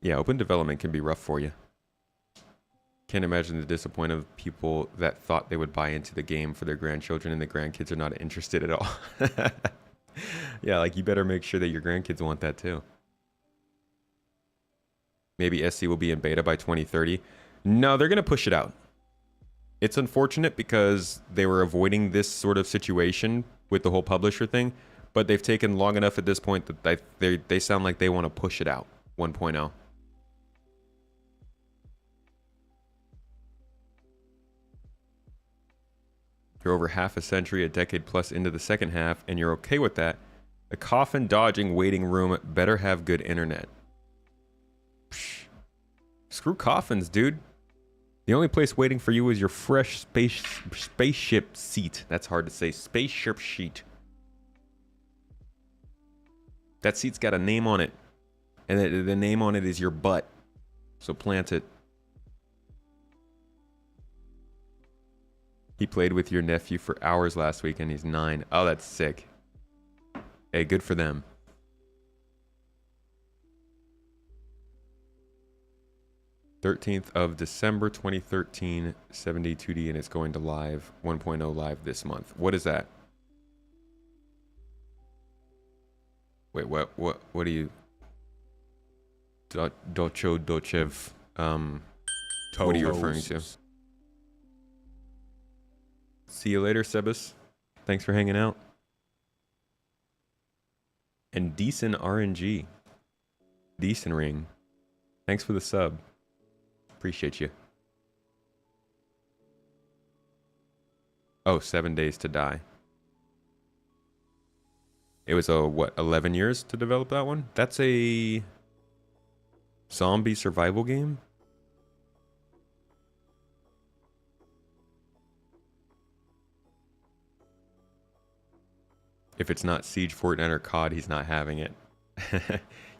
Yeah, open development can be rough for you. Can't imagine the disappointment of people that thought they would buy into the game for their grandchildren and the grandkids are not interested at all. Yeah, like you better make sure that your grandkids want that too. Maybe SC will be in beta by 2030. No, they're going to push it out. It's unfortunate because they were avoiding this sort of situation with the whole publisher thing, but they've taken long enough at this point that they sound like they want to push it out 1.0. You're over half a century, a decade plus into the second half, and you're okay with that. A coffin dodging waiting room better have good internet. Psh. Screw coffins, dude. The only place waiting for you is your fresh spaceship seat. That's hard to say. Spaceship sheet. That seat's got a name on it. And the name on it is your butt. So plant it. He played with your nephew for hours last week and he's 9. Oh, that's sick. Hey, good for them. December 13th, 2013, 72D, and it's going to live 1.0 live this month. What is that? Wait, what are you? Dochev. What are you referring to? See you later, Sebas. Thanks for hanging out. And decent RNG. Decent ring. Thanks for the sub. Appreciate you. Oh, 7 days to die. It was what, 11 years to develop that one? That's a zombie survival game? If it's not Siege, Fortnite, or COD, he's not having it.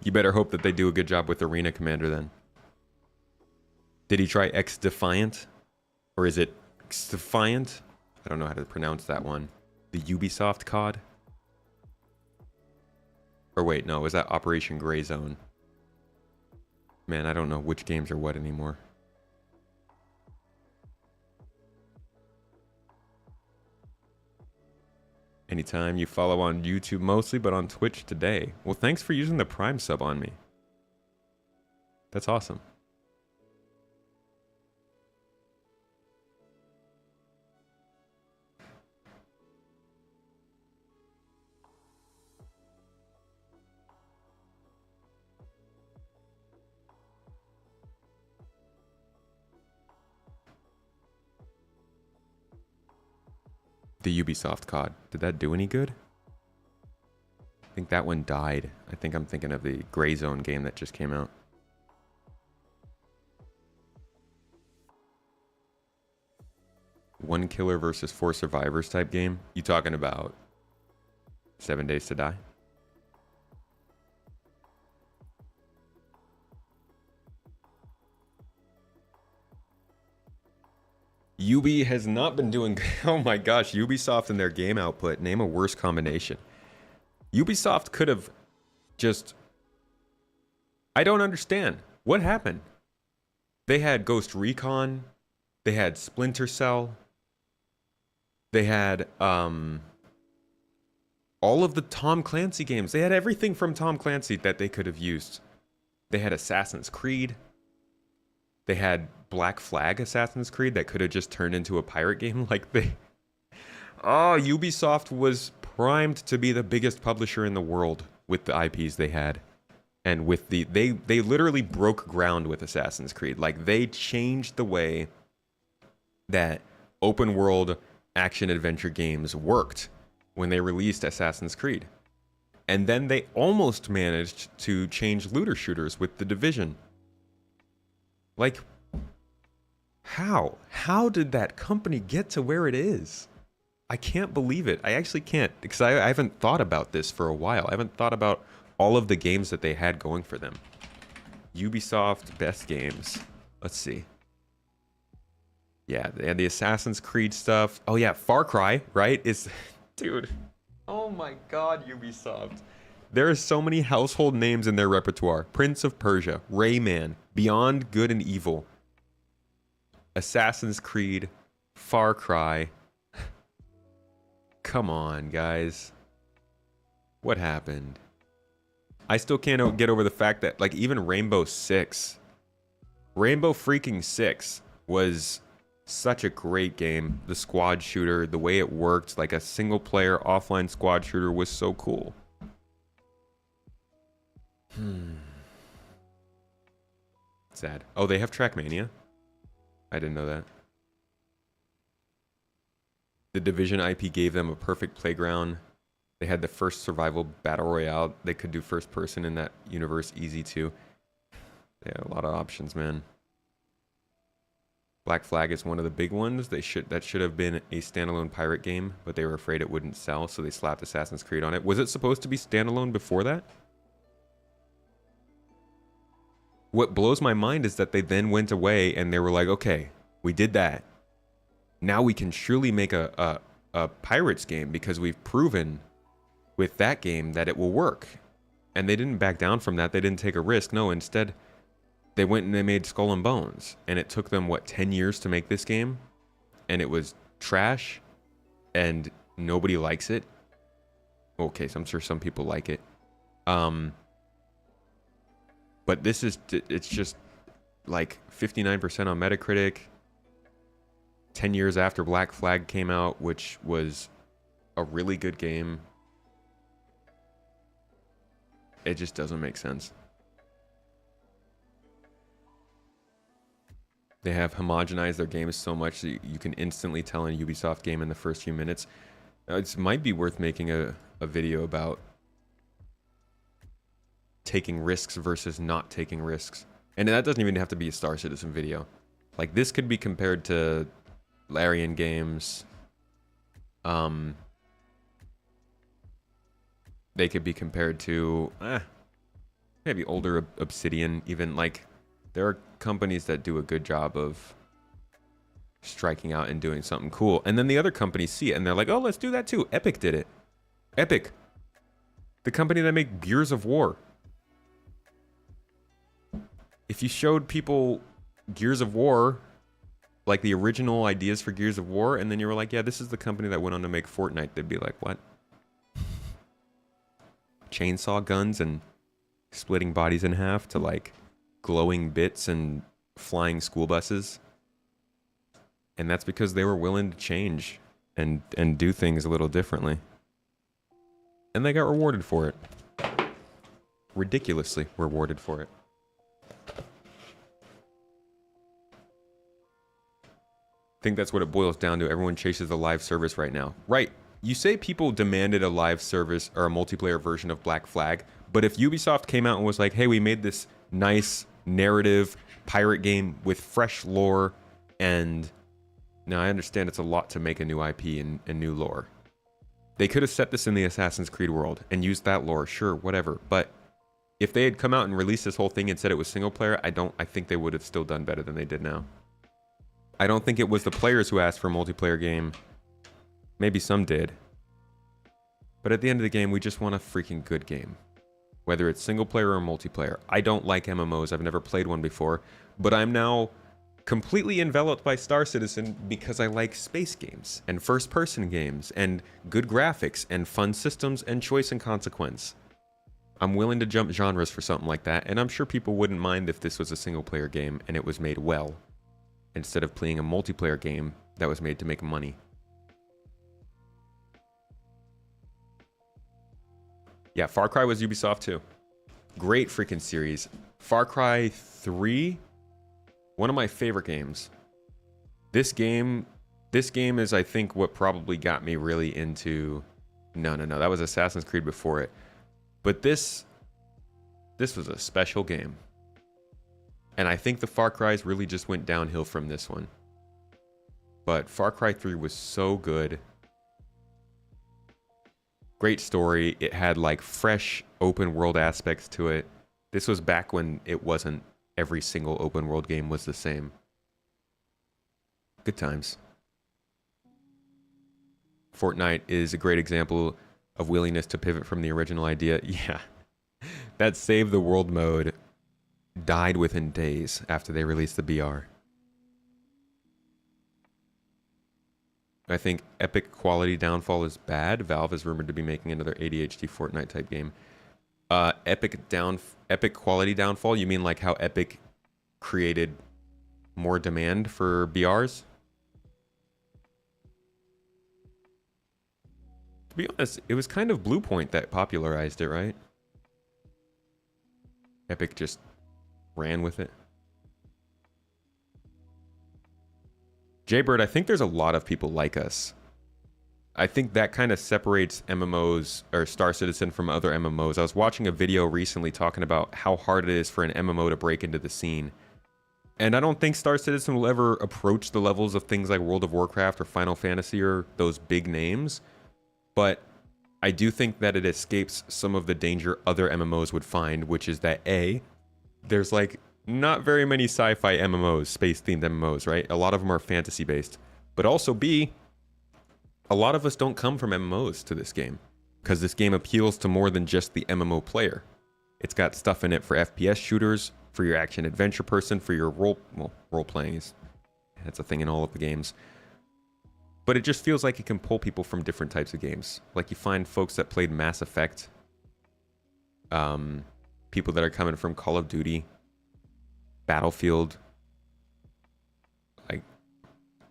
You better hope that they do a good job with Arena Commander then. Did he try X Defiant? Or is it X Defiant? I don't know how to pronounce that one. The Ubisoft COD? Or wait, no, was that Operation Grey Zone? Man, I don't know which games are what anymore. Anytime you follow on YouTube mostly, but on Twitch today. Well, thanks for using the Prime sub on me. That's awesome. The Ubisoft COD. Did that do any good? I think that one died. I think I'm thinking of the Grey Zone game that just came out. One killer versus 4 survivors type game. You talking about 7 days to die? Ubi has not been doing... Oh my gosh, Ubisoft and their game output. Name a worse combination. Ubisoft could have just... I don't understand. What happened? They had Ghost Recon. They had Splinter Cell. They had all of the Tom Clancy games. They had everything from Tom Clancy that they could have used. They had Assassin's Creed. They had Black Flag Assassin's Creed that could have just turned into a pirate game. Like they... Oh, Ubisoft was primed to be the biggest publisher in the world with the IPs they had. And with the... They literally broke ground with Assassin's Creed. Like they changed the way that open world action adventure games worked when they released Assassin's Creed. And then they almost managed to change looter shooters with The Division. Like, how? How did that company get to where it is? I can't believe it. I actually can't, because I haven't thought about this for a while. I haven't thought about all of the games that they had going for them. Ubisoft best games. Let's see. Yeah, they had the Assassin's Creed stuff. Oh yeah, Far Cry, right? Dude. Oh my God, Ubisoft. There are so many household names in their repertoire. Prince of Persia, Rayman, Beyond Good and Evil, Assassin's Creed, Far Cry. Come on, guys. What happened? I still can't get over the fact that, like, even Rainbow freaking Six was such a great game. The squad shooter, the way it worked, like a single player offline squad shooter, was so cool. Sad. Oh, they have Trackmania? I didn't know that. The Division IP gave them a perfect playground. They had the first survival battle royale. They could do first person in that universe easy too. They had a lot of options, man. Black Flag is one of the big ones. That should have been a standalone pirate game, but they were afraid it wouldn't sell, so they slapped Assassin's Creed on it. Was it supposed to be standalone before that? What blows my mind is that they then went away and they were like, okay, we did that. Now we can surely make a Pirates game because we've proven with that game that it will work. And they didn't back down from that. They didn't take a risk. No, instead, they went and they made Skull and Bones. And it took them, what, 10 years to make this game? And it was trash. And nobody likes it. Okay, so I'm sure some people like it. But this is, it's just like 59% on Metacritic. 10 years after Black Flag came out, which was a really good game. It just doesn't make sense. They have homogenized their games so much that you can instantly tell a Ubisoft game in the first few minutes. It might be worth making a video about taking risks versus not taking risks. And that doesn't even have to be a Star Citizen video. Like, this could be compared to Larian games. They could be compared to maybe older Obsidian. Even, like, there are companies that do a good job of striking out and doing something cool, and then the other companies see it and they're like, oh, let's do that too. Epic did it. Epic, the company that make Gears of War. If you showed people Gears of War, like the original ideas for Gears of War, and then you were like, yeah, this is the company that went on to make Fortnite, they'd be like, what? Chainsaw guns and splitting bodies in half to, like, glowing bits and flying school buses. And that's because they were willing to change and do things a little differently. And they got rewarded for it. Ridiculously rewarded for it. I think that's what it boils down to. Everyone chases a live service right now. Right. You say people demanded a live service or a multiplayer version of Black Flag, but if Ubisoft came out and was like, hey, we made this nice narrative pirate game with fresh lore, and now I understand it's a lot to make a new IP and new lore. They could have set this in the Assassin's Creed world and used that lore, sure, whatever. But if they had come out and released this whole thing and said it was single player, I think they would have still done better than they did now. I don't think it was the players who asked for a multiplayer game. Maybe some did. But at the end of the game, we just want a freaking good game. Whether it's single player or multiplayer. I don't like MMOs. I've never played one before. But I'm now completely enveloped by Star Citizen because I like space games and first-person games and good graphics and fun systems and choice and consequence. I'm willing to jump genres for something like that, and I'm sure people wouldn't mind if this was a single-player game and it was made well, instead of playing a multiplayer game that was made to make money. Yeah, Far Cry was Ubisoft too. Great freaking series. Far Cry 3, one of my favorite games. This game is, I think, what probably got me really into... No, that was Assassin's Creed before it. But this was a special game. And I think the Far Cry's really just went downhill from this one. But Far Cry 3 was so good. Great story. It had, like, fresh open world aspects to it. This was back when it wasn't every single open world game was the same. Good times. Fortnite is a great example of willingness to pivot from the original idea. Yeah. That Save the World mode died within days after they released the BR. I think Epic quality downfall is bad. Valve is rumored to be making another ADHD Fortnite type game. Epic quality downfall, you mean like how Epic created more demand for BRs? To be honest, it was kind of Bluepoint that popularized it, right? Epic just ran with it. Jaybird, I think there's a lot of people like us. I think that kind of separates MMOs or Star Citizen from other MMOs. I was watching a video recently talking about how hard it is for an MMO to break into the scene. And I don't think Star Citizen will ever approach the levels of things like World of Warcraft or Final Fantasy or those big names. But I do think that it escapes some of the danger other MMOs would find, which is that A, there's like not very many sci-fi MMOs, space-themed MMOs, right? A lot of them are fantasy-based. But also B, a lot of us don't come from MMOs to this game, because this game appeals to more than just the MMO player. It's got stuff in it for FPS shooters, for your action-adventure person, for your role-playing. That's a thing in all of the games. But it just feels like it can pull people from different types of games. Like you find folks that played Mass Effect, people that are coming from Call of Duty, Battlefield, like,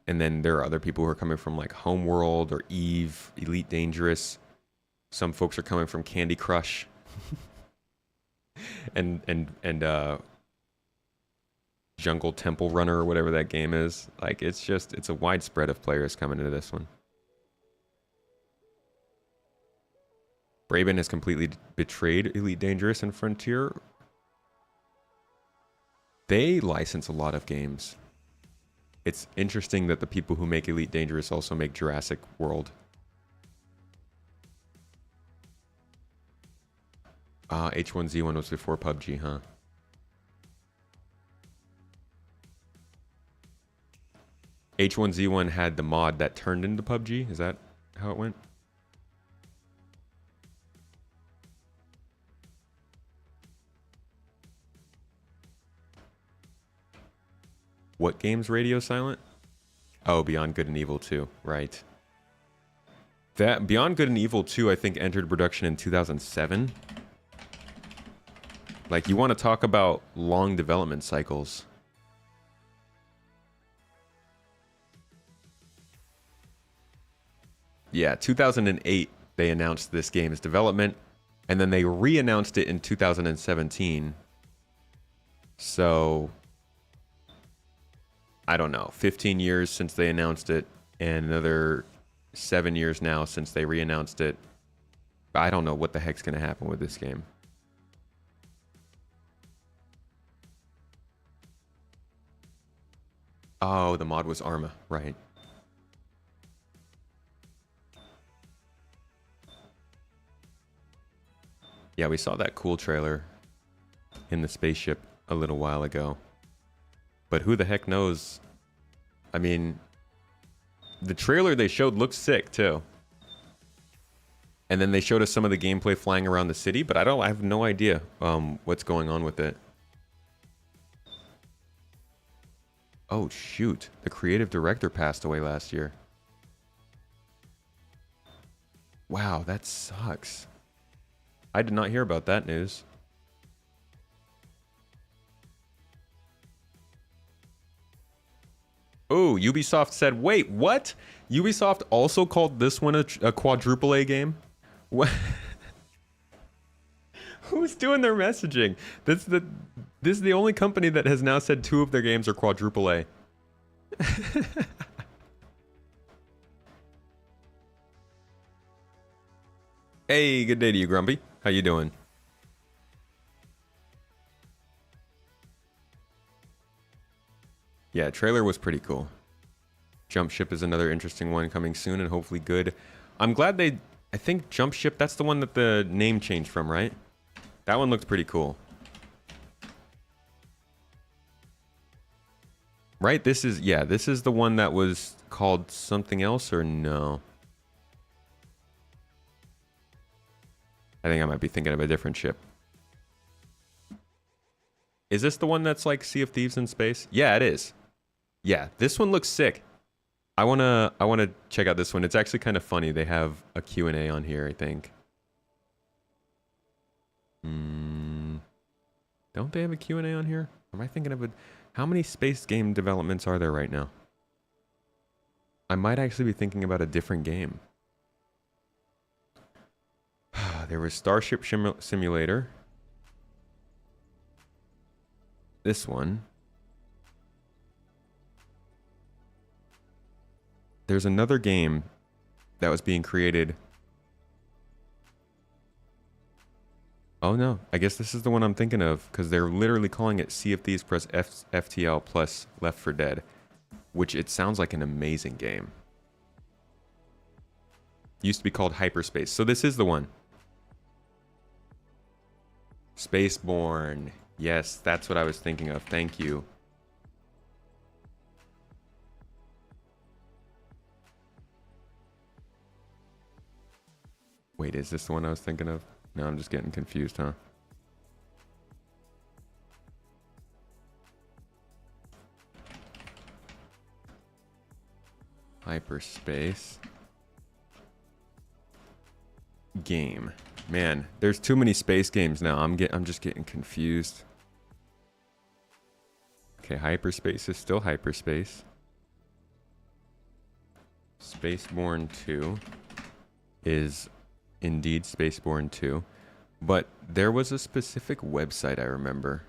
and then there are other people who are coming from like Homeworld or Eve, Elite Dangerous. Some folks are coming from Candy Crush, and Jungle Temple Runner or whatever that game is. Like it's a wide spread of players coming into this one. Braben has completely betrayed Elite Dangerous and Frontier. They license a lot of games. It's interesting that the people who make Elite Dangerous also make Jurassic World. H1Z1 was before PUBG, huh? H1Z1 had the mod that turned into PUBG. Is that how it went? What game's radio silent? Oh, Beyond Good and Evil 2, right. That Beyond Good and Evil 2, I think, entered production in 2007. Like, you want to talk about long development cycles. Yeah, 2008, they announced this game's development, and then they re-announced it in 2017. So, I don't know, 15 years since they announced it, and another 7 years now since they re-announced it. I don't know what the heck's going to happen with this game. Oh, the mod was Arma, right. Yeah, we saw that cool trailer in the spaceship a little while ago. But who the heck knows? I mean, the trailer they showed looked sick too. And then they showed us some of the gameplay flying around the city, but I have no idea what's going on with it. Oh shoot, the creative director passed away last year. Wow, that sucks. I did not hear about that news. Oh, Ubisoft said, wait, what? Ubisoft also called this one a quadruple A game? What? Who's doing their messaging? This is the only company that has now said 2 of their games are quadruple A. Hey, good day to you, Grumpy. How you doing? Yeah, trailer was pretty cool. Jump Ship is another interesting one coming soon and hopefully good. I'm glad I think Jump Ship, that's the one that the name changed from, right? That one looked pretty cool. Right? This is, yeah, this is the one that was called something else, or no? I think I might be thinking of a different ship. Is this the one that's like Sea of Thieves in space? Yeah, it is. Yeah, this one looks sick. I wanna check out this one. It's actually kind of funny. They have a Q&A on here, I think. Don't they have a Q&A on here? Am I thinking of a... How many space game developments are there right now? I might actually be thinking about a different game. There was Starship Simulator. This one. There's another game that was being created. Oh no, I guess this is the one I'm thinking of, because they're literally calling it Sea of Thieves plus FTL plus Left 4 Dead, which it sounds like an amazing game. Used to be called Hyperspace, so this is the one. Spaceborne. Yes, that's what I was thinking of. Thank you. Wait, is this the one I was thinking of? No, I'm just getting confused, huh? Hyperspace. Game. Man, there's too many space games now. I'm just getting confused. Okay, Hyperspace is still Hyperspace. Spaceborne 2 is indeed Spaceborne 2. But there was a specific website I remember.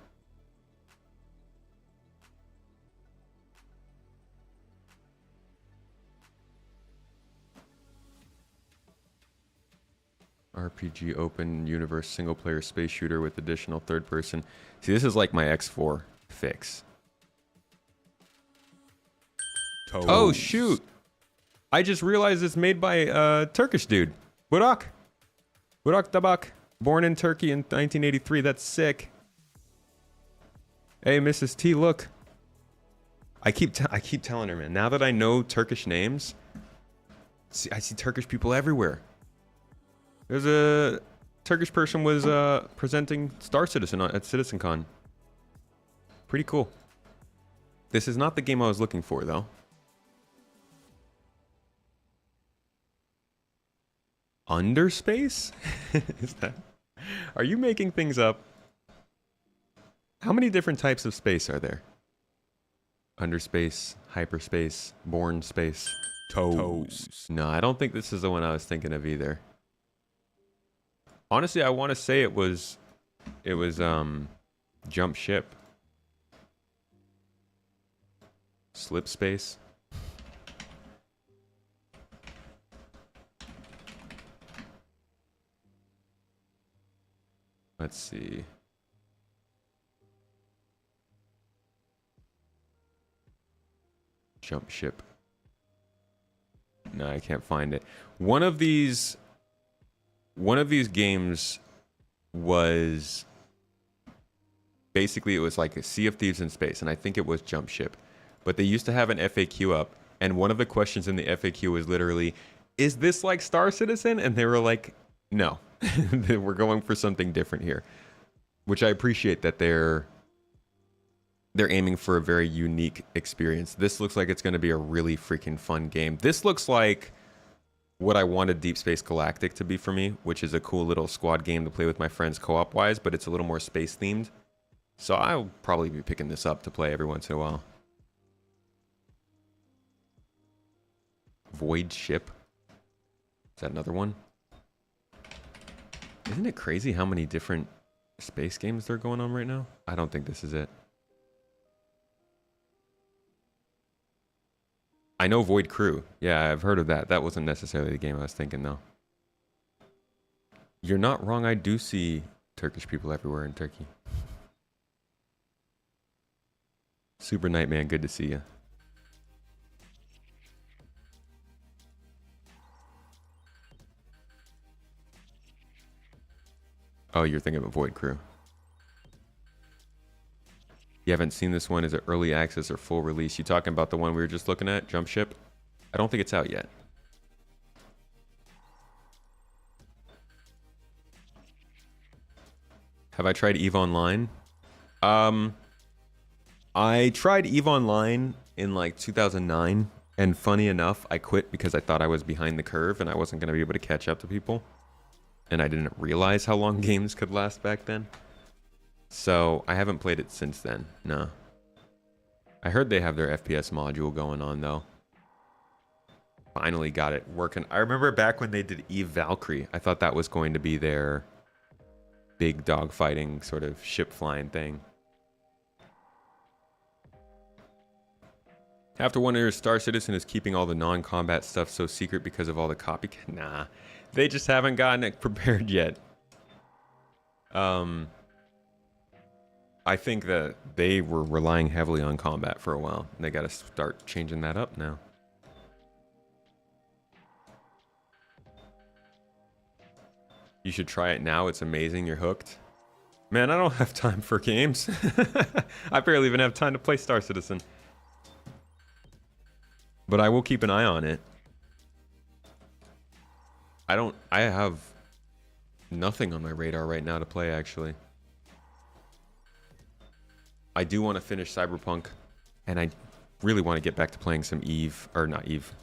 RPG open universe single player space shooter with additional third person. See, this is like my X4 fix. Toes. Oh shoot! I just realized it's made by a Turkish dude. Burak Tabak. Born in Turkey in 1983. That's sick. Hey, Mrs. T, look. I keep telling her, man. Now that I know Turkish names, I see Turkish people everywhere. There's a Turkish person was presenting Star Citizen at CitizenCon. Pretty cool. This is not the game I was looking for, though. Underspace? Is that? Are you making things up? How many different types of space are there? Underspace, hyperspace, born space, toes. No, I don't think this is the one I was thinking of either. Honestly, I want to say it was Jump Ship. Slip Space. Let's see. Jump Ship. No, I can't find it. One of these games was basically, it was like a Sea of Thieves in space, and I think it was Jump Ship. But they used to have an FAQ up, and one of the questions in the FAQ was literally, "Is this like Star Citizen?" And they were like, "No." We're going for something different here, which I appreciate that they're aiming for a very unique experience. This looks like it's going to be a really freaking fun game. This looks like what I wanted Deep Space Galactic to be for me, which is a cool little squad game to play with my friends co-op wise, but it's a little more space themed. So I'll probably be picking this up to play every once in a while. Void Ship. Is that another one? Isn't it crazy how many different space games there are going on right now? I don't think this is it. I know Void Crew. Yeah, I've heard of that. That wasn't necessarily the game I was thinking, though. You're not wrong. I do see Turkish people everywhere in Turkey. Super Nightman, good to see you. Oh, you're thinking of Void Crew. You haven't seen this one? Is it early access or full release? You talking about the one we were just looking at, Jump Ship? I don't think it's out yet. Have I tried EVE Online? I tried EVE Online in like 2009, and funny enough, I quit because I thought I was behind the curve and I wasn't going to be able to catch up to people. And I didn't realize how long games could last back then. So I haven't played it since then, no. I heard they have their FPS module going on though. Finally got it working. I remember back when they did EVE Valkyrie, I thought that was going to be their big dogfighting sort of ship flying thing. Have to wonder if Star Citizen is keeping all the non-combat stuff so secret because of all the copycat. Nah, they just haven't gotten it prepared yet. I think that they were relying heavily on combat for a while. And they got to start changing that up now. You should try it now. It's amazing. You're hooked. Man, I don't have time for games. I barely even have time to play Star Citizen. But I will keep an eye on it. I have nothing on my radar right now to play, actually. I do want to finish Cyberpunk, and I really want to get back to playing some EVE, or not EVE.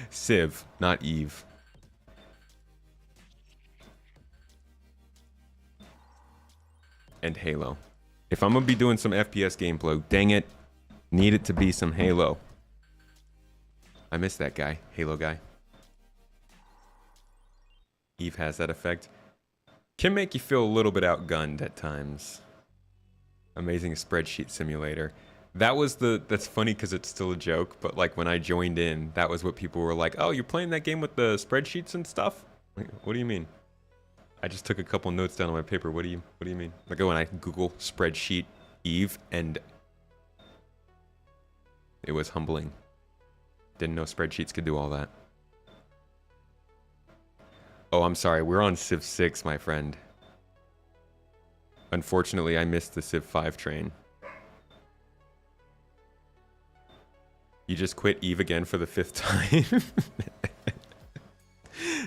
Civ, not EVE. And Halo. If I'm gonna be doing some FPS gameplay, dang it, need it to be some Halo. I miss that guy, Halo guy. EVE has that effect. Can make you feel a little bit outgunned at times. Amazing spreadsheet simulator. That's funny because it's still a joke, but like when I joined in, that was what people were like, oh, you're playing that game with the spreadsheets and stuff? Like, what do you mean? I just took a couple notes down on my paper. What do you mean? Like when I Google spreadsheet EVE, and it was humbling. Didn't know spreadsheets could do all that. Oh, I'm sorry. We're on Civ 6, my friend. Unfortunately, I missed the Civ 5 train. You just quit EVE again for the 5th time?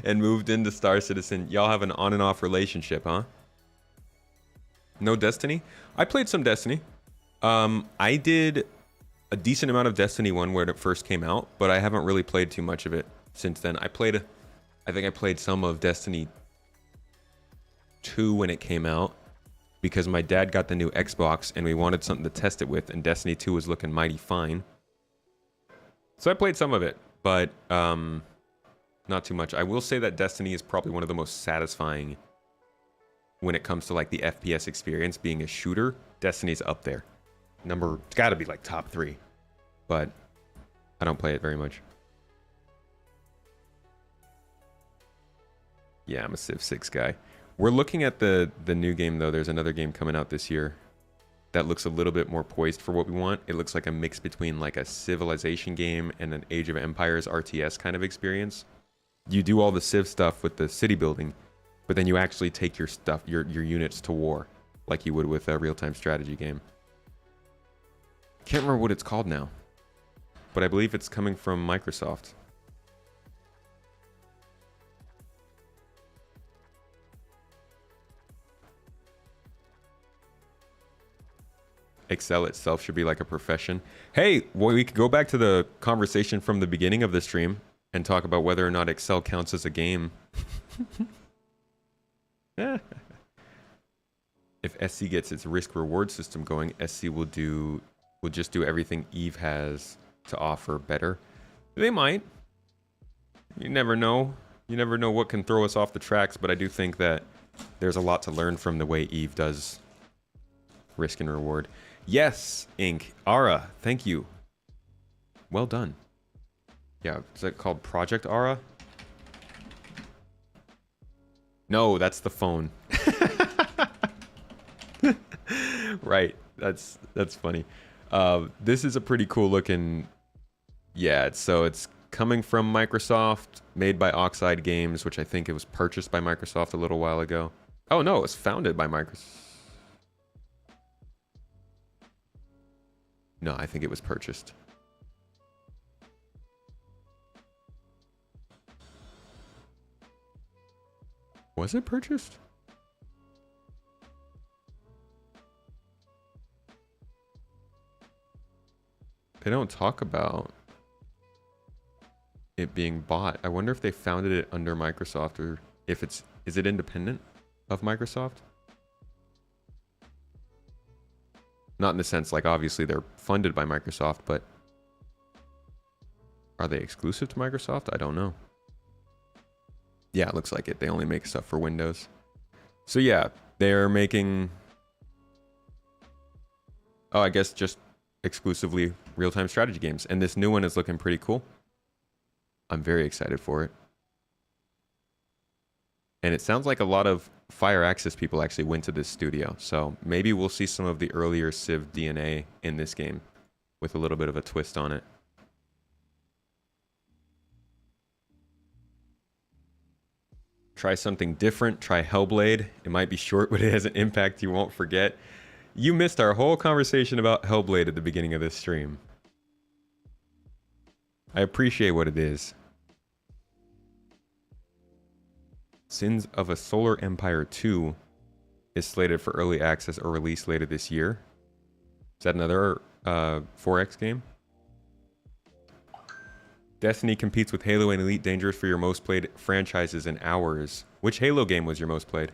And moved into Star Citizen. Y'all have an on and off relationship, huh? No Destiny? I played some Destiny. I did a decent amount of Destiny 1 when it first came out, but I haven't really played too much of it since then. I think I played some of Destiny 2 when it came out because my dad got the new Xbox and we wanted something to test it with, and Destiny 2 was looking mighty fine. So I played some of it, but not too much. I will say that Destiny is probably one of the most satisfying when it comes to like the FPS experience. Being a shooter, Destiny's up there. It's got to be like top 3, but I don't play it very much. Yeah, I'm a Civ 6 guy. We're looking at the new game though. There's another game coming out this year that looks a little bit more poised for what we want. It looks like a mix between like a Civilization game and an Age of Empires RTS kind of experience. You do all the Civ stuff with the city building, but then you actually take your stuff, your units to war, like you would with a real-time strategy game. Can't remember what it's called now, but I believe it's coming from Microsoft. Excel itself should be like a profession. Hey, well, we could go back to the conversation from the beginning of the stream and talk about whether or not Excel counts as a game. If SC gets its risk reward system going, SC will just do everything EVE has to offer better. They might. You never know. You never know what can throw us off the tracks, but I do think that there's a lot to learn from the way EVE does risk and reward. Yes, Ink. Ara, thank you. Well done. Yeah, is that called Project Ara? No, that's the phone. Right, that's funny. This is a pretty cool looking... Yeah, so it's coming from Microsoft, made by Oxide Games, which I think it was purchased by Microsoft a little while ago. Oh no, it was founded by Microsoft. No, I think it was purchased. Was it purchased? They don't talk about it being bought. I wonder if they founded it under Microsoft, or if it's, is it independent of Microsoft? Not in the sense, like, obviously they're funded by Microsoft, but are they exclusive to Microsoft? I don't know. Yeah, it looks like it. They only make stuff for Windows. So yeah, they're making, oh, I guess just exclusively real-time strategy games. And this new one is looking pretty cool. I'm very excited for it. And it sounds like a lot of Fire Access people actually went to this studio. So maybe we'll see some of the earlier Civ DNA in this game with a little bit of a twist on it. Try something different. Try Hellblade. It might be short, but it has an impact you won't forget. You missed our whole conversation about Hellblade at the beginning of this stream. I appreciate what it is. Sins of a Solar Empire 2 is slated for early access or release later this year. Is that another 4X game? Destiny competes with Halo and Elite Dangerous for your most played franchises in hours. Which Halo game was your most played?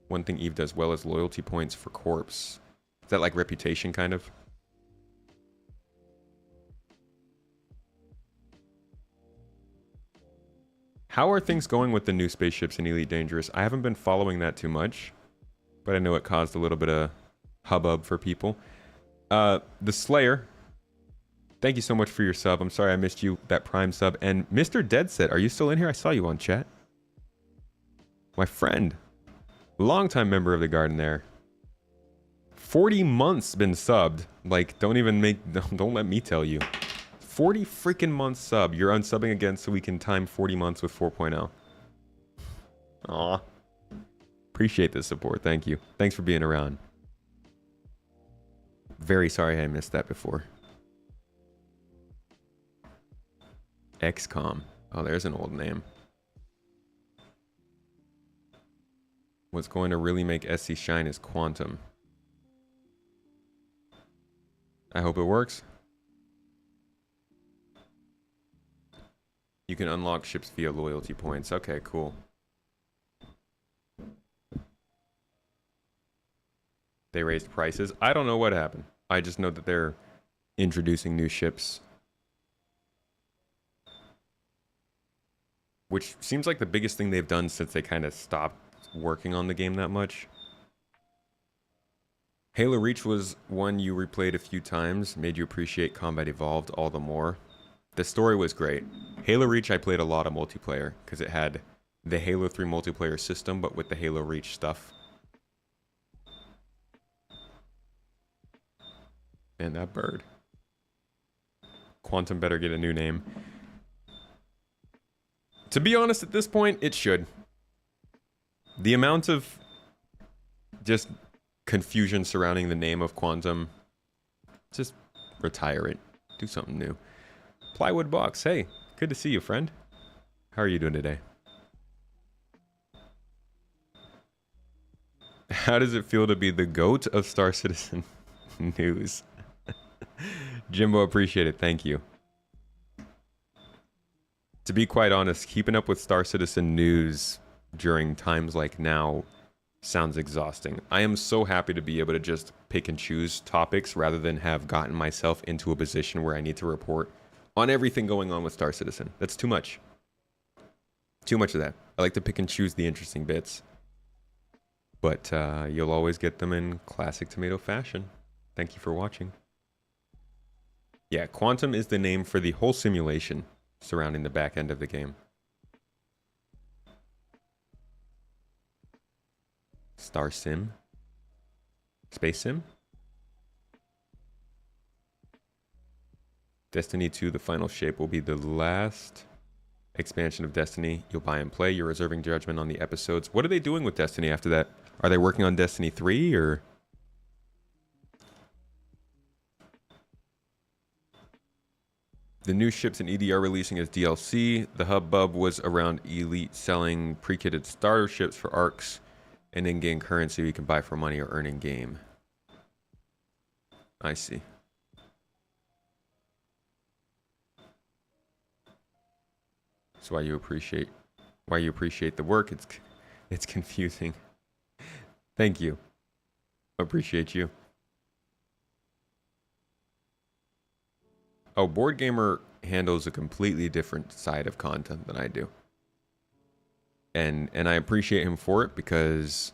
One thing Eve does well is loyalty points for Corpse. Is that like Reputation, kind of? How are things going with the new spaceships in Elite Dangerous? I haven't been following that too much, but I know it caused a little bit of hubbub for people. The Slayer, thank you so much for your sub. I'm sorry I missed you, that Prime sub. And Mr. Deadset, are you still in here? I saw you on chat. My friend, longtime member of the garden there. 40 months been subbed. Like, don't let me tell you. 40 freaking months sub. You're unsubbing again so we can time 40 months with 4.0. Aw. Appreciate the support. Thank you. Thanks for being around. Very sorry I missed that before. XCOM. Oh, there's an old name. What's going to really make SC shine is Quantum. I hope it works. You can unlock ships via loyalty points. Okay, cool. They raised prices. I don't know what happened. I just know that they're introducing new ships. Which seems like the biggest thing they've done since they kind of stopped working on the game that much. Halo Reach was one you replayed a few times, made you appreciate Combat Evolved all the more. The story was great. Halo Reach, I played a lot of multiplayer because it had the Halo 3 multiplayer system, but with the Halo Reach stuff. And that bird. Quantum better get a new name. To be honest, at this point, it should. The amount of just confusion surrounding the name of Quantum, just retire it. Do something new. Plywood Box, hey, good to see you, friend. How are you doing today? How does it feel to be the GOAT of Star Citizen news? Jimbo, appreciate it. Thank you. To be quite honest, keeping up with Star Citizen news during times like now sounds exhausting. I am so happy to be able to just pick and choose topics rather than have gotten myself into a position where I need to report on everything going on with Star Citizen. That's too much. Too much of that. I like to pick and choose the interesting bits. But you'll always get them in classic tomato fashion. Thank you for watching. Yeah, Quantum is the name for the whole simulation surrounding the back end of the game. Star Sim? Space Sim? Destiny 2, the final shape, will be the last expansion of Destiny you'll buy and play. You're reserving judgment on the episodes. What are they doing with Destiny after that? Are they working on Destiny 3 or? The new ships in ED are releasing as DLC. The hubbub was around Elite selling pre-kitted starter ships for arcs and in-game currency you can buy for money or earn in-game. I see. That's why you appreciate the work. It's confusing. Thank you. Appreciate you. Oh, Board Gamer handles a completely different side of content than I do. And I appreciate him for it because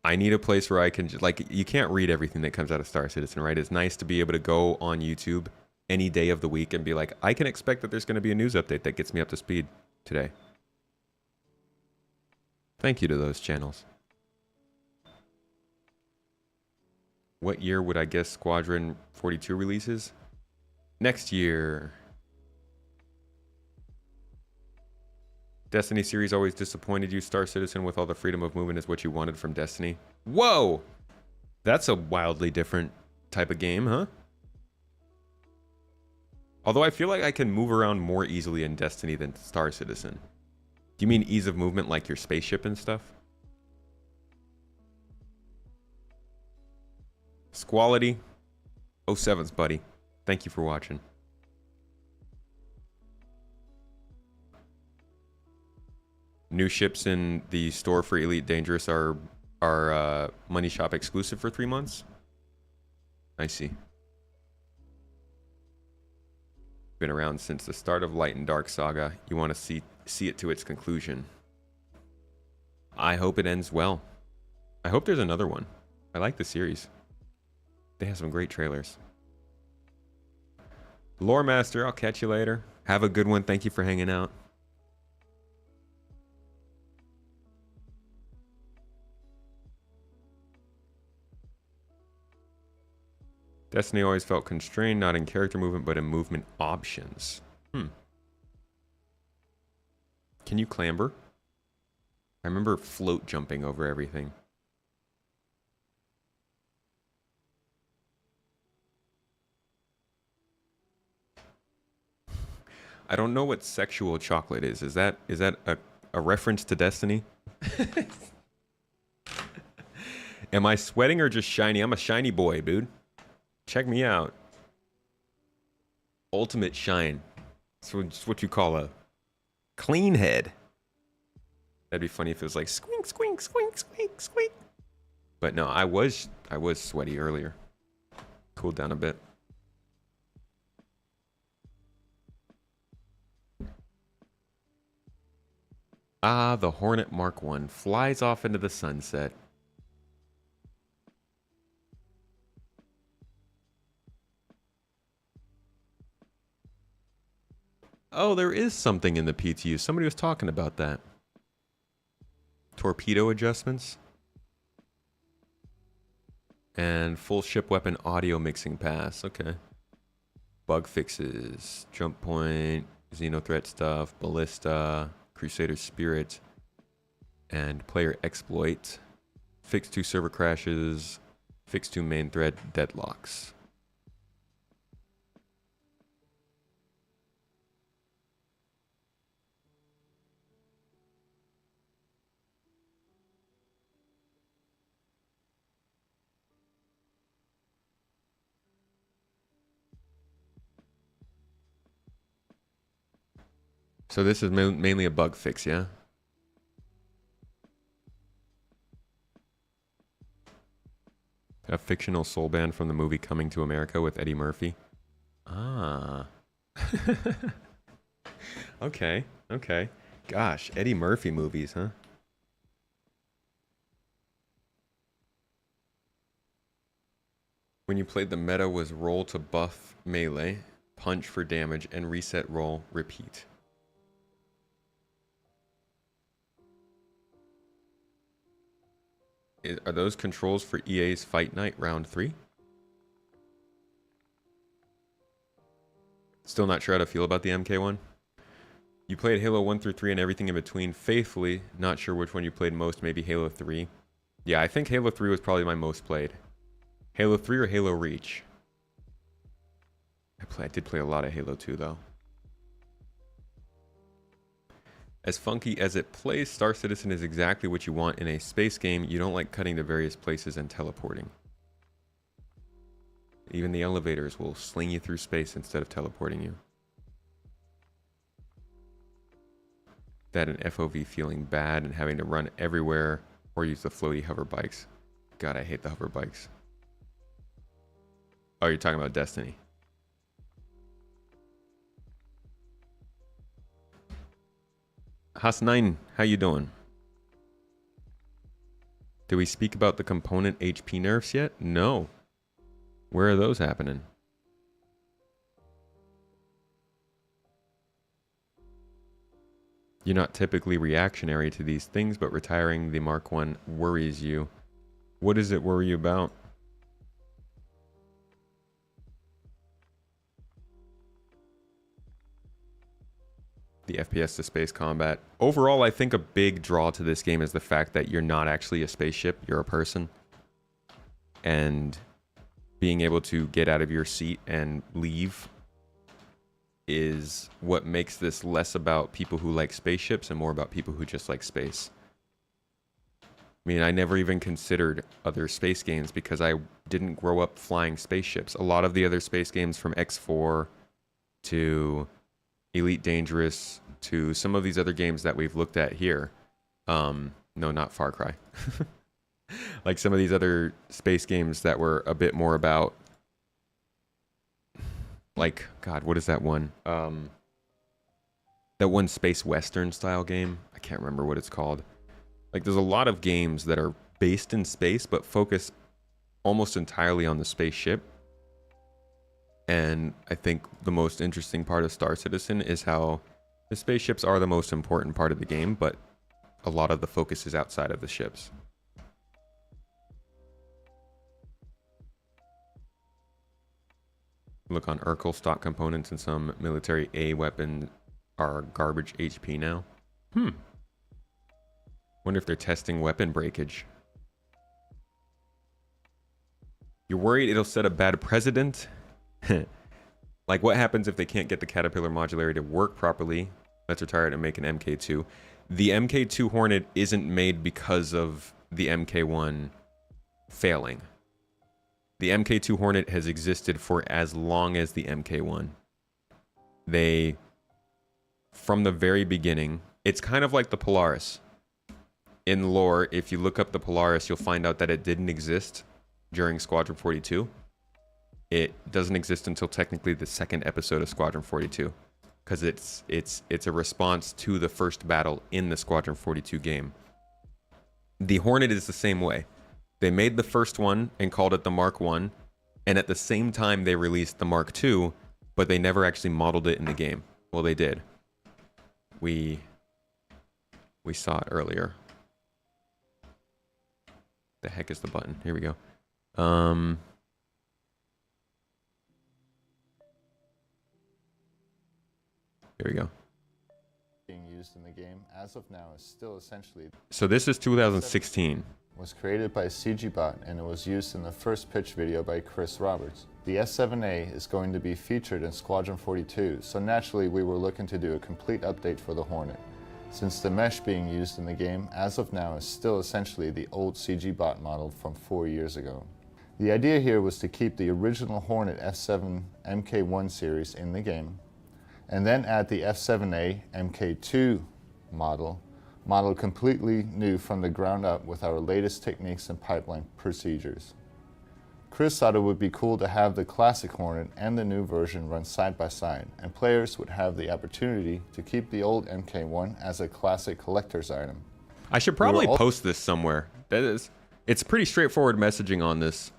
I need a place where I can like, you can't read everything that comes out of Star Citizen, right? It's nice to be able to go on YouTube any day of the week and be like, I can expect that there's going to be a news update that gets me up to speed today. Thank you to those channels. What year would I guess Squadron 42 releases? Next year. Destiny series always disappointed you. Star Citizen with all the freedom of movement is what you wanted from Destiny. Whoa! That's a wildly different type of game, huh? Although I feel like I can move around more easily in Destiny than Star Citizen. Do you mean ease of movement like your spaceship and stuff? Squality. 07's buddy. Thank you for watching. New ships in the store for Elite Dangerous are Money Shop exclusive for 3 months. I see. Been around since the start of Light and Dark Saga. You want to see it to its conclusion. I hope it ends well. I hope there's another one. I like the series. They have some great trailers. Lore Master, I'll catch you later. Have a good one. Thank you for hanging out. Destiny always felt constrained, not in character movement, but in movement options. Can you clamber? I remember float jumping over everything. I don't know what sexual chocolate is. Is that a reference to Destiny? Am I sweating or just shiny? I'm a shiny boy, dude. Check me out. Ultimate shine. It's what you call a clean head. That'd be funny if it was like squink, squink, squink, squink, squink. But no, I was sweaty earlier. Cooled down a bit. Ah, the Hornet Mark I flies off into the sunset. Oh, there is something in the PTU. Somebody was talking about that. Torpedo adjustments. And full ship weapon audio mixing pass. Okay. Bug fixes. Jump point. Xenothreat stuff. Ballista. Crusader Spirit. And player exploit. Fix 2 server crashes. Fix 2 main thread deadlocks. So this is mainly a bug fix, yeah? A fictional soul band from the movie Coming to America with Eddie Murphy. Ah. Okay, okay. Gosh, Eddie Murphy movies, huh? When you played, the meta was roll to buff melee, punch for damage, and reset roll, repeat. Are those controls for EA's Fight Night Round 3? Still not sure how to feel about the MK1. You played Halo 1 through 3 and everything in between faithfully. Not sure which one you played most. Maybe Halo 3. Yeah, I think Halo 3 was probably my most played. Halo 3 or Halo Reach? I did play a lot of Halo 2 though. As funky as it plays, Star Citizen is exactly what you want in a space game. You don't like cutting to various places and teleporting. Even the elevators will sling you through space instead of teleporting you. That and FOV feeling bad and having to run everywhere or use the floaty hover bikes. God, I hate the hover bikes. Oh, you're talking about Destiny. Has9, how you doing? Did we speak about the component HP nerfs yet? No. Where are those happening? You're not typically reactionary to these things, but retiring the Mark 1 worries you. What does it worry you about? The FPS to space combat. Overall, I think a big draw to this game is the fact that you're not actually a spaceship, you're a person. And being able to get out of your seat and leave is what makes this less about people who like spaceships and more about people who just like space. I mean, I never even considered other space games because I didn't grow up flying spaceships. A lot of the other space games from X4 to Elite Dangerous to some of these other games that we've looked at here. No, not Far Cry. Like some of these other space games that were a bit more about, like, God, what is that one? That one space western style game. I can't remember what it's called. Like, there's a lot of games that are based in space but focus almost entirely on the spaceship. And I think the most interesting part of Star Citizen is how the spaceships are the most important part of the game, but a lot of the focus is outside of the ships. Look on Urkel, stock components and some military A weapons are garbage HP now. Wonder if they're testing weapon breakage. You're worried it'll set a bad precedent? Like, what happens if they can't get the Caterpillar modularity to work properly? Let's retire it and make an MK2. The MK2 Hornet isn't made because of the MK1 failing. The MK2 Hornet has existed for as long as the MK1. They, from the very beginning, it's kind of like the Polaris. In lore, if you look up the Polaris, you'll find out that it didn't exist during Squadron 42. It doesn't exist until technically the second episode of Squadron 42, because it's a response to the first battle in the Squadron 42 game. The Hornet is the same way. They made the first one and called it the Mark 1, and at the same time they released the Mark 2, but they never actually modeled it in the game. Well, they did. We saw it earlier. The heck is the button? Here we go. Here we go.
Being used in the game as of now is still essentially.
So this is 2016.
Was created by CGBot and it was used in the first pitch video by Chris Roberts. The S7A is going to be featured in Squadron 42, so naturally we were looking to do a complete update for the Hornet, since the mesh being used in the game as of now is still essentially the old CGBot model from 4 years ago. The idea here was to keep the original Hornet F7 MK1 series in the game, and then add the F7A MK2 model completely new from the ground up with our latest techniques and pipeline procedures. Chris thought it would be cool to have the classic Hornet and the new version run side by side, and players would have the opportunity to keep the old MK1 as a classic collector's item.
I should probably post this somewhere. It's pretty straightforward messaging on this.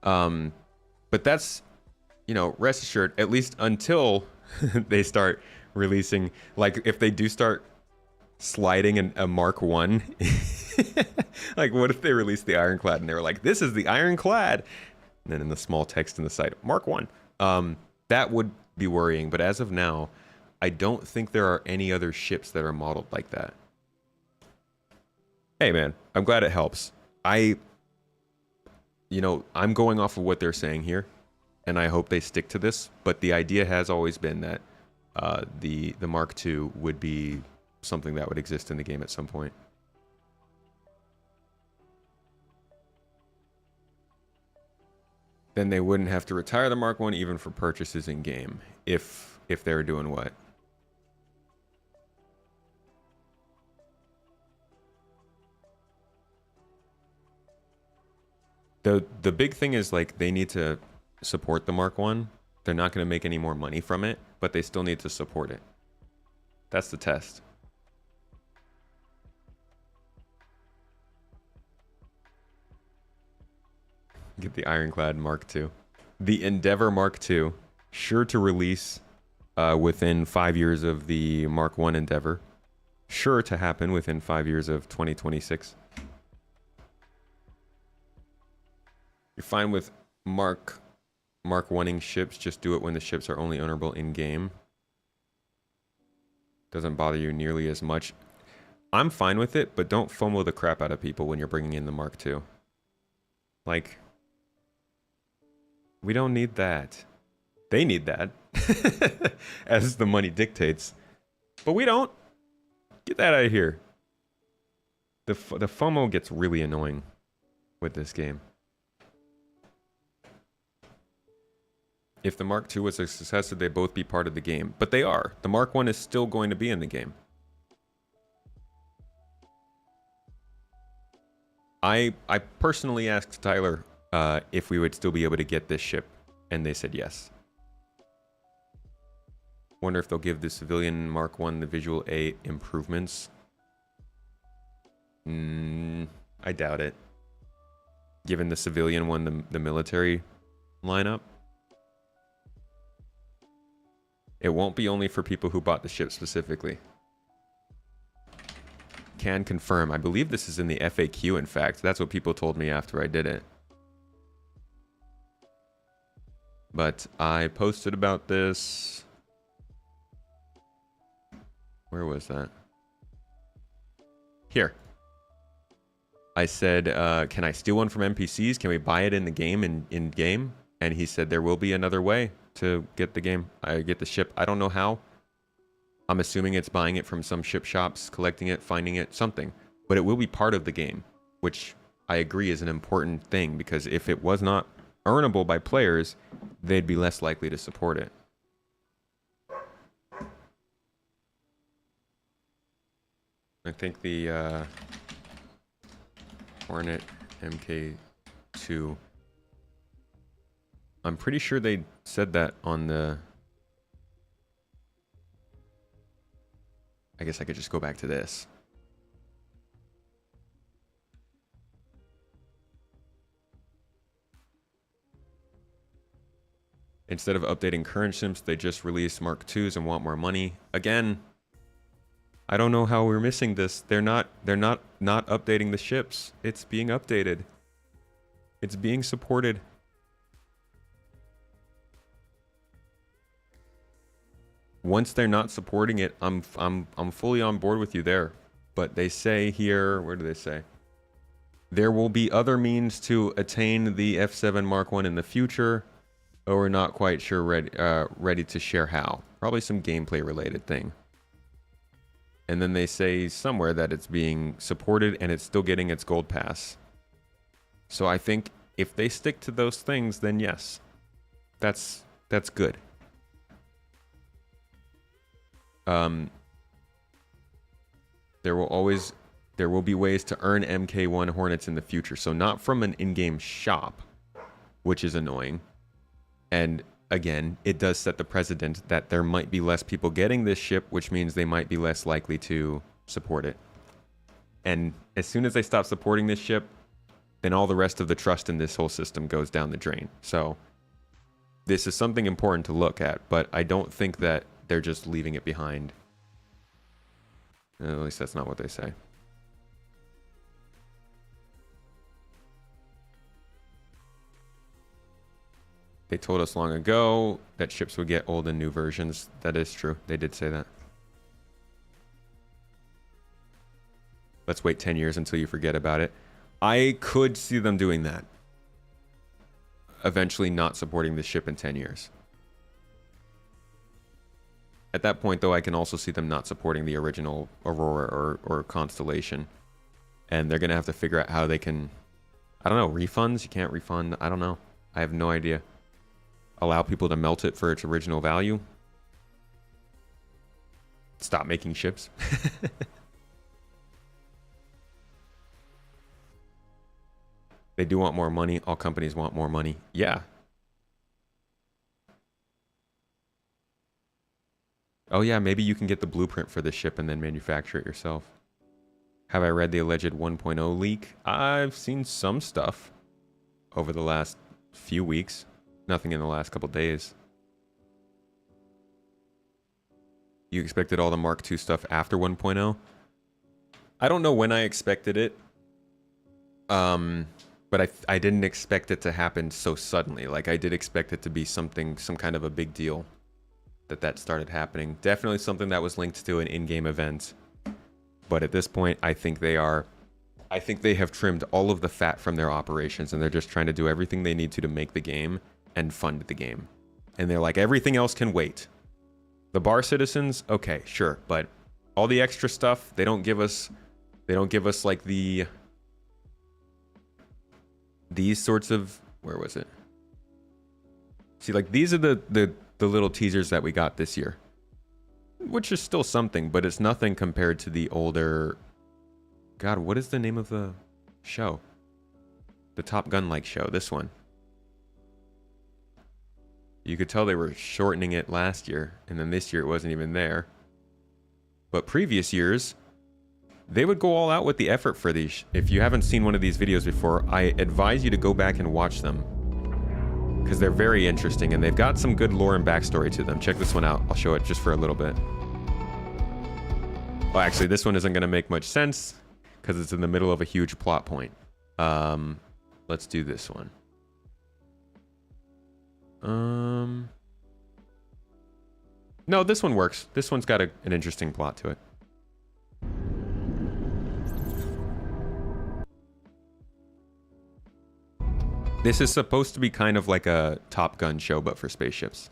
But that's, rest assured, at least until they start releasing, like if they do start sliding in a Mark 1, like what if they released the Ironclad and they were like, this is the Ironclad, and then in the small text in the site, Mark 1. That would be worrying, but as of now, I don't think there are any other ships that are modeled like that. Hey man, I'm glad it helps. I'm going off of what they're saying here, and I hope they stick to this. But the idea has always been that the Mark II would be something that would exist in the game at some point. Then they wouldn't have to retire the Mark I even for purchases in game if they were doing what? The big thing is, like, they need to support the Mark I. They're not going to make any more money from it, but they still need to support it. That's the test. Get the Ironclad Mark II. The Endeavor Mark II, sure to release within 5 years of the Mark I Endeavor. Sure to happen within 5 years of 2026. You're fine with Mark 1ing ships, just do it when the ships are only ownable in-game. Doesn't bother you nearly as much. I'm fine with it, but don't FOMO the crap out of people when you're bringing in the Mark II. Like, we don't need that. They need that, as the money dictates. But we don't. Get that out of here. The FOMO gets really annoying with this game. If the Mark II was a success, would they both be part of the game? But they are. The Mark I is still going to be in the game. I personally asked Tyler if we would still be able to get this ship, and they said yes. Wonder if they'll give the civilian Mark I the Visual A improvements. I doubt it. Given the civilian one, the military lineup. It won't be only for people who bought the ship specifically. Can confirm. I believe this is in the FAQ, in fact. That's what people told me after I did it. But I posted about this. Where was that? Here. I said, can I steal one from NPCs? Can we buy it in the game, in game? And he said there will be another way to get the game. I get the ship. I don't know how. I'm assuming it's buying it from some ship shops, collecting it, finding it, something. But it will be part of the game, which I agree is an important thing, because if it was not earnable by players, they'd be less likely to support it. I think the Hornet MK2, I'm pretty sure they said that on the... I guess I could just go back to this. Instead of updating current ships, they just release Mark IIs and want more money. Again, I don't know how we're missing this. They're not updating the ships. It's being updated. It's being supported. Once they're not supporting it, I'm fully on board with you there. But they say here, where do they say? There will be other means to attain the F7 Mark I in the future, but we're not quite sure ready to share how. Probably some gameplay related thing. And then they say somewhere that it's being supported and it's still getting its gold pass. So I think if they stick to those things, then yes, that's good. There will be ways to earn MK1 Hornets in the future. So not from an in-game shop, which is annoying. And again, it does set the precedent that there might be less people getting this ship, which means they might be less likely to support it. And as soon as they stop supporting this ship, then all the rest of the trust in this whole system goes down the drain. So this is something important to look at, but I don't think that they're just leaving it behind. At least that's not what they say. They told us long ago that ships would get old in new versions. That is true. They did say that. Let's wait 10 years until you forget about it. I could see them doing that. eventually not supporting the ship in 10 years. At that point, though, I can also see them not supporting the original Aurora or Constellation. And they're going to have to figure out how they can... I don't know, refunds? You can't refund? I don't know. I have no idea. Allow people to melt it for its original value? Stop making ships? They do want more money. All companies want more money. Yeah. Oh yeah, maybe you can get the blueprint for the ship and then manufacture it yourself. Have I read the alleged 1.0 leak? I've seen some stuff over the last few weeks. Nothing in the last couple days. You expected all the Mark II stuff after 1.0? I don't know when I expected it. But I didn't expect it to happen so suddenly. Like, I did expect it to be some kind of a big deal that started happening. Definitely something that was linked to an in-game event. But at this point, I think they have trimmed all of the fat from their operations, and they're just trying to do everything they need to make the game and fund the game. And they're like, everything else can wait. The bar citizens, okay, sure, but all the extra stuff, they don't give us like these sorts of, where was it? See, like, these are the little teasers that we got this year, which is still something, but it's nothing compared to the older, God, what is the name of the show? The Top Gun-like show, this one. You could tell they were shortening it last year, and then this year it wasn't even there. But previous years, they would go all out with the effort for these. If you haven't seen one of these videos before, I advise you to go back and watch them, because they're very interesting, and they've got some good lore and backstory to them. Check this one out. I'll show it just for a little bit. Well, actually, this one isn't going to make much sense, because it's in the middle of a huge plot point. Let's do this one. No, this one works. This one's got an interesting plot to it. This is supposed to be kind of like a Top Gun show, but for spaceships.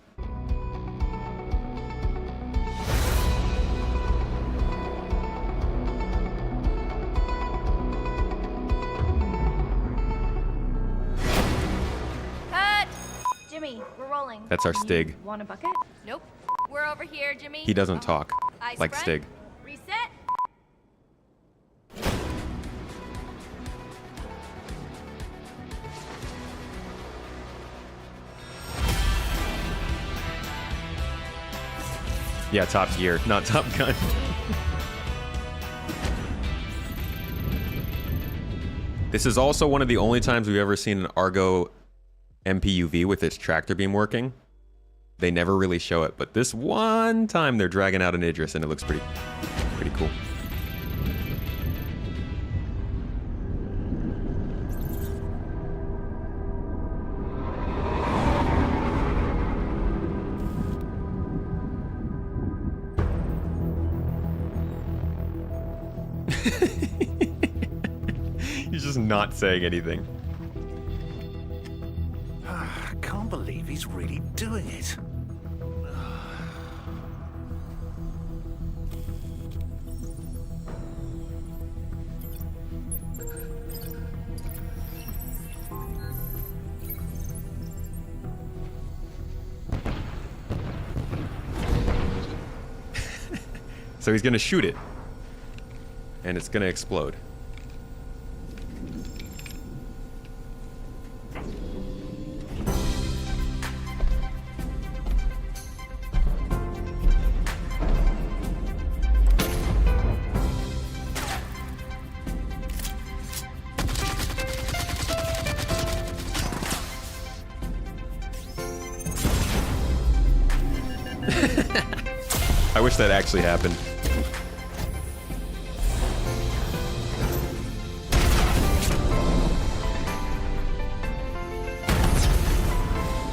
Cut! Jimmy, we're rolling.
That's our Stig.
Want a bucket? Nope. We're over here, Jimmy.
He doesn't talk
Ice
like
front.
Stig.
Reset.
Yeah, Top Gear, not Top Gun. This is also one of the only times we've ever seen an Argo MPUV with its tractor beam working. They never really show it, but this one time they're dragging out an Idris, and it looks pretty cool. He's just not saying anything.
I can't believe he's really doing it.
So he's gonna shoot it, and it's gonna explode. I wish that actually happened.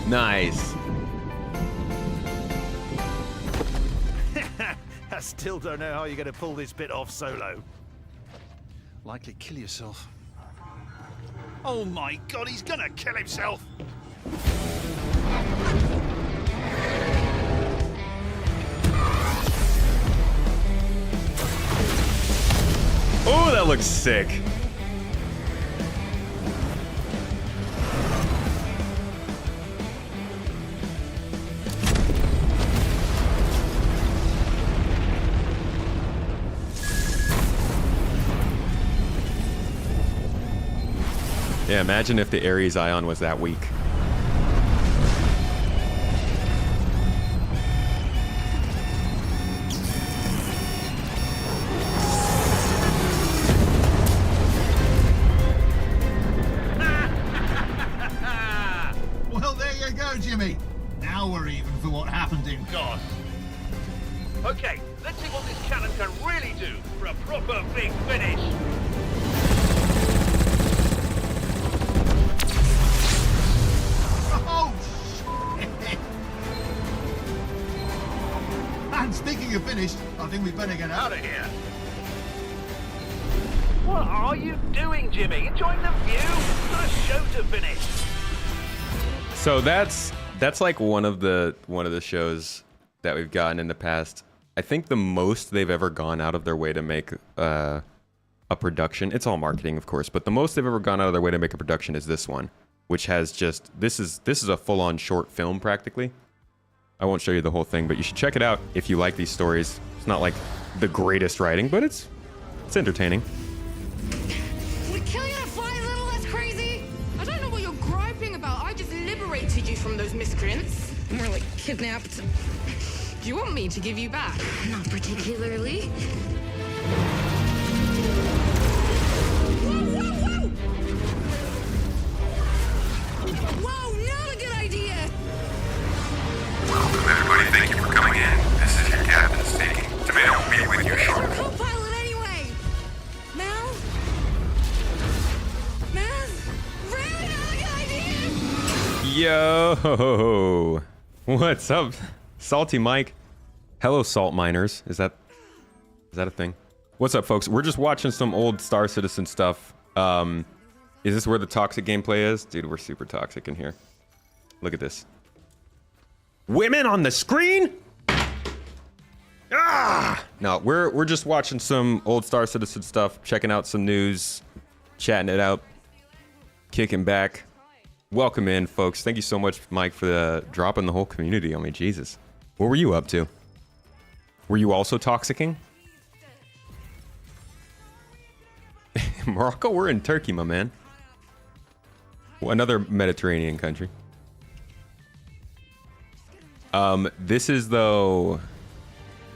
Nice.
I still don't know how you're going to pull this bit off solo.
Likely kill yourself.
Oh my god, he's going to kill himself!
Oh, that looks sick. Yeah, imagine if the Ares Ion was that weak.
Well, there you go, Jimmy. Now we're even for what happened in
God. Okay, let's see what this cannon can really do for a proper big finish.
Oh, shit. And speaking of finished, I think we better get out of here.
What are you doing, Jimmy? Enjoying the view? We've got a show to finish.
So that's like one of the shows that we've gotten in the past. I think the most they've ever gone out of their way to make a production. It's all marketing, of course, but the most they've ever gone out of their way to make a production is this one, which has just this is a full-on short film practically. I won't show you the whole thing, but you should check it out if you like these stories. It's not like the greatest writing, but it's entertaining.
Would killing a fly a little less crazy? I don't know what you're griping about. I just liberated you from those miscreants. More like kidnapped. Do you want me to give you back? Not particularly. Whoa, whoa, whoa! Whoa, not a good idea!
Welcome, everybody. Thank you for coming in. This is your captain speaking. Tomato will be with you shortly.
You're co-pilot anyway! Mal? Really not a good idea!
Yo, what's up, Salty Mike? Hello, Salt Miners. Is that a thing? What's up, folks? We're just watching some old Star Citizen stuff. Is this where the toxic gameplay is? Dude, we're super toxic in here. Look at this. Women on the screen? Ah! No, we're just watching some old Star Citizen stuff, checking out some news, chatting it out, kicking back. Welcome in, folks. Thank you so much, Mike, for dropping the whole community on me. Jesus. What were you up to? Were you also toxicking? Morocco? We're in Turkey, my man. Another Mediterranean country. This is, though...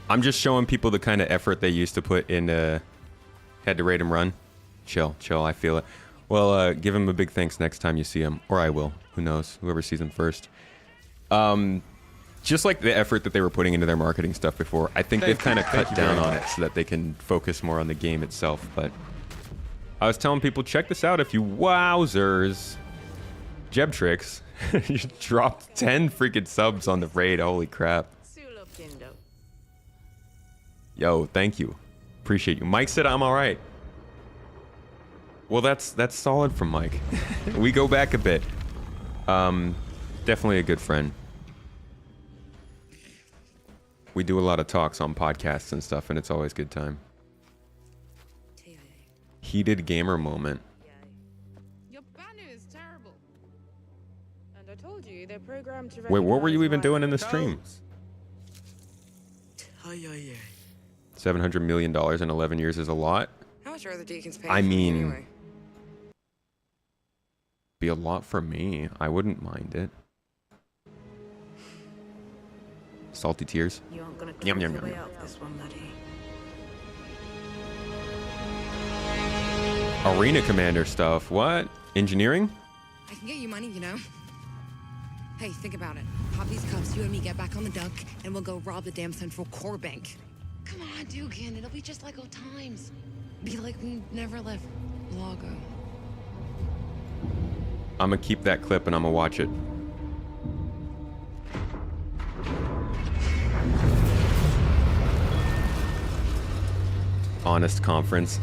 I'm just showing people the kind of effort they used to put in Head to Raid and Run. Chill, I feel it. Well, give him a big thanks next time you see him. Or I will. Who knows? Whoever sees him first. Just like the effort that they were putting into their marketing stuff before, I think they've kind of cut down on it so that they can focus more on the game itself. But I was telling people, check this out if you wowzers. Jebtrix, you dropped 10 freaking subs on the raid. Holy crap. Yo, thank you. Appreciate you. Mike said I'm all right. Well, that's solid from Mike. We go back a bit. Definitely a good friend. We do a lot of talks on podcasts and stuff, and it's always a good time. Heated gamer moment.
Your banner is terrible. And I told you they're programmed to.
Wait, what were you even doing in the stream? $700 million in 11 years is a lot.
How much are the deacons paying?
I mean,
anyway?
Be a lot for me. I wouldn't mind it. Salty tears.
You aren't gonna
Yum, yum,
your
yum,
way
yum.
out this one, buddy.
Arena commander stuff. What? Engineering?
I can get you money, you know. Hey, think about it. Pop these cuffs, you and me get back on the duck, and we'll go rob the damn central core bank. Come on, Dugan, it'll be just like old times. Be like we never left Lago.
I'm gonna keep that clip and I'm gonna watch it. Honest conference.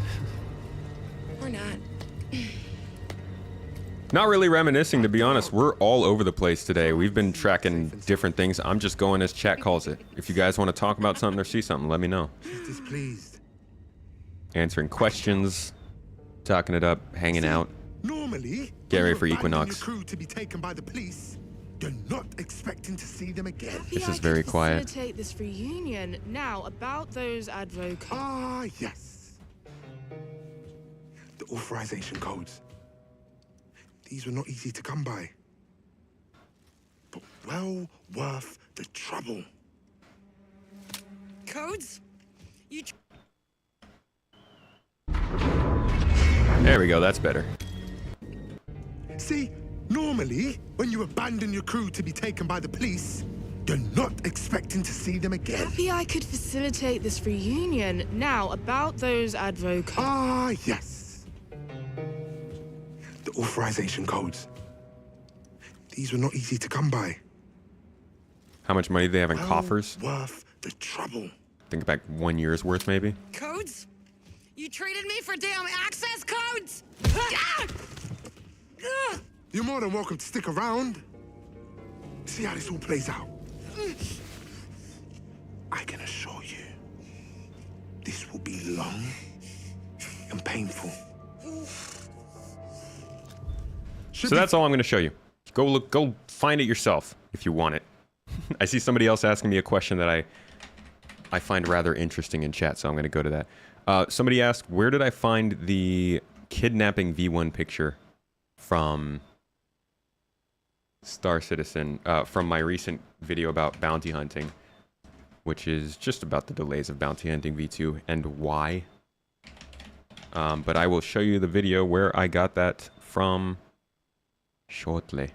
Or not.
Not really reminiscing, to be honest. We're all over the place today. We've been tracking different things. I'm just going as chat calls it. If you guys want to talk about something or see something, let me know.
Displeased.
Answering questions, talking it up, hanging out.
Normally,
get ready for
when you abandon
Equinox.
your crew to be taken by the police, you're not expecting to see them again.
This is very quiet.
Facilitate this reunion. Now, about those advocates.
Ah, yes. The authorization codes. These were not easy to come by, but well worth the trouble.
Codes?
There we go, that's better.
See, normally, when you abandon your crew to be taken by the police, you're not expecting to see them again.
Happy I could facilitate this reunion. Now, about those advocates.
Ah, yes. The authorization codes. These were not easy to come by.
How much money do they have in
Well
coffers?
worth the trouble.
Think back 1 year's worth, maybe?
Codes? You treated me for damn access codes?
You're more than welcome to stick around. See how this all plays out. I can assure you, this will be long and painful.
So that's all I'm going to show you. Go find it yourself if you want it. I see somebody else asking me a question that I find rather interesting in chat, so I'm going to go to that. Somebody asked, where did I find the kidnapping V1 picture from Star Citizen, from my recent video about bounty hunting, which is just about the delays of bounty hunting V2 and why. But I will show you the video where I got that from shortly.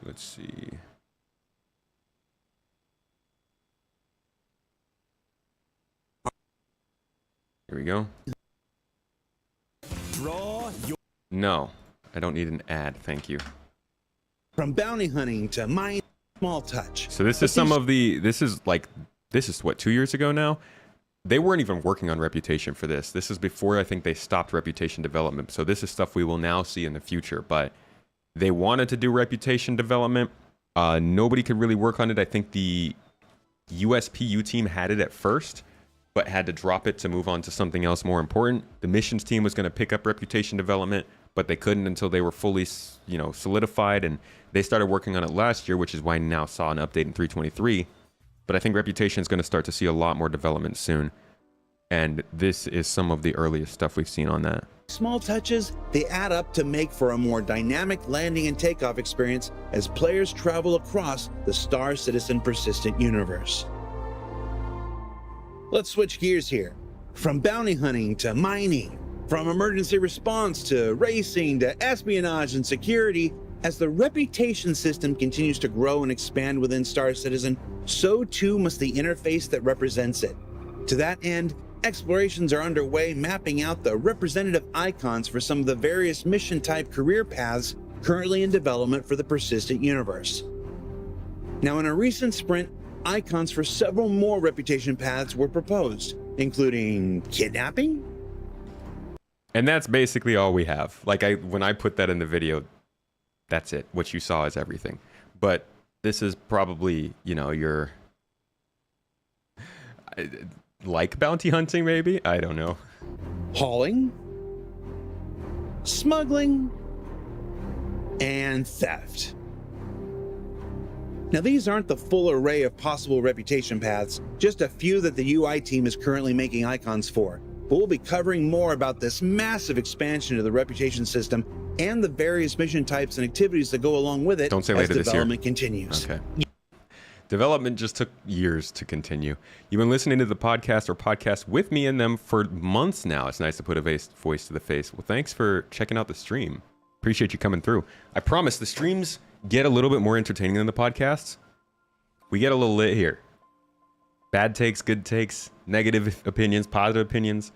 Let's see. Here we go.
Draw your
No, I don't need an ad, thank you.
from bounty hunting to mine small touch.
So this is some of the, this is what, 2 years ago now? They weren't even working on Reputation for this. This is before I think they stopped Reputation development. So this is stuff we will now see in the future, but they wanted to do Reputation development. Nobody could really work on it. I think the USPU team had it at first, but had to drop it to move on to something else more important. The missions team was going to pick up Reputation development, but they couldn't until they were fully, solidified, and they started working on it last year, which is why I now saw an update in 3.23. But I think Reputation is going to start to see a lot more development soon, and this is some of the earliest stuff we've seen on that.
Small touches, they add up to make for a more dynamic landing and takeoff experience as players travel across the Star Citizen persistent universe. Let's switch gears here. From bounty hunting to mining, from emergency response to racing to espionage and security, as the reputation system continues to grow and expand within Star Citizen, so too must the interface that represents it. To that end, explorations are underway mapping out the representative icons for some of the various mission type career paths currently in development for the persistent universe. Now, in a recent sprint, icons for several more reputation paths were proposed, including kidnapping.
And that's basically all we have. When I put that in the video, that's it. What you saw is everything. But this is probably, your like bounty hunting, maybe? I don't know.
Hauling, smuggling, and theft. Now, these aren't the full array of possible reputation paths, just a few that the UI team is currently making icons for. But we'll be covering more about this massive expansion of the reputation system and the various mission types and activities that go along with it.
Don't say
as
later this year.
development continues.
Okay. Development just took years to continue. You've been listening to the podcast or podcasts with me in them for months now. It's nice to put a voice to the face. Well, thanks for checking out the stream. Appreciate you coming through. I promise the streams get a little bit more entertaining than the podcasts. We get a little lit here. Bad takes, good takes, negative opinions, positive opinions.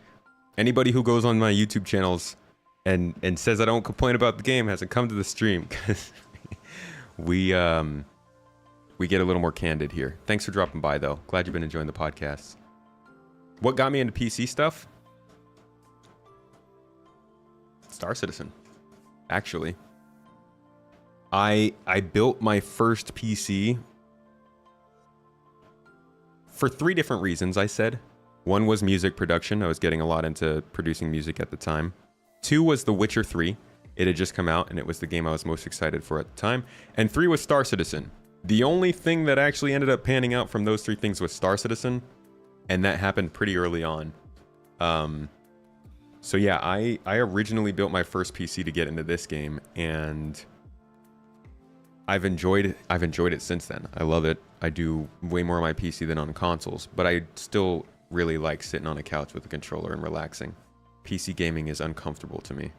Anybody who goes on my YouTube channels and says I don't complain about the game hasn't come to the stream, because we we get a little more candid here. Thanks for dropping by, though. Glad you've been enjoying the podcast. What got me into PC stuff? Star Citizen, actually. I built my first PC for 3 different reasons, I said. One was music production. I was getting a lot into producing music at the time. 2 was The Witcher 3. It had just come out, and it was the game I was most excited for at the time. And 3 was Star Citizen. The only thing that actually ended up panning out from those 3 things was Star Citizen, and that happened pretty early on. So yeah, I originally built my first PC to get into this game, and I've enjoyed it since then. I love it. I do way more on my PC than on consoles, but I still really like sitting on a couch with a controller and relaxing. PC gaming is uncomfortable to me.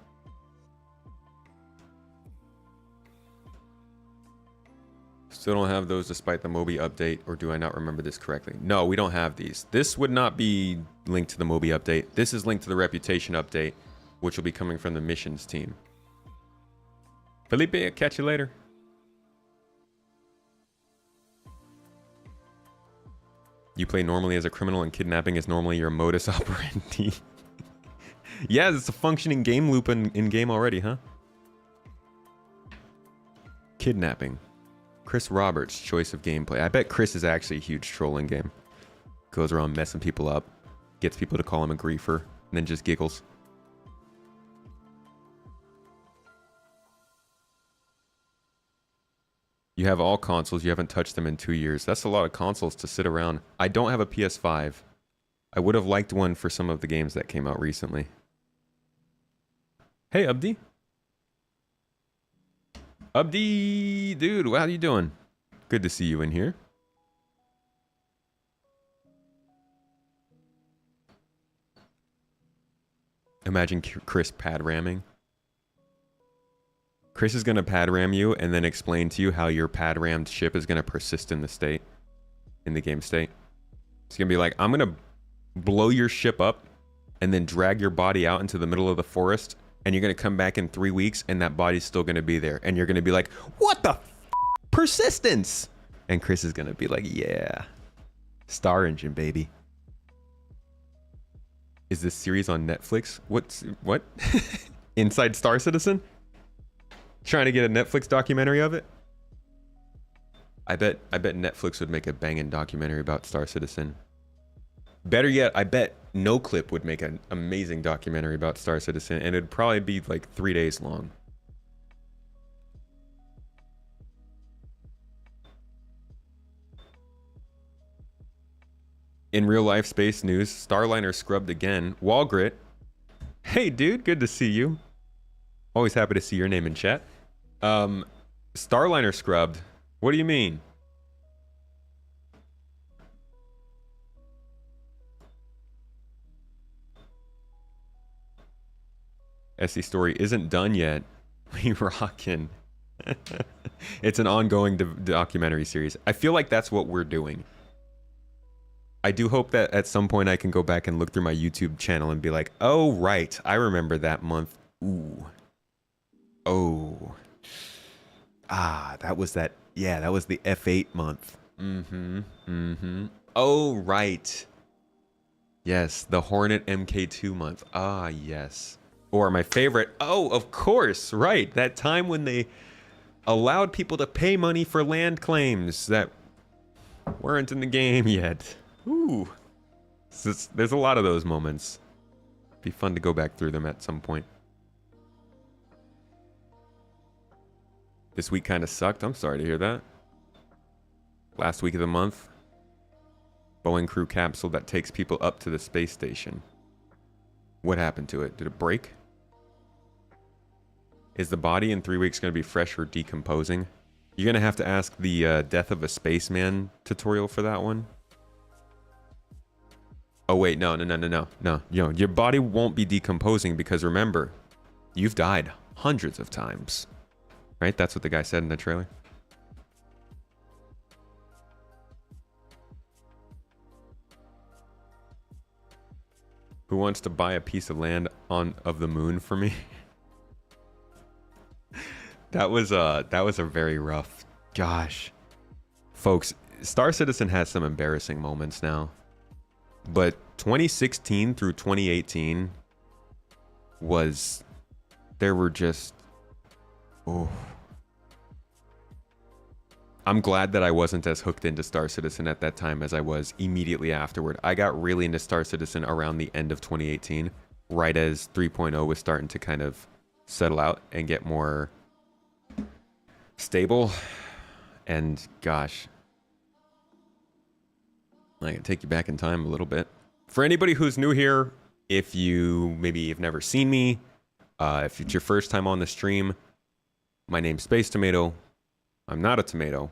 Still don't have those despite the Moby update, or do I not remember this correctly? No, we don't have these. This would not be linked to the Moby update. This is linked to the Reputation update, which will be coming from the missions team. Felipe, I'll catch you later. You play normally as a criminal and kidnapping is normally your modus operandi. Yeah, it's a functioning game loop in game already, huh? Kidnapping. Chris Roberts' choice of gameplay. I bet Chris is actually a huge trolling game. Goes around messing people up, gets people to call him a griefer, and then just giggles. You have all consoles, you haven't touched them in 2 years. That's a lot of consoles to sit around. I don't have a PS5. I would have liked one for some of the games that came out recently. Hey, Abdi. Abdi, dude, how you doing? Good to see you in here. Imagine Chris pad ramming. Chris is going to pad ram you and then explain to you how your pad rammed ship is going to persist in the state, in the game state. It's going to be like, I'm going to blow your ship up and then drag your body out into the middle of the forest, and you're going to come back in 3 weeks and that body's still going to be there. And you're going to be like, what the persistence? And Chris is going to be like, yeah, Star Engine, baby. Is this series on Netflix? What? Inside Star Citizen? Trying to get a Netflix documentary of it? I bet Netflix would make a banging documentary about Star Citizen. Better yet, I bet NoClip would make an amazing documentary about Star Citizen, and it'd probably be like 3 days long. In real life space news, Starliner scrubbed again. Walgrit. Hey dude, good to see you. Always happy to see your name in chat. Starliner scrubbed. What do you mean? SC story isn't done yet. We rockin'. It's an ongoing documentary series. I feel like that's what we're doing. I do hope that at some point I can go back and look through my YouTube channel and be like, oh, right, I remember that month. Ooh. Oh. Ah, that was that. Yeah, that was the F8 month. Oh, right. Yes, the Hornet MK2 month. Ah, yes. Or my favorite. Oh, of course. Right. That time when they allowed people to pay money for land claims that weren't in the game yet. Ooh. There's a lot of those moments. Be fun to go back through them at some point. This week kind of sucked. I'm sorry to hear that. Last week of the month. Boeing crew capsule that takes people up to the space station. What happened to it? Did it break? Is the body in 3 weeks going to be fresh or decomposing? You're going to have to ask the Death of a Spaceman tutorial for that one. Oh, wait. No. You know, your body won't be decomposing because remember, you've died hundreds of times. Right? That's what the guy said in the trailer. Who wants to buy a piece of land of the moon for me? That was a very rough. Gosh. Folks, Star Citizen has some embarrassing moments now. But 2016 through 2018 was... There were just... Oh. I'm glad that I wasn't as hooked into Star Citizen at that time as I was immediately afterward. I got really into Star Citizen around the end of 2018, right as 3.0 was starting to kind of settle out and get more stable. And gosh, I can take you back in time a little bit. For anybody who's new here, if you maybe have never seen me, if it's your first time on the stream, my name's Space Tomato. I'm not a tomato.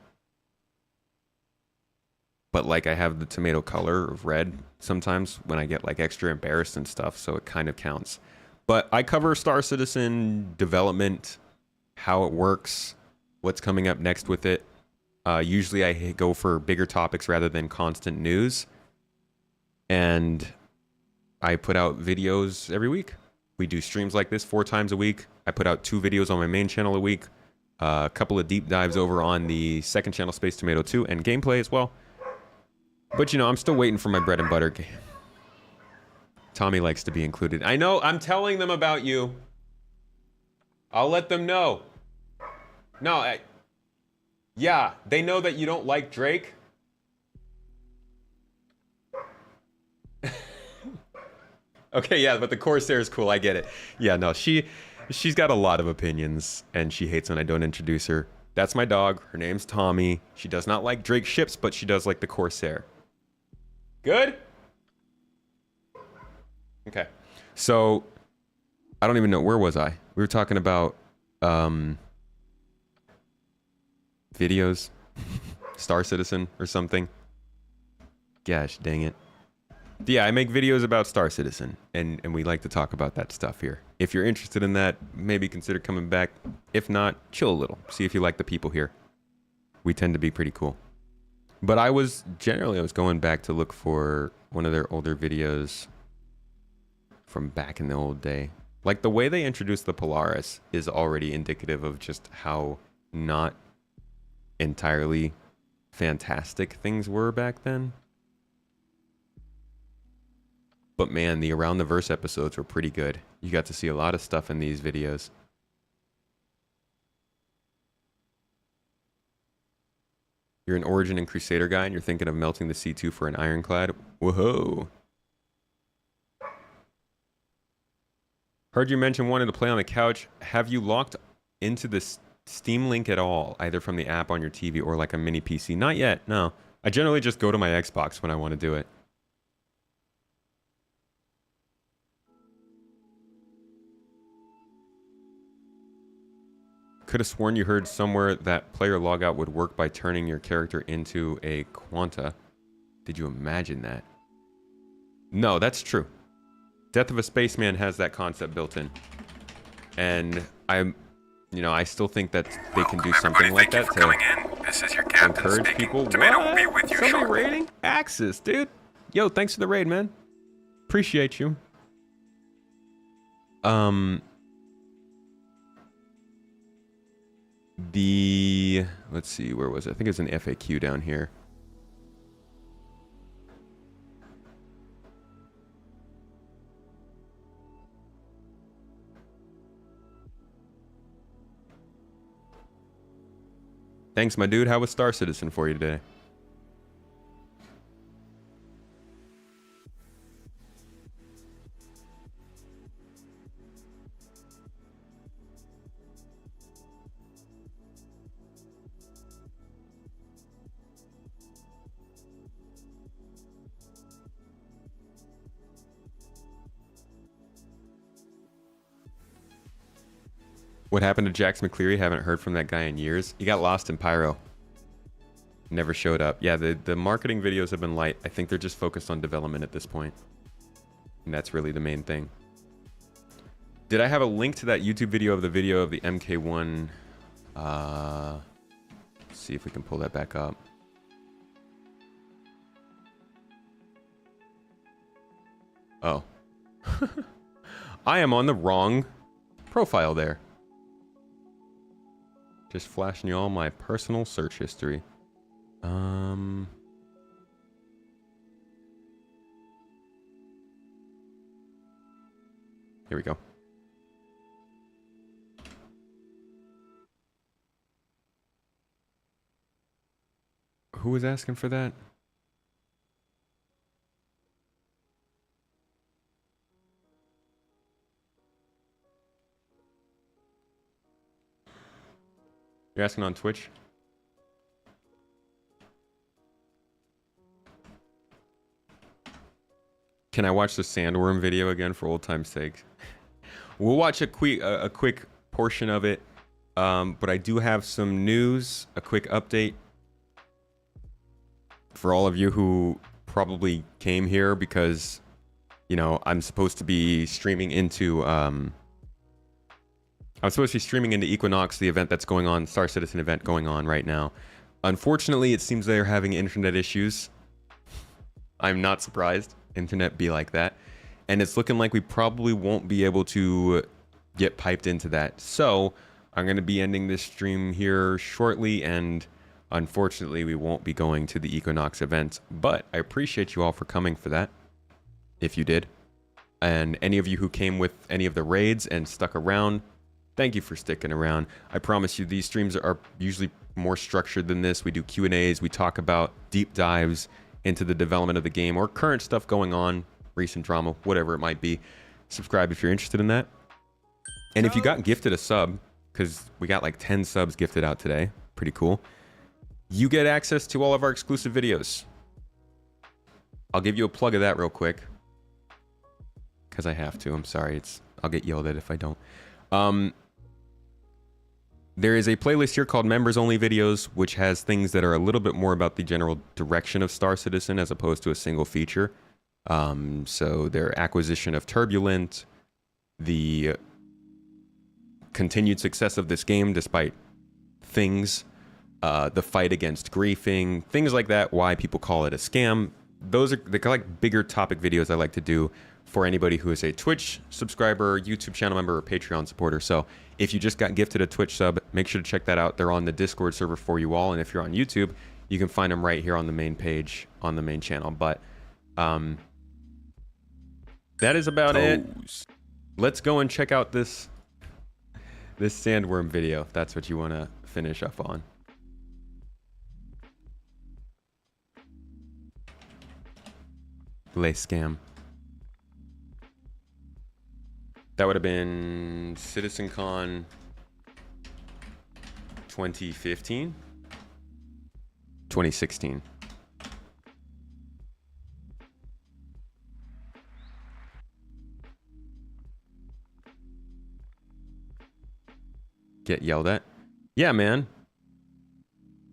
But like I have the tomato color of red sometimes when I get like extra embarrassed and stuff, so it kind of counts. But I cover Star Citizen development, how it works, what's coming up next with it. Usually I go for bigger topics rather than constant news. And I put out videos every week. We do streams like this 4 times a week. I put out 2 videos on my main channel a week. A couple of deep dives over on the second channel, Space Tomato 2, and gameplay as well. But, you know, I'm still waiting for my bread and butter game. Tommy likes to be included. I know, I'm telling them about you. I'll let them know. No, yeah, they know that you don't like Drake. Okay, yeah, but the Corsair is cool. I get it. Yeah, no, she's got a lot of opinions, and she hates when I don't introduce her. That's my dog. Her name's Tommy. She does not like Drake ships, but she does like the Corsair. Good? Okay. So, I don't even know. Where was I? We were talking about videos. Star Citizen or something. Gosh, dang it. Yeah, I make videos about Star Citizen, and we like to talk about that stuff here. If you're interested in that, maybe consider coming back. If not, chill a little. See if you like the people here. We tend to be pretty cool. But I was going back to look for one of their older videos from back in the old day. Like, the way they introduced the Polaris is already indicative of just how not entirely fantastic things were back then. But man, the Around the Verse episodes were pretty good. You got to see a lot of stuff in these videos. You're an Origin and Crusader guy and you're thinking of melting the C2 for an Ironclad? Whoa. Heard you mention wanting to play on the couch. Have you logged into this Steam Link at all? Either from the app on your TV or like a mini PC? Not yet, no. I generally just go to my Xbox when I want to do it. Could have sworn you heard somewhere that player logout would work by turning your character into a Quanta. Did you imagine that? No, that's true. Death of a Spaceman has that concept built in. And I still think that they can do something like that to
This is your captain
encourage
speaking.
people.
Tomato
What?
will be with you
Somebody
shortly.
raiding? Axis, dude. Yo, thanks for the raid, man. Appreciate you. Let's see, where was it? I think it's an FAQ down here. Thanks, my dude. How was Star Citizen for you today? What happened to Jax McCleary? Haven't heard from that guy in years. He got lost in Pyro. Never showed up. Yeah, the marketing videos have been light. I think they're just focused on development at this point. And that's really the main thing. Did I have a link to that YouTube video of the MK1? Let's see if we can pull that back up. Oh. I am on the wrong profile there. Just flashing you all my personal search history. Here we go. Who was asking for that? You're asking on Twitch? Can I watch the Sandworm video again for old time's sake? We'll watch a quick portion of it, but I do have some news, a quick update for all of you who probably came here because, you know, I'm supposed to be streaming into Equinox, the event that's going on, Star Citizen event going on right now. Unfortunately, it seems they're having internet issues. I'm not surprised. Internet be like that. And it's looking like we probably won't be able to get piped into that. So I'm going to be ending this stream here shortly, and unfortunately we won't be going to the Equinox event. But I appreciate you all for coming for that, if you did. And any of you who came with any of the raids and stuck around, thank you for sticking around. I promise you these streams are usually more structured than this. We do Q&As, we talk about deep dives into the development of the game or current stuff going on, recent drama, whatever it might be. Subscribe if you're interested in that. And if you got gifted a sub, because we got like 10 subs gifted out today, pretty cool, you get access to all of our exclusive videos. I'll give you a plug of that real quick, because I have to. I'm sorry. I'll get yelled at if I don't. There is a playlist here called Members Only Videos, which has things that are a little bit more about the general direction of Star Citizen as opposed to a single feature. So their acquisition of Turbulent, the continued success of this game despite things, the fight against griefing, things like that, why people call it a scam. Those are the like bigger topic videos I like to do for anybody who is a Twitch subscriber, YouTube channel member, or Patreon supporter. So if you just got gifted a Twitch sub, make sure to check that out. They're on the Discord server for you all. And if you're on YouTube, you can find them right here on the main page, on the main channel. But that is about it. Let's go and check out this Sandworm video, if that's what you want to finish up on. Lay scam. That would have been CitizenCon 2015? 2016. Get yelled at? Yeah, man.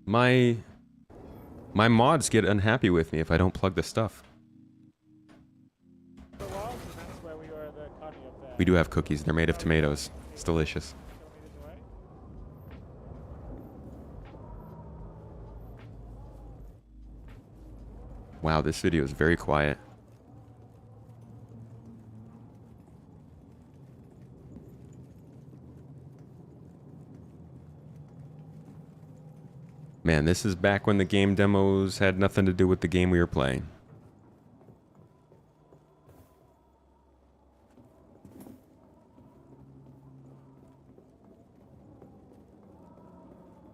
My mods get unhappy with me if I don't plug the stuff. We do have cookies. They're made of tomatoes. It's delicious. Wow, this video is very quiet. Man, this is back when the game demos had nothing to do with the game we were playing.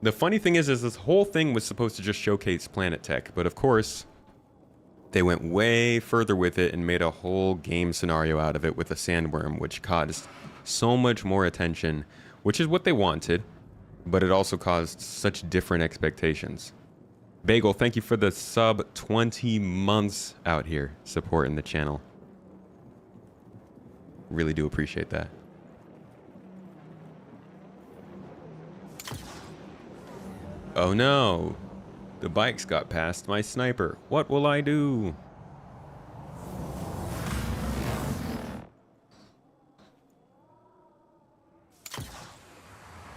The funny thing is this whole thing was supposed to just showcase Planet Tech, but of course, they went way further with it and made a whole game scenario out of it with a Sandworm, which caused so much more attention, which is what they wanted, but it also caused such different expectations. Bagel, thank you for the sub 20 months out here supporting the channel. Really do appreciate that. Oh no, the bikes got past my sniper. What will I do?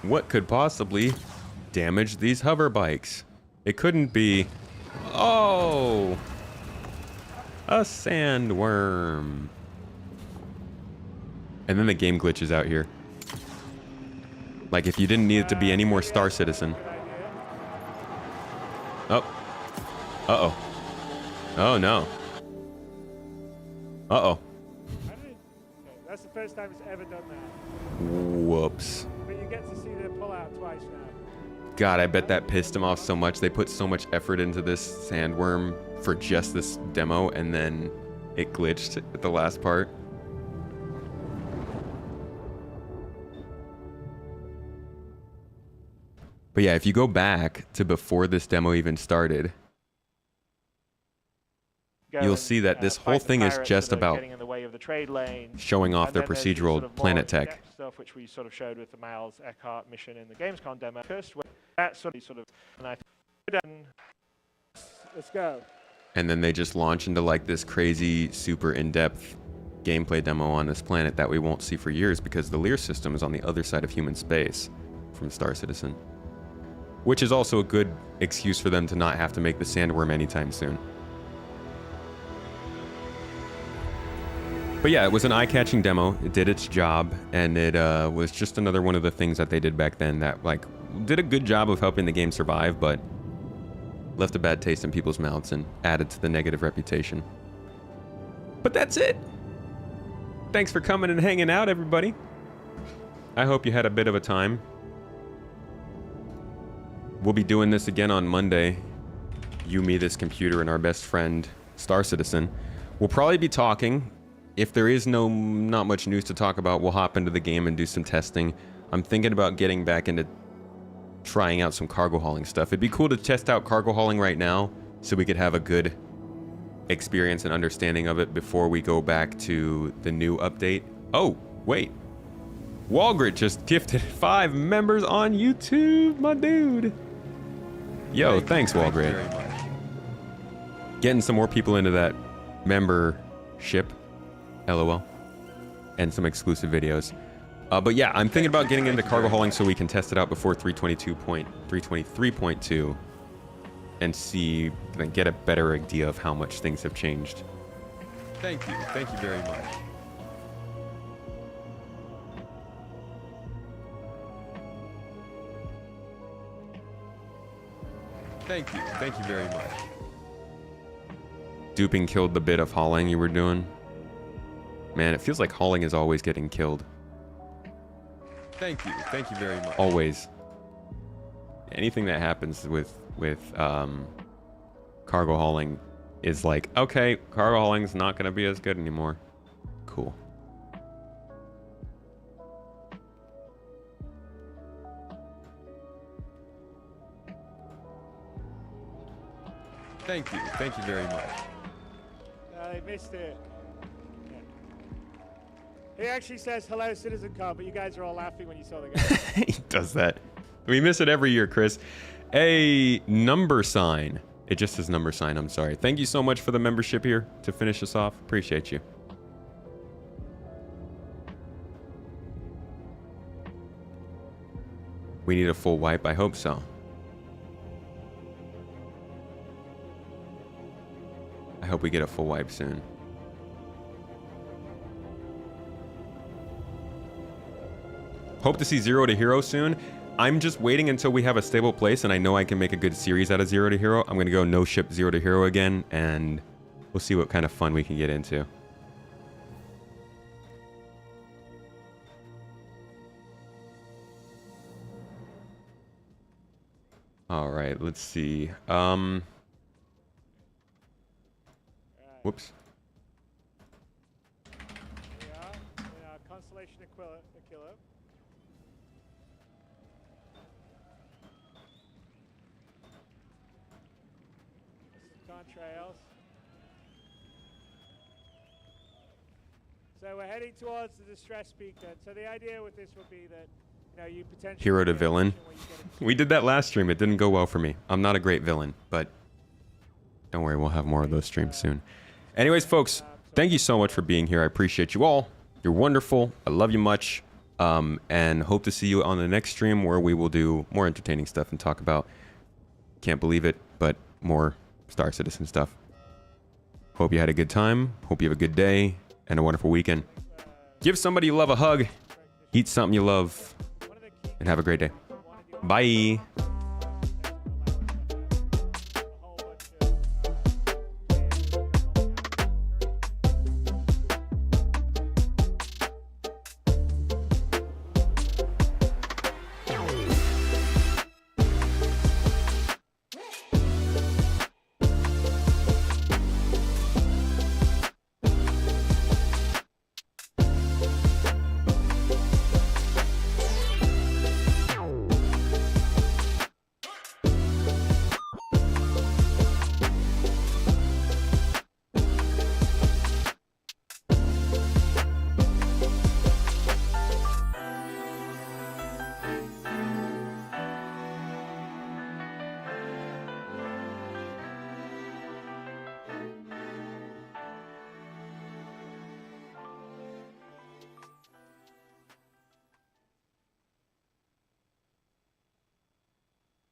What could possibly damage these hover bikes? It couldn't be... Oh! A Sandworm. And then the game glitches out here. Like if you didn't need it to be any more Star Citizen. Oh, Uh-oh. Oh, no. Uh-oh.
That's the first time it's ever done that.
Whoops.
But you get to see the pull-out twice now.
God, I bet that pissed him off so much. They put so much effort into this Sandworm for just this demo, and then it glitched at the last part. But yeah, if you go back to before this demo even started, you'll see that this whole thing is just about showing off their procedural planet tech.
Stuff which we sort of showed with the Miles Eckhart mission in the Gamescom demo. First, that sort of, and I think, let's go.
And then they just launch into like this crazy, super in-depth gameplay demo on this planet that we won't see for years because the Lear system is on the other side of human space from Star Citizen. Which is also a good excuse for them to not have to make the Sandworm anytime soon. But yeah, it was an eye-catching demo. It did its job, and it was just another one of the things that they did back then that like did a good job of helping the game survive, but left a bad taste in people's mouths and added to the negative reputation. But that's it. Thanks for coming and hanging out, everybody. I hope you had a bit of a time. We'll be doing this again on Monday. You, me, this computer, and our best friend, Star Citizen. We'll probably be talking. If there is not much news to talk about, we'll hop into the game and do some testing. I'm thinking about getting back into trying out some cargo hauling stuff. It'd be cool to test out cargo hauling right now so we could have a good experience and understanding of it before we go back to the new update. Oh, wait. Walgrit just gifted 5 members on YouTube, my dude. Yo, thanks, Walgrit. Getting some more people into that membership, LOL, and some exclusive videos. But yeah, I'm thinking about getting into cargo hauling so we can test it out before 323.2 and see, get a better idea of how much things have changed. Thank you very much. Thank you very much. Duping killed the bit of hauling you were doing. Man, it feels like hauling is always getting killed. Thank you very much. Always. Anything that happens with cargo hauling is like, okay, cargo hauling's not gonna be as good anymore. Cool. Thank you very much.
They missed it. Yeah. He actually says hello, Citizen Car, but you guys are all laughing when you saw the guy.
He does that. We miss it every year, Chris. A number sign. It just says number sign, I'm sorry. Thank you so much for the membership here to finish us off. Appreciate you. We need a full wipe, I hope so. I hope we get a full wipe soon. Hope to see Zero to Hero soon. I'm just waiting until we have a stable place and I know I can make a good series out of Zero to Hero. I'm going to go no ship Zero to Hero again and we'll see what kind of fun we can get into. All right, let's see. Whoops.
We are Constellation Aquila. Contrails. So we're heading towards the distress beacon. So the idea with this would be that, you potentially
Hero to villain. We did that last stream. It didn't go well for me. I'm not a great villain, but don't worry, we'll have more of those streams soon. Anyways, folks, thank you so much for being here. I appreciate you all. You're wonderful. I love you much. And hope to see you on the next stream where we will do more entertaining stuff and talk about, can't believe it, but more Star Citizen stuff. Hope you had a good time. Hope you have a good day and a wonderful weekend. Give somebody you love a hug. Eat something you love. And have a great day. Bye.